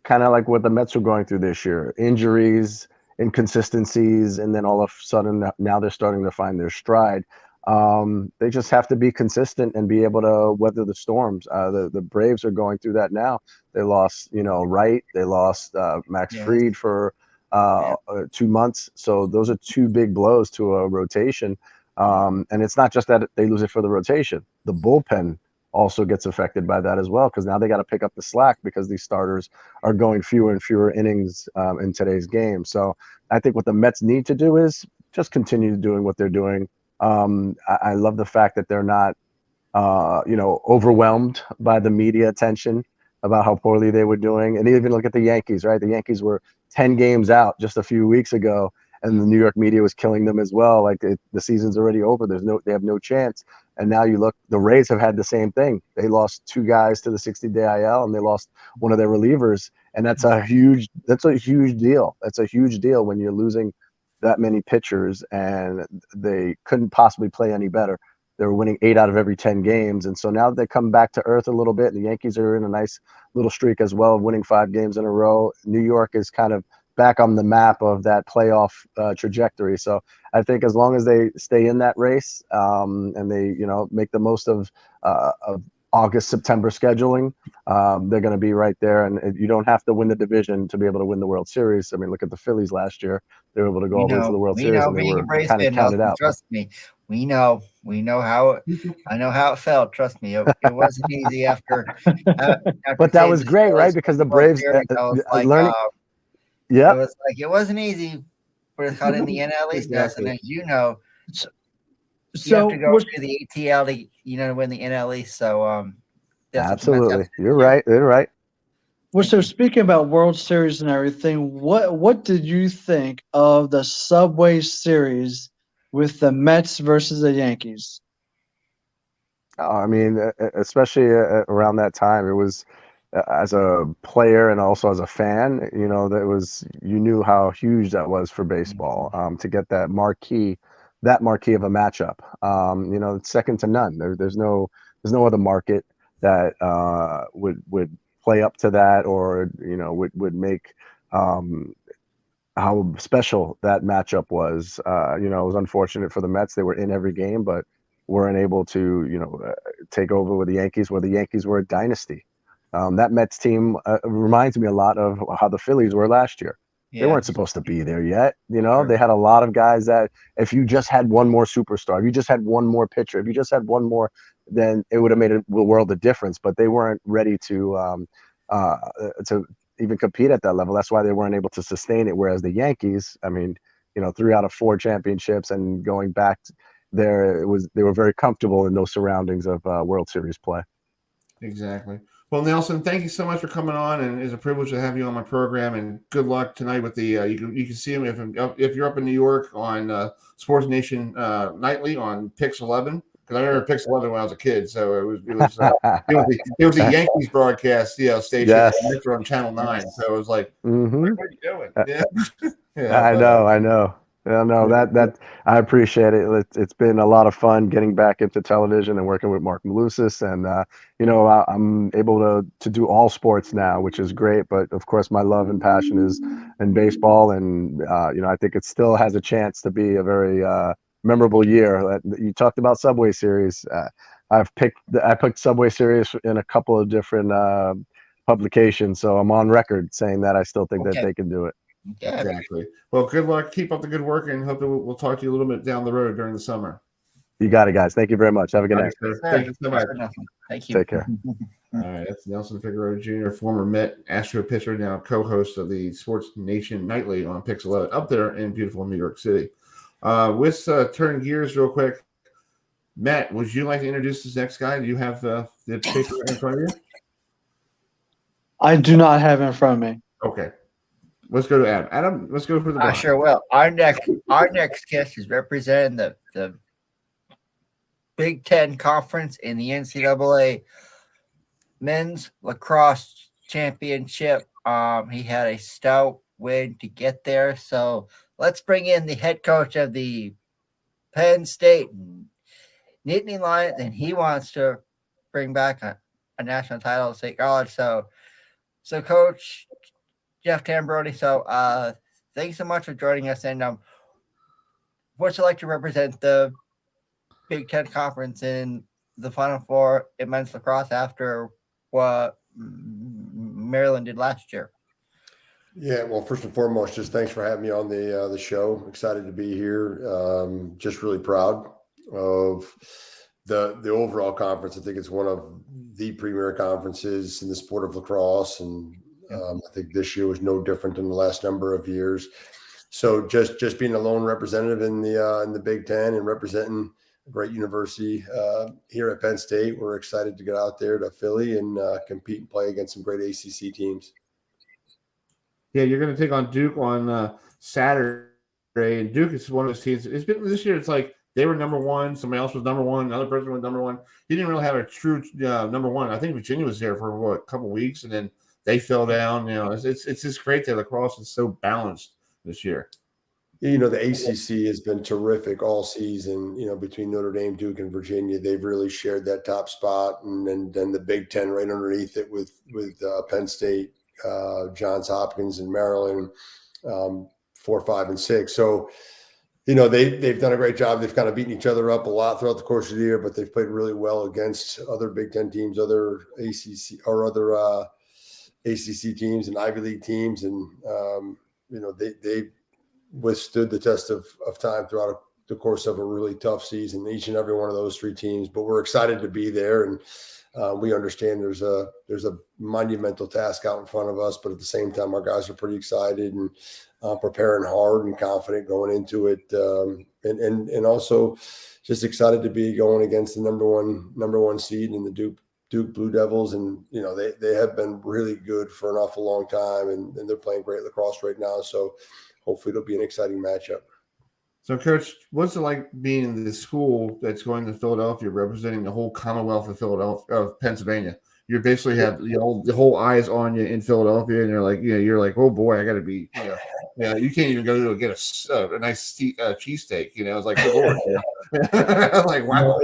kind of like what the Mets are going through this year, injuries, inconsistencies, and then all of a sudden now they're starting to find their stride. They just have to be consistent and be able to weather the storms. The Braves are going through that now. They lost, Wright. They lost Max Fried for 2 months. So those are 2 big blows to a rotation. And it's not just that they lose it for the rotation. The bullpen also gets affected by that as well, because now they got to pick up the slack because these starters are going fewer and fewer innings in today's game. So I think what the Mets need to do is just continue doing what they're doing. I love the fact that they're not, overwhelmed by the media attention about how poorly they were doing. And even look at the Yankees, right? The Yankees were 10 games out just a few weeks ago, and the New York media was killing them as well. Like the season's already over. They have no chance. And now you look, the Rays have had the same thing. They lost 2 guys to the 60-day IL, and they lost one of their relievers. And that's a huge deal. That's a huge deal when you're losing that many pitchers, and they couldn't possibly play any better. They were winning 8 out of every 10 games. And so now they come back to earth a little bit. The Yankees are in a nice little streak as well, winning 5 games in a row. New York is kind of back on the map of that playoff trajectory. So I think as long as they stay in that race and they, make the most of August, September scheduling, they're going to be right there. And you don't have to win the division to be able to win the World Series. I mean, look at the Phillies last year. They were able to go all the way to the World Series, and they were kind of counted out. Trust me. We know how I know how it felt. Trust me. It wasn't easy after but that was great, right? Because the Braves learning. Yeah. It wasn't easy, but it's caught in the NL East. And as you know, you have to go through the ATL to win the NL East. So absolutely, you're right. Well, so speaking about World Series and everything, what did you think of the Subway Series with the Mets versus the Yankees? I mean, especially around that time, it was as a player and also as a fan, you knew how huge that was for baseball, to get that marquee of a matchup. It's second to none. There's no other market that would play up to that, or would make how special that matchup was. It was unfortunate for the Mets. They were in every game, but weren't able to, take over with the Yankees, where the Yankees were a dynasty. That Mets team reminds me a lot of how the Phillies were last year. They weren't supposed to be there yet. They had a lot of guys that if you just had one more superstar, if you just had one more pitcher, if you just had one more, then it would have made a world of difference. But they weren't ready to even compete at that level. That's why they weren't able to sustain it. Whereas the Yankees, I mean, 3 out of 4 championships, and going back there, they were very comfortable in those surroundings of World Series play. Exactly. Well, Nelson, thank you so much for coming on, and it's a privilege to have you on my program. And good luck tonight with the. You can see him if you're up in New York on Sports Nation nightly on Pix 11. Because I remember Pix 11 when I was a kid, so it was the Yankees broadcast station. Yes. On Channel 9. So it was like, what are you doing? Yeah. I know. That I appreciate it. It's been a lot of fun getting back into television and working with Mark Malusis, and I'm able to do all sports now, which is great. But of course, my love and passion is in baseball, and I think it still has a chance to be a very memorable year. You talked about Subway Series. I picked Subway Series in a couple of different publications, so I'm on record saying that I still think that they can do it. Yeah. Exactly. Well, good luck. Keep up the good work, and hope that we'll talk to you a little bit down the road during the summer. You got it, guys. Thank you very much. Have a good night. Thank you so much. Thank you. Take care. All right, that's Nelson Figueroa Jr., former Met Astro pitcher, now co-host of the Sports Nation Nightly on Pix 11, up there in beautiful New York City. Let's turn gears real quick. Matt, would you like to introduce this next guy? Do you have the paper in front of you? I do not have it in front of me. Okay. Let's go to Adam. Adam, let's go for the I sure will. Our next guest is representing the Big Ten Conference in the NCAA Men's Lacrosse Championship. He had a stout win to get there. So let's bring in the head coach of the Penn State Nittany Lions, and he wants to bring back a national title at State College. So Coach Jeff Tambroni. So thanks so much for joining us. And what's it like to represent the Big Ten Conference in the Final Four in men's lacrosse after what Maryland did last year? Yeah, well, first and foremost, just thanks for having me on the show. Excited to be here. Just really proud of the overall conference. I think it's one of the premier conferences in the sport of lacrosse, and I think this year was no different than the last number of years. So just being a lone representative in the Big Ten and representing a great university here at Penn State, we're excited to get out there to Philly and compete and play against some great ACC teams. Yeah, you're going to take on Duke on Saturday, and Duke is one of those teams. It's been this year. It's like they were number one, somebody else was number one, another person was number one. You didn't really have a true number one. I think Virginia was there for a couple of weeks, and then they fell down. It's just great that lacrosse is so balanced this year. The ACC has been terrific all season. Between Notre Dame, Duke, and Virginia, they've really shared that top spot, and then the Big Ten right underneath it with Penn State, Johns Hopkins, and Maryland, 4, 5, and 6. So, they've done a great job. They've kind of beaten each other up a lot throughout the course of the year, but they've played really well against other Big Ten teams, other ACC or other ACC teams and Ivy League teams, and they withstood the test of time throughout the course of a really tough season, each and every one of those 3 teams. But we're excited to be there, and we understand there's a monumental task out in front of us, but at the same time, our guys are pretty excited and preparing hard and confident going into it, and also just excited to be going against the number one seed in the Duke Blue Devils, and they have been really good for an awful long time, and they're playing great lacrosse right now. So hopefully it'll be an exciting matchup. So, Coach, what's it like being in the school that's going to Philadelphia, representing the whole Commonwealth of Philadelphia, of Pennsylvania? You basically have the whole eyes on you in Philadelphia, and you're like, oh boy, I got to be, you can't even go to get a nice cheesesteak. It's like, oh Lord, like wow.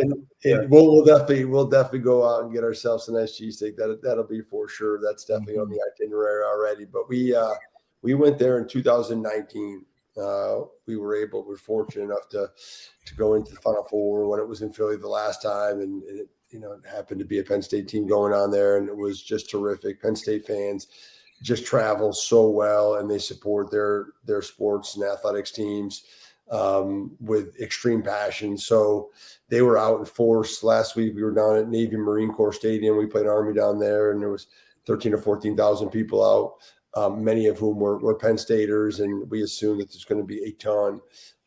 We'll definitely go out and get ourselves a nice cheesesteak. That'll be for sure. That's definitely on the itinerary already. But we went there in 2019. We're fortunate enough to go into the Final Four when it was in Philly the last time, and it happened to be a Penn State team going on there, and it was just terrific. Penn State fans just travel so well, and they support their sports and athletics teams with extreme passion. So they were out in force. Last week we were down at Navy Marine Corps Stadium. We played Army down there, and there was 13 or 14,000 people out. Many of whom were Penn Staters, and we assume that there's going to be a ton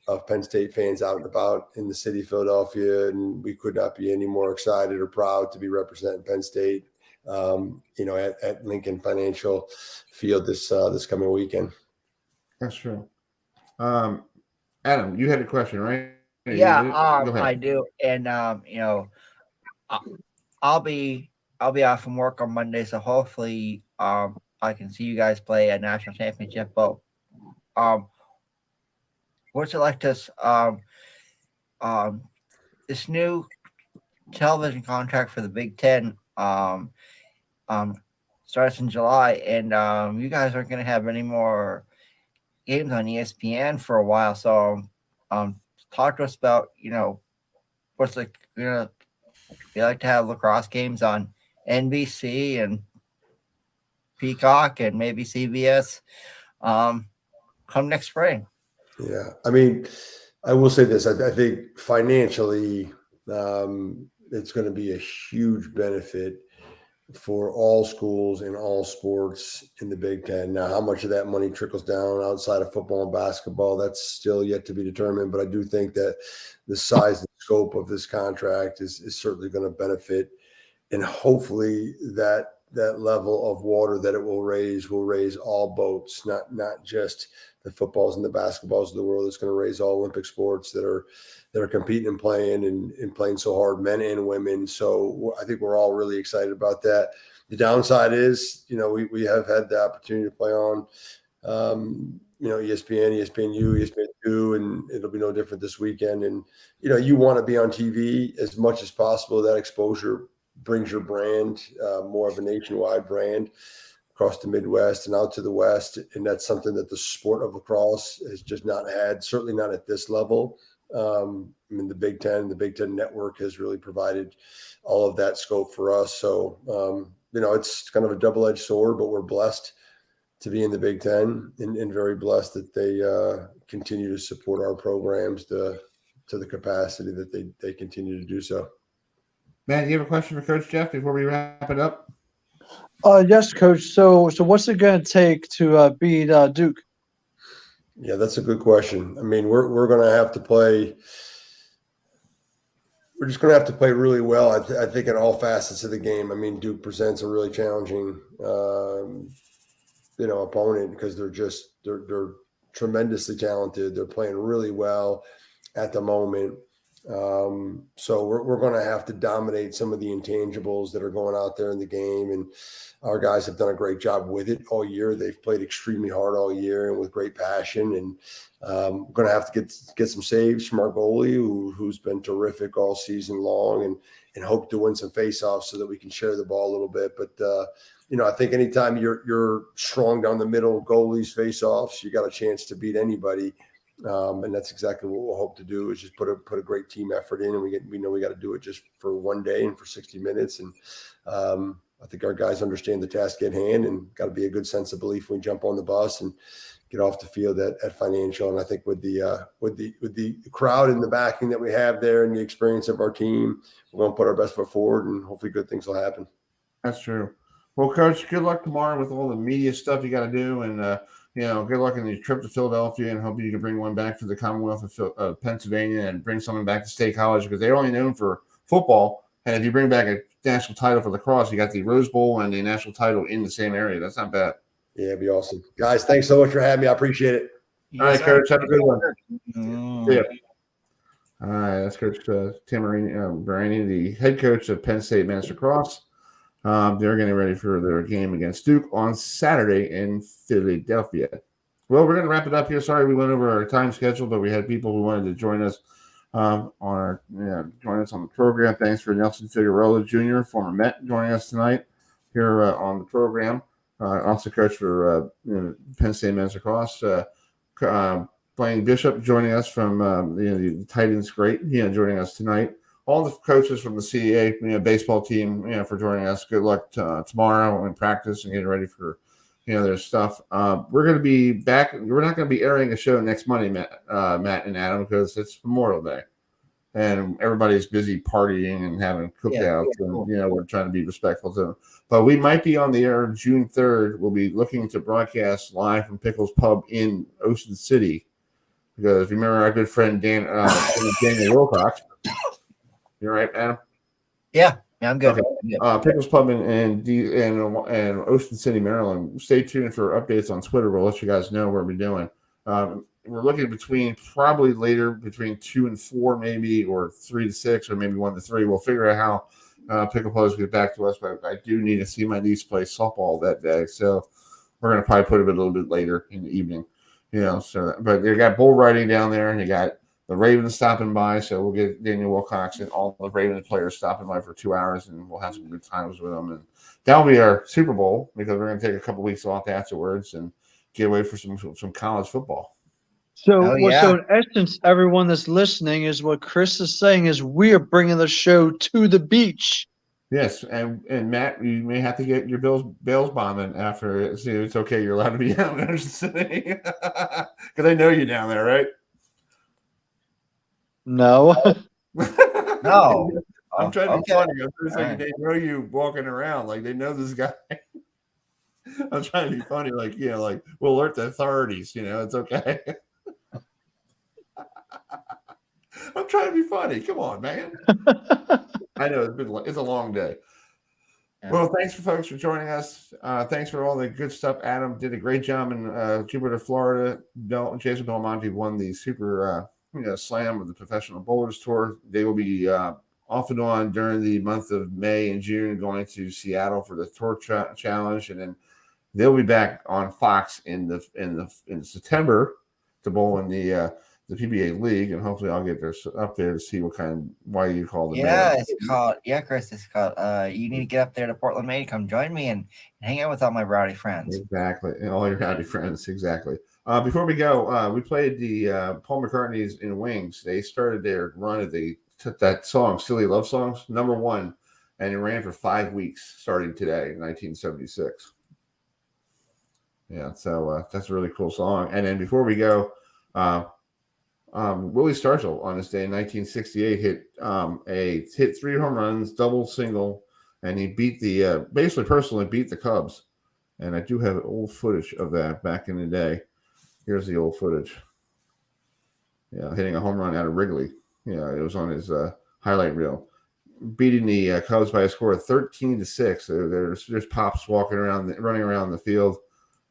of Penn State fans out and about in the city of Philadelphia, and we could not be any more excited or proud to be representing Penn State, at Lincoln Financial Field this coming weekend. That's true. Adam, you had a question, right? Yeah, I do, and I'll be off from work on Monday, so hopefully I can see you guys play a national championship. But what's it like this this new television contract for the Big Ten starts in July, and you guys aren't going to have any more games on ESPN for a while. So talk to us about what's like you like to have lacrosse games on NBC and Peacock and maybe CBS come next spring. Yeah, I mean, I will say this. I think financially, it's going to be a huge benefit for all schools and all sports in the Big Ten. Now, how much of that money trickles down outside of football and basketball, that's still yet to be determined. But I do think that the size and scope of this contract is certainly going to benefit, and hopefully that level of water that it will raise all boats, not just the footballs and the basketballs of the world. It's going to raise all Olympic sports that are competing and playing so hard, men and women. So I think we're all really excited about that. The downside is, we have had the opportunity to play on, ESPN, ESPNU, ESPN2, and it'll be no different this weekend. And, you want to be on TV as much as possible. That exposure brings your brand, more of a nationwide brand across the Midwest and out to the West. And that's something that the sport of lacrosse has just not had, certainly not at this level. The Big Ten network has really provided all of that scope for us. So, it's kind of a double-edged sword, but we're blessed to be in the Big Ten and very blessed that they continue to support our programs to the capacity that they continue to do so. Matt, you have a question for Coach Jeff before we wrap it up? Yes, Coach. So what's it going to take to beat Duke? Yeah, that's a good question. I mean, we're going to have to play. We're just going to have to play really well. I think in all facets of the game. I mean, Duke presents a really challenging, opponent because they're tremendously talented. They're playing really well at the moment. So we're going to have to dominate some of the intangibles that are going out there in the game, and our guys have done a great job with it all year. They've played extremely hard all year and with great passion, and we're going to have to get some saves from our goalie who's been terrific all season long, and hope to win some faceoffs so that we can share the ball a little bit. But I think anytime you're strong down the middle, goalies, faceoffs, you got a chance to beat anybody. And that's exactly what we'll hope to do, is just put a great team effort in, and we know we got to do it just for one day and for 60 minutes. And I think our guys understand the task at hand, and got to be a good sense of belief when we jump on the bus and get off the field at Financial. And I think with the crowd and the backing that we have there and the experience of our team, we're going to put our best foot forward, and hopefully good things will happen. That's true. Well, Coach, good luck tomorrow with all the media stuff you got to do, and good luck in your trip to Philadelphia, and hope you can bring one back to the Commonwealth of Pennsylvania and bring someone back to State College, because they're only known for football. And if you bring back a national title for lacrosse, you got the Rose Bowl and the national title in the same area. That's not bad. Yeah, it'd be awesome. Guys, thanks so much for having me. I appreciate it. All right, Coach. Have a good one. See ya. All right, that's Coach Tambroni, the head coach of Penn State men's lacrosse. They're getting ready for their game against Duke on Saturday in Philadelphia. Well, we're going to wrap it up here. Sorry we went over our time schedule, but we had people who wanted to join us join us on the program. Thanks for Nelson Figueroa Jr., former Met, joining us tonight here on the program. Also coach for Penn State men's lacrosse. Blaine Bishop joining us from the Titans great, joining us tonight. All the coaches from the CEA baseball team, for joining us. Good luck tomorrow in practice and getting ready for their stuff. We're going to be back. We're not going to be airing a show next Monday, Matt and Adam, because it's Memorial Day, and everybody's busy partying and having cookouts, and we're trying to be respectful to them. But we might be on the air June 3rd. We'll be looking to broadcast live from Pickles Pub in Ocean City. Because if you remember our good friend Daniel Wilcox, you're right, Adam? Yeah, I'm good. Okay. Pickles Pub in Ocean City, Maryland. Stay tuned for updates on Twitter. We'll let you guys know what we're doing. We're looking probably later between 2 and 4, maybe, or 3 to 6, or maybe 1 to 3. We'll figure out how Pickle Pubs get back to us. But I do need to see my niece play softball that day, so we're going to probably put it a little bit later in the evening. But they got bull riding down there, and you got the Ravens stopping by. So we'll get Daniel Wilcox and all the Ravens players stopping by for 2 hours, and we'll have some good times with them. And that'll be our Super Bowl, because we're going to take a couple weeks off afterwards and get away for some college football. So in essence, everyone that's listening is what Chris is saying is we are bringing the show to the beach. Yes, and Matt, you may have to get your bails bombing after. See, it's okay. You're allowed to be out in Ocean City because I know you down there, right? No. No. I'm trying to be funny. It's like they know you walking around, like they know this guy. I'm trying to be funny, like we'll alert the authorities. It's okay. I'm trying to be funny. Come on, man. I know it's a long day. Yeah. Well, thanks for folks for joining us. Thanks for all the good stuff. Adam did a great job in Jupiter, Florida. Jason Belmonte won the Super Slam of the Professional Bowlers Tour. They will be off and on during the month of May and June, going to Seattle for the Tour Challenge, and then they'll be back on Fox in September to bowl in the PBA League, and hopefully I'll get up there to see why you call it. Chris, it's called you need to get up there to Portland, Maine, come join me and hang out with all my rowdy friends. Exactly, and all your rowdy friends, exactly. Before we go, we played the Paul McCartney's In Wings. They started their run of that song, Silly Love Songs, #1, and it ran for 5 weeks starting today, 1976. Yeah, so that's a really cool song. And then before we go, Willie Stargell on this day in 1968 hit 3 home runs, double, single, and he personally beat the Cubs. And I do have old footage of that back in the day. Here's the old footage. Yeah, hitting a home run out of Wrigley. Yeah, it was on his highlight reel. Beating the Cubs by a score of 13-6. There's Pops running around the field.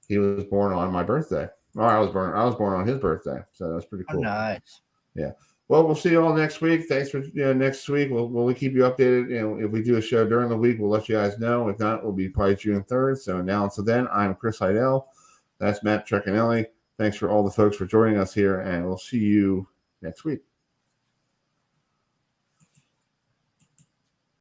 He was born on my birthday. Oh, I was born on his birthday, so that's pretty cool. Oh, nice. Yeah. Well, we'll see you all next week. Thanks for next week. We'll keep you updated. If we do a show during the week, we'll let you guys know. If not, we'll be probably June 3rd. So now until then, I'm Chris Heidel. That's Matt Trecanelli. Thanks for all the folks for joining us here, and we'll see you next week.